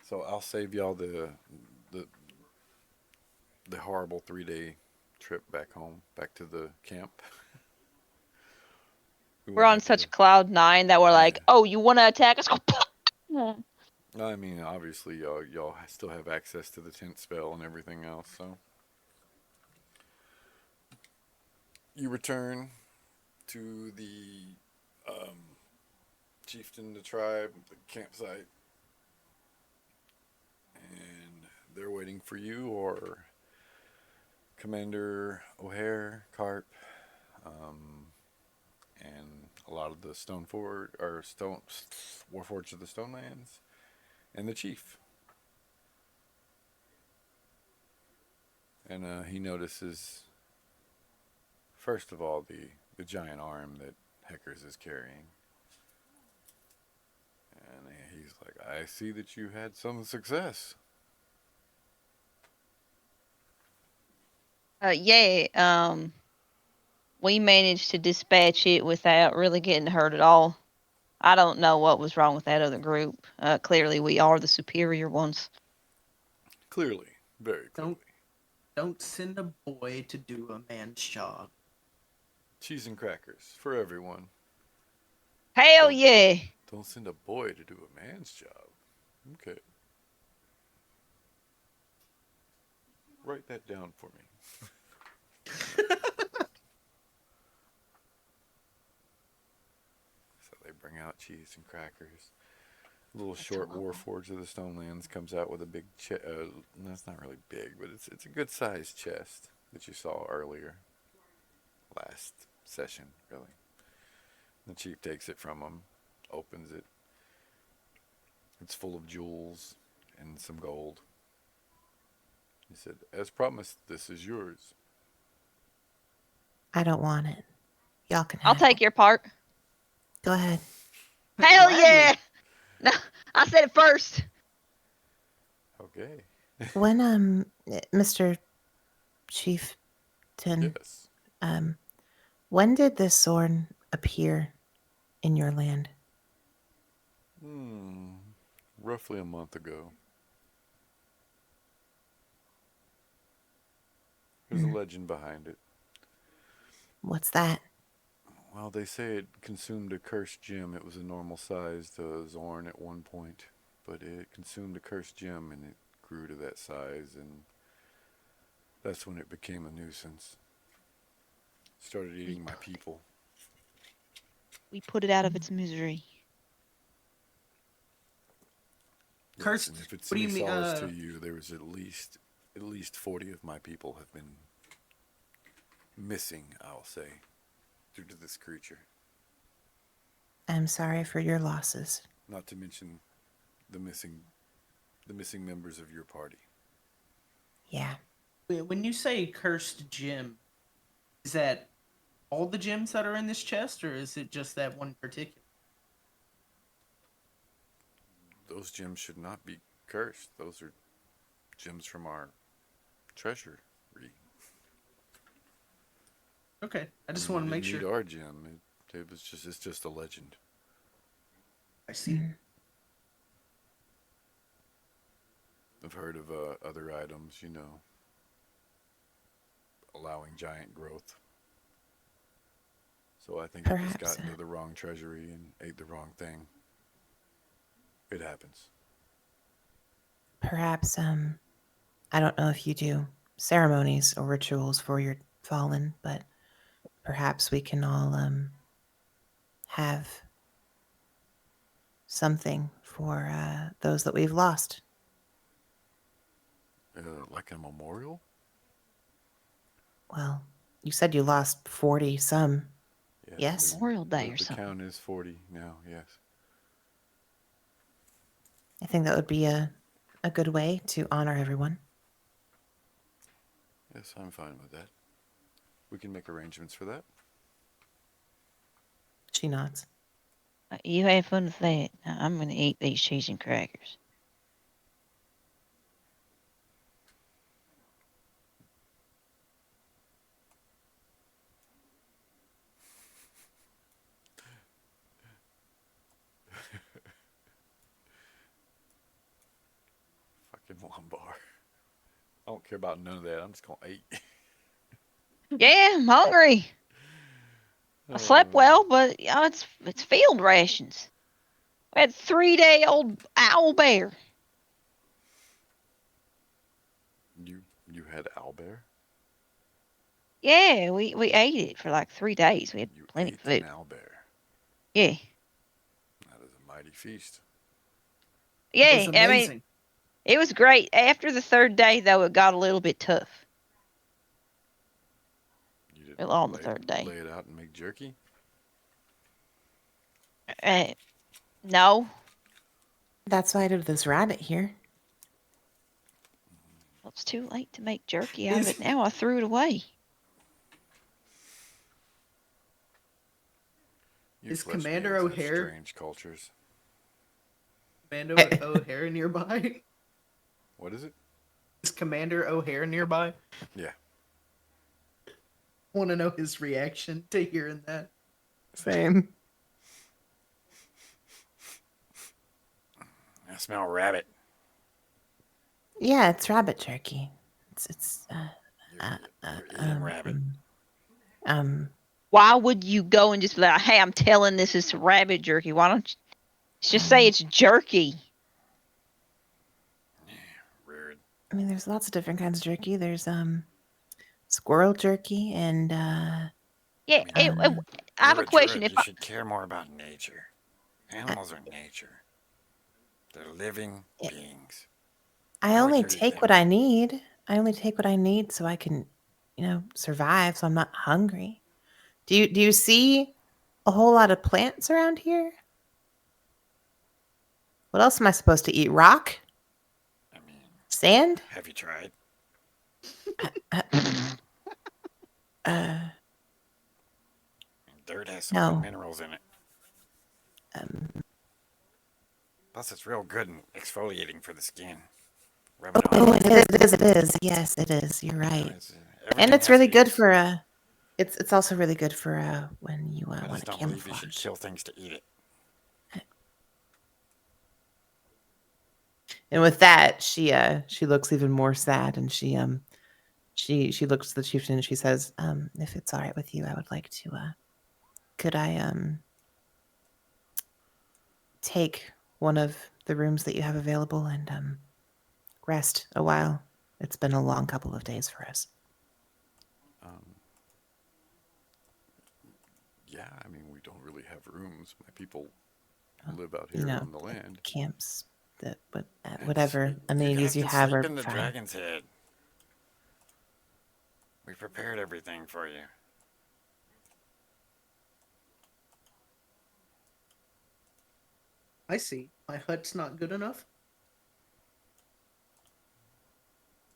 So I'll save y'all the horrible 3-day trip back home, back to the camp. We're on such cloud nine that we're like, oh, you want to attack us? I mean, obviously, y'all still have access to the tent spell and everything else, so. You return to the chieftain, the tribe, the campsite, and they're waiting for you, or Commander O'Hare, Carp, and a lot of the Warforged of the Stonelands, and the chief. And he notices, first of all, the giant arm that Heckers is carrying. And he's like, I see that you had some success. We managed to dispatch it without really getting hurt at all. I don't know what was wrong with that other group. Clearly, we are the superior ones. Clearly. Very clearly. Don't send a boy to do a man's job. Cheese and crackers for everyone. Hell yeah! Don't send a boy to do a man's job. Okay. Write that down for me. So they bring out cheese and crackers. A little short Warforged of the Stonelands comes out with a big chest. That's not really big, but it's a good sized chest that you saw earlier. Last session, really. The chief takes it from him, opens it. It's full of jewels and some gold. He said, as promised, this is yours. I don't want it. Y'all can I'll have take it. your part. Go ahead. Hell yeah! No, I said it first. Okay. When Mr. Chieftain, Yes. when did this Xorn appear in your land? Roughly a month ago. There's a legend behind it. What's that? Well, they say it consumed a cursed gem. It was a normal-sized Xorn at one point, but it consumed a cursed gem and it grew to that size, and that's when it became a nuisance. Started eating my people. We put it out of its misery. Cursed. And if it's What do any you mean? solace to you, there was at least 40 of my people have been missing, I'll say, due to this creature. I'm sorry for your losses. Not to mention the missing members of your party. Yeah. When you say cursed gem, is that all the gems that are in this chest, or is it just that one particular? Those gems should not be cursed. Those are gems from our treasury. Okay, I just I mean, want to we make didn't sure. need our gem. It's just a legend. I see. Mm. I've heard of other items, allowing giant growth. So I think it just Perhaps. got into the wrong treasury and ate the wrong thing. It happens. Perhaps. I don't know if you do ceremonies or rituals for your fallen, but perhaps we can all have something for those that we've lost. Like a memorial? Well, you said you lost 40 some. Yes? Memorial Day The, or the something. count is 40 now, yes. I think that would be a good way to honor everyone. Yes, I'm fine with that. We can make arrangements for that. She nods. You have fun with that. Now, I'm going to eat these cheese and crackers. Fucking lumbar. I don't care about none of that. I'm just going to eat. Yeah, I'm hungry. I slept well, but it's field rations. We had 3-day-old owl bear. You had owlbear? Yeah, we ate it for like 3 days. We had You plenty of ate an food. owlbear. Yeah. That is a mighty feast. It Yeah, was I mean, amazing. it was great. After the 3rd day, though, it got a little bit tough. You didn't Well, on the 3rd day. lay it out and make jerky? No. That's why I did this rabbit here. Well, it's too late to make jerky out of Is- it now. I threw it away. You Is flesh Commander beings have O'Hare- strange cultures. Commander O'Hare nearby? What is it? Is Commander O'Hare nearby? Yeah. Want to know his reaction to hearing that. Same. I smell rabbit. Yeah, it's rabbit jerky. It's You're eating rabbit. Why would you go and just be like, hey, I'm telling this is rabbit jerky? Why don't you just say it's jerky? Rude. I mean, there's lots of different kinds of jerky. There's squirrel jerky and Yeah, I mean, I have You're a question. druid. If You should care more about nature. Animals are nature. They're living Yeah. beings. I Why would only you eat take them? what I need. I only take what I need so I can, survive. So I'm not hungry. Do you see a whole lot of plants around here? What else am I supposed to eat? Rock? I mean, Sand? have you tried? Uh, Dirt has some No. good minerals in it. Plus, it's real good and exfoliating for the skin. Rub it on. it is. Yes, it is. You're right. And Everything it's has really a good use. for it's also really good for when you I want just to don't believe you should camouflage. kill things to eat it. And with that, she looks even more sad, and she looks to the chieftain and she says, if it's all right with you, I would like to could I take one of the rooms that you have available and rest a while? It's been a long couple of days for us. Yeah, I mean, we don't really have rooms. My people live out You here know, on the land. camps, whatever You amenities guys you can have sleep are in the fine. dragon's head. We prepared everything for you. I see. My hut's not good enough.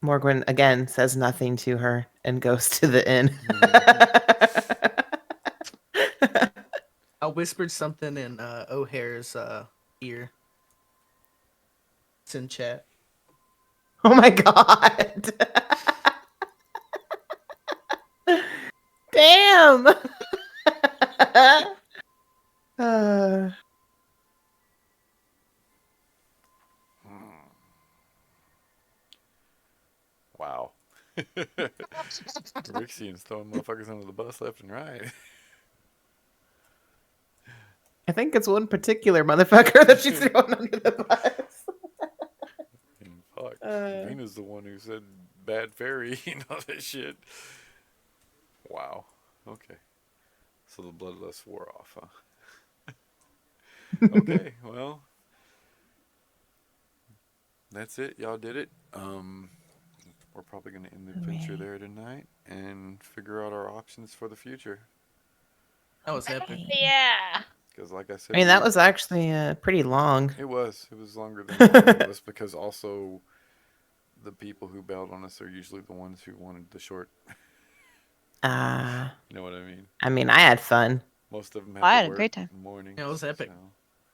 Morgwin again says nothing to her and goes to the inn. I whispered something in O'Hare's ear. It's in chat. Oh my god. Damn. Wow. Rixian's throwing motherfuckers under the bus left and right. I think it's one particular motherfucker that she's throwing under the bus. And fuck. Uh. Vina's the one who said bad fairy and all that shit. Wow. Okay. So the bloodlust wore off, huh? Okay, well. That's it. Y'all did it. We're probably going to end the adventure there tonight and figure out our options for the future. That was epic. Yeah. Because, like I said, I mean, that was actually pretty long. It was. It was longer than normal. It was because also the people who bailed on us are usually the ones who wanted the short. You know what I mean? I mean, I had fun. Most of them I had had to a work great time. in the morning. Yeah, it was epic. So.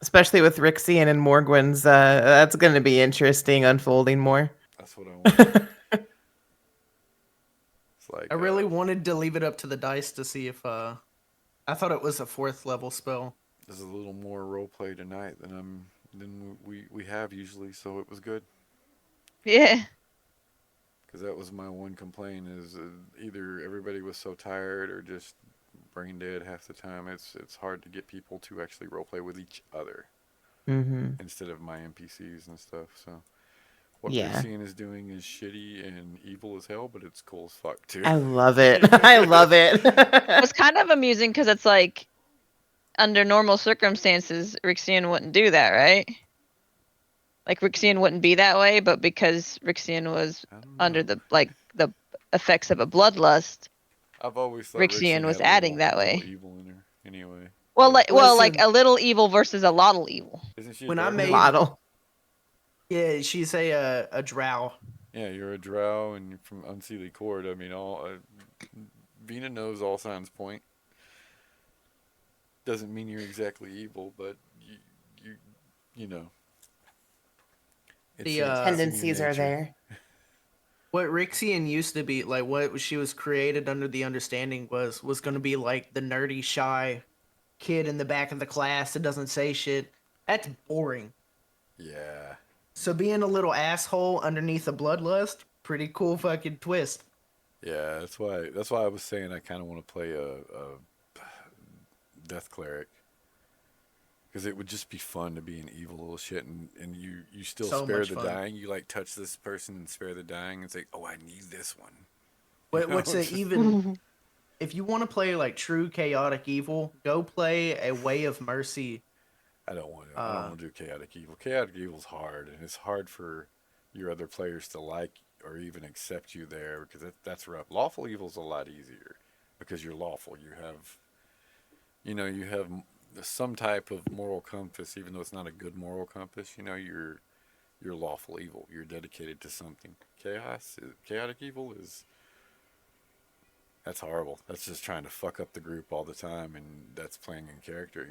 Especially with Rixian and Morgwin's. That's going to be interesting unfolding more. That's what I want. It's like I really wanted to leave it up to the dice to see if I thought it was a 4th level spell. There's a little more roleplay tonight than we have usually, so it was good. Yeah. Because that was my one complaint is either everybody was so tired or just brain dead half the time. It's hard to get people to actually roleplay with each other instead of my NPCs and stuff. So what Rixian is doing is shitty and evil as hell, but it's cool as fuck too. I love it. I love it. It was kind of amusing because it's like, under normal circumstances, Rixian wouldn't do that, right? Like Rixian wouldn't be that way, but because Rixian was under the effects of a bloodlust, I've always thought Rixian was had a adding little, that way. little evil in her anyway. Well, But like Listen. a little evil versus a lot of evil. isn't she a when I dwarf? made- Model. Yeah, she's a drow. Yeah, you're a drow and you're from Unseelie Court. I mean, Vina knows all signs point. Doesn't mean you're exactly evil, but you know. The, in your Tendencies are nature. there. What Rixian used to be, like what she was created under the understanding was going to be like the nerdy, shy kid in the back of the class that doesn't say shit. That's boring. Yeah. So being a little asshole underneath a bloodlust, pretty cool fucking twist. Yeah, that's why I was saying I kind of want to play a death cleric. Because it would just be fun to be an evil little shit, and you still So spare much the fun. dying. You like touch this person and spare the dying, and say, "Oh, I need this one." What's know, it even? If you want to play like true chaotic evil, go play a Way of Mercy. I don't want to. I don't want to do chaotic evil. Chaotic evil's hard, and it's hard for your other players to like or even accept you there because that's rough. Lawful evil's a lot easier because you're lawful. You have some type of moral compass, even though it's not a good moral compass. You're lawful evil. You're dedicated to something. Chaotic evil that's horrible. That's just trying to fuck up the group all the time, and that's playing in character.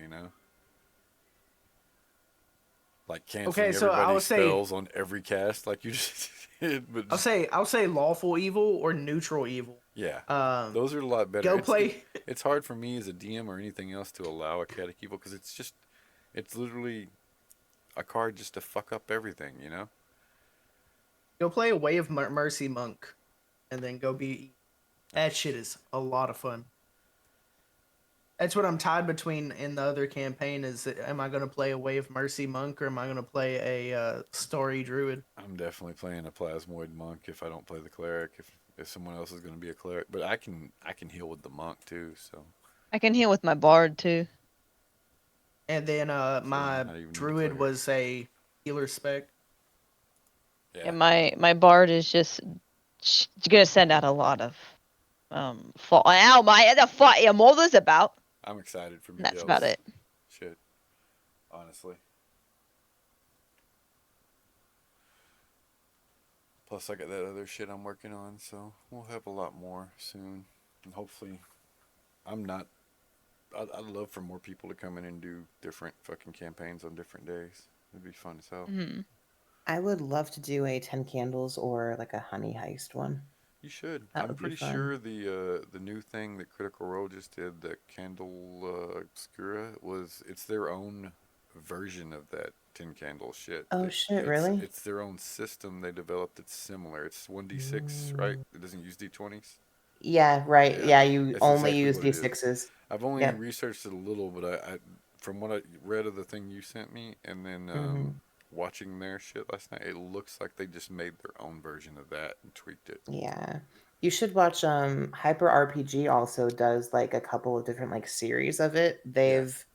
Like canceling Okay, so I everybody's would say- spells on every cast, like you just did. But I'll say lawful evil or neutral evil. yeah, those are a lot better. Go play. It's hard for me as a DM or anything else to allow a chaotic evil because it's literally a card just to fuck up everything. Go play a Way of Mercy monk, and then go be. That shit is a lot of fun. That's what I'm tied between in the other campaign. Is am I going to play a Way of Mercy monk or am I going to play a story druid? I'm definitely playing a plasmoid monk if I don't play the cleric. If someone else is going to be a cleric, but I can heal with the monk too. So I can heal with my bard too. And then I my don't even need a druid cleric. was a healer spec. Yeah, my bard is just gonna send out a lot of fall. Ow, the fight your mother's about. I'm excited for And that's Miguel's about it. shit. Honestly. Plus, I got that other shit I'm working on, so we'll have a lot more soon. And hopefully, I'd love for more people to come in and do different fucking campaigns on different days. It'd be fun as hell. Mhm. I would love to do a 10 candles or like a honey heist one. You should. That I'm would be pretty fun. sure the new thing that Critical Role just did, the Candle Obscura, it's their own version of that 10 candle shit. Oh That shit, really? It's their own system they developed. It's similar. It's 1d6, right? It doesn't use d20s. Yeah, right. Yeah, Yeah, you that's only exactly use what it is. D6s. I've only Yep. researched it a little, but I from what I read of the thing you sent me, and then watching their shit last night, it looks like they just made their own version of that and tweaked it. Yeah. You should watch Hyper RPG also does like a couple of different like series of it. They've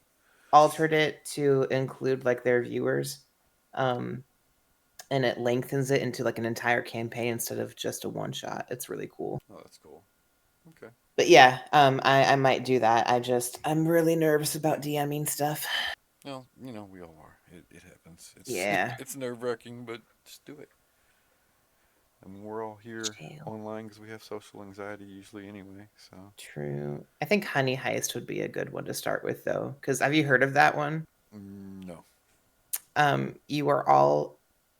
altered it to include like their viewers. And it lengthens it into like an entire campaign instead of just a one shot. It's really cool. Oh, that's cool. Okay. But yeah, I might do that. I'm really nervous about DMing stuff. Well, we all are. It happens. Yeah. It's nerve-wracking, but just do it. I mean, we're all here online because we have social anxiety usually anyway, so. True. I think Honey Heist would be a good one to start with, though. Because have you heard of that one? No. You are all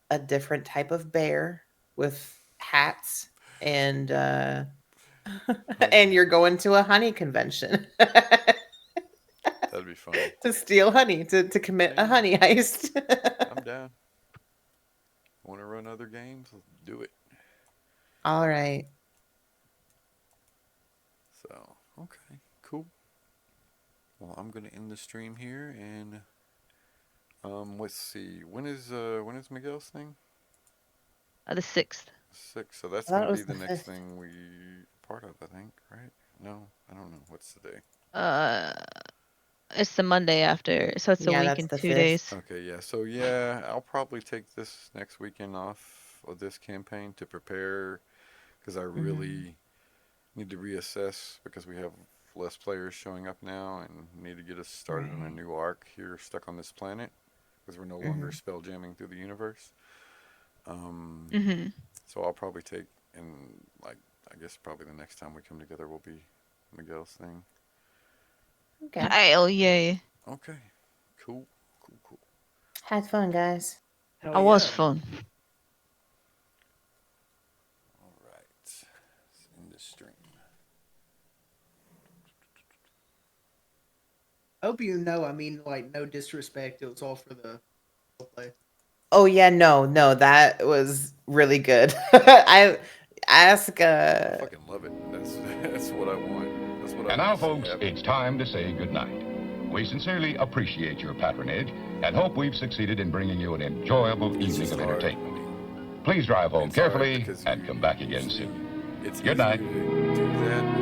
a different type of bear with hats and and you're going to a honey convention. That'd be fun. To steal honey, to commit a honey heist. I'm down. Want to run other games? Let's do it. All right. So, okay, cool. Well, I'm gonna end the stream here, and let's see. When is Miguel's thing? The 6th. 6. So that's I thought gonna it be was the the next 5th. thing we part of, I think, right? No, I don't know. What's the day? It's the Monday after, so it's a Yeah, week that's and the 2 5th. days. Okay, yeah. So yeah, I'll probably take this next weekend off of this campaign to prepare, because I really need to reassess because we have less players showing up now, and need to get us started on a new arc here, stuck on this planet, because we're no longer spell jamming through the universe. So I'll probably take, and like I guess probably the next time we come together will be Miguel's thing. Okay. Hell yeah. Okay, cool. Had fun, guys. I was fun. All right, let's end this stream. Hope you know, I mean, like, no disrespect. It was all for the play. Oh yeah, no, that was really good. I ask. I fucking love it. That's what I want. That's what I want. And now, to see folks, happen. it's time to say goodnight. We sincerely appreciate your patronage and hope we've succeeded in bringing you an enjoyable It's evening just of hard. entertainment. Please drive home It's hard carefully because and come back again usually soon. It's Good easier night. to do that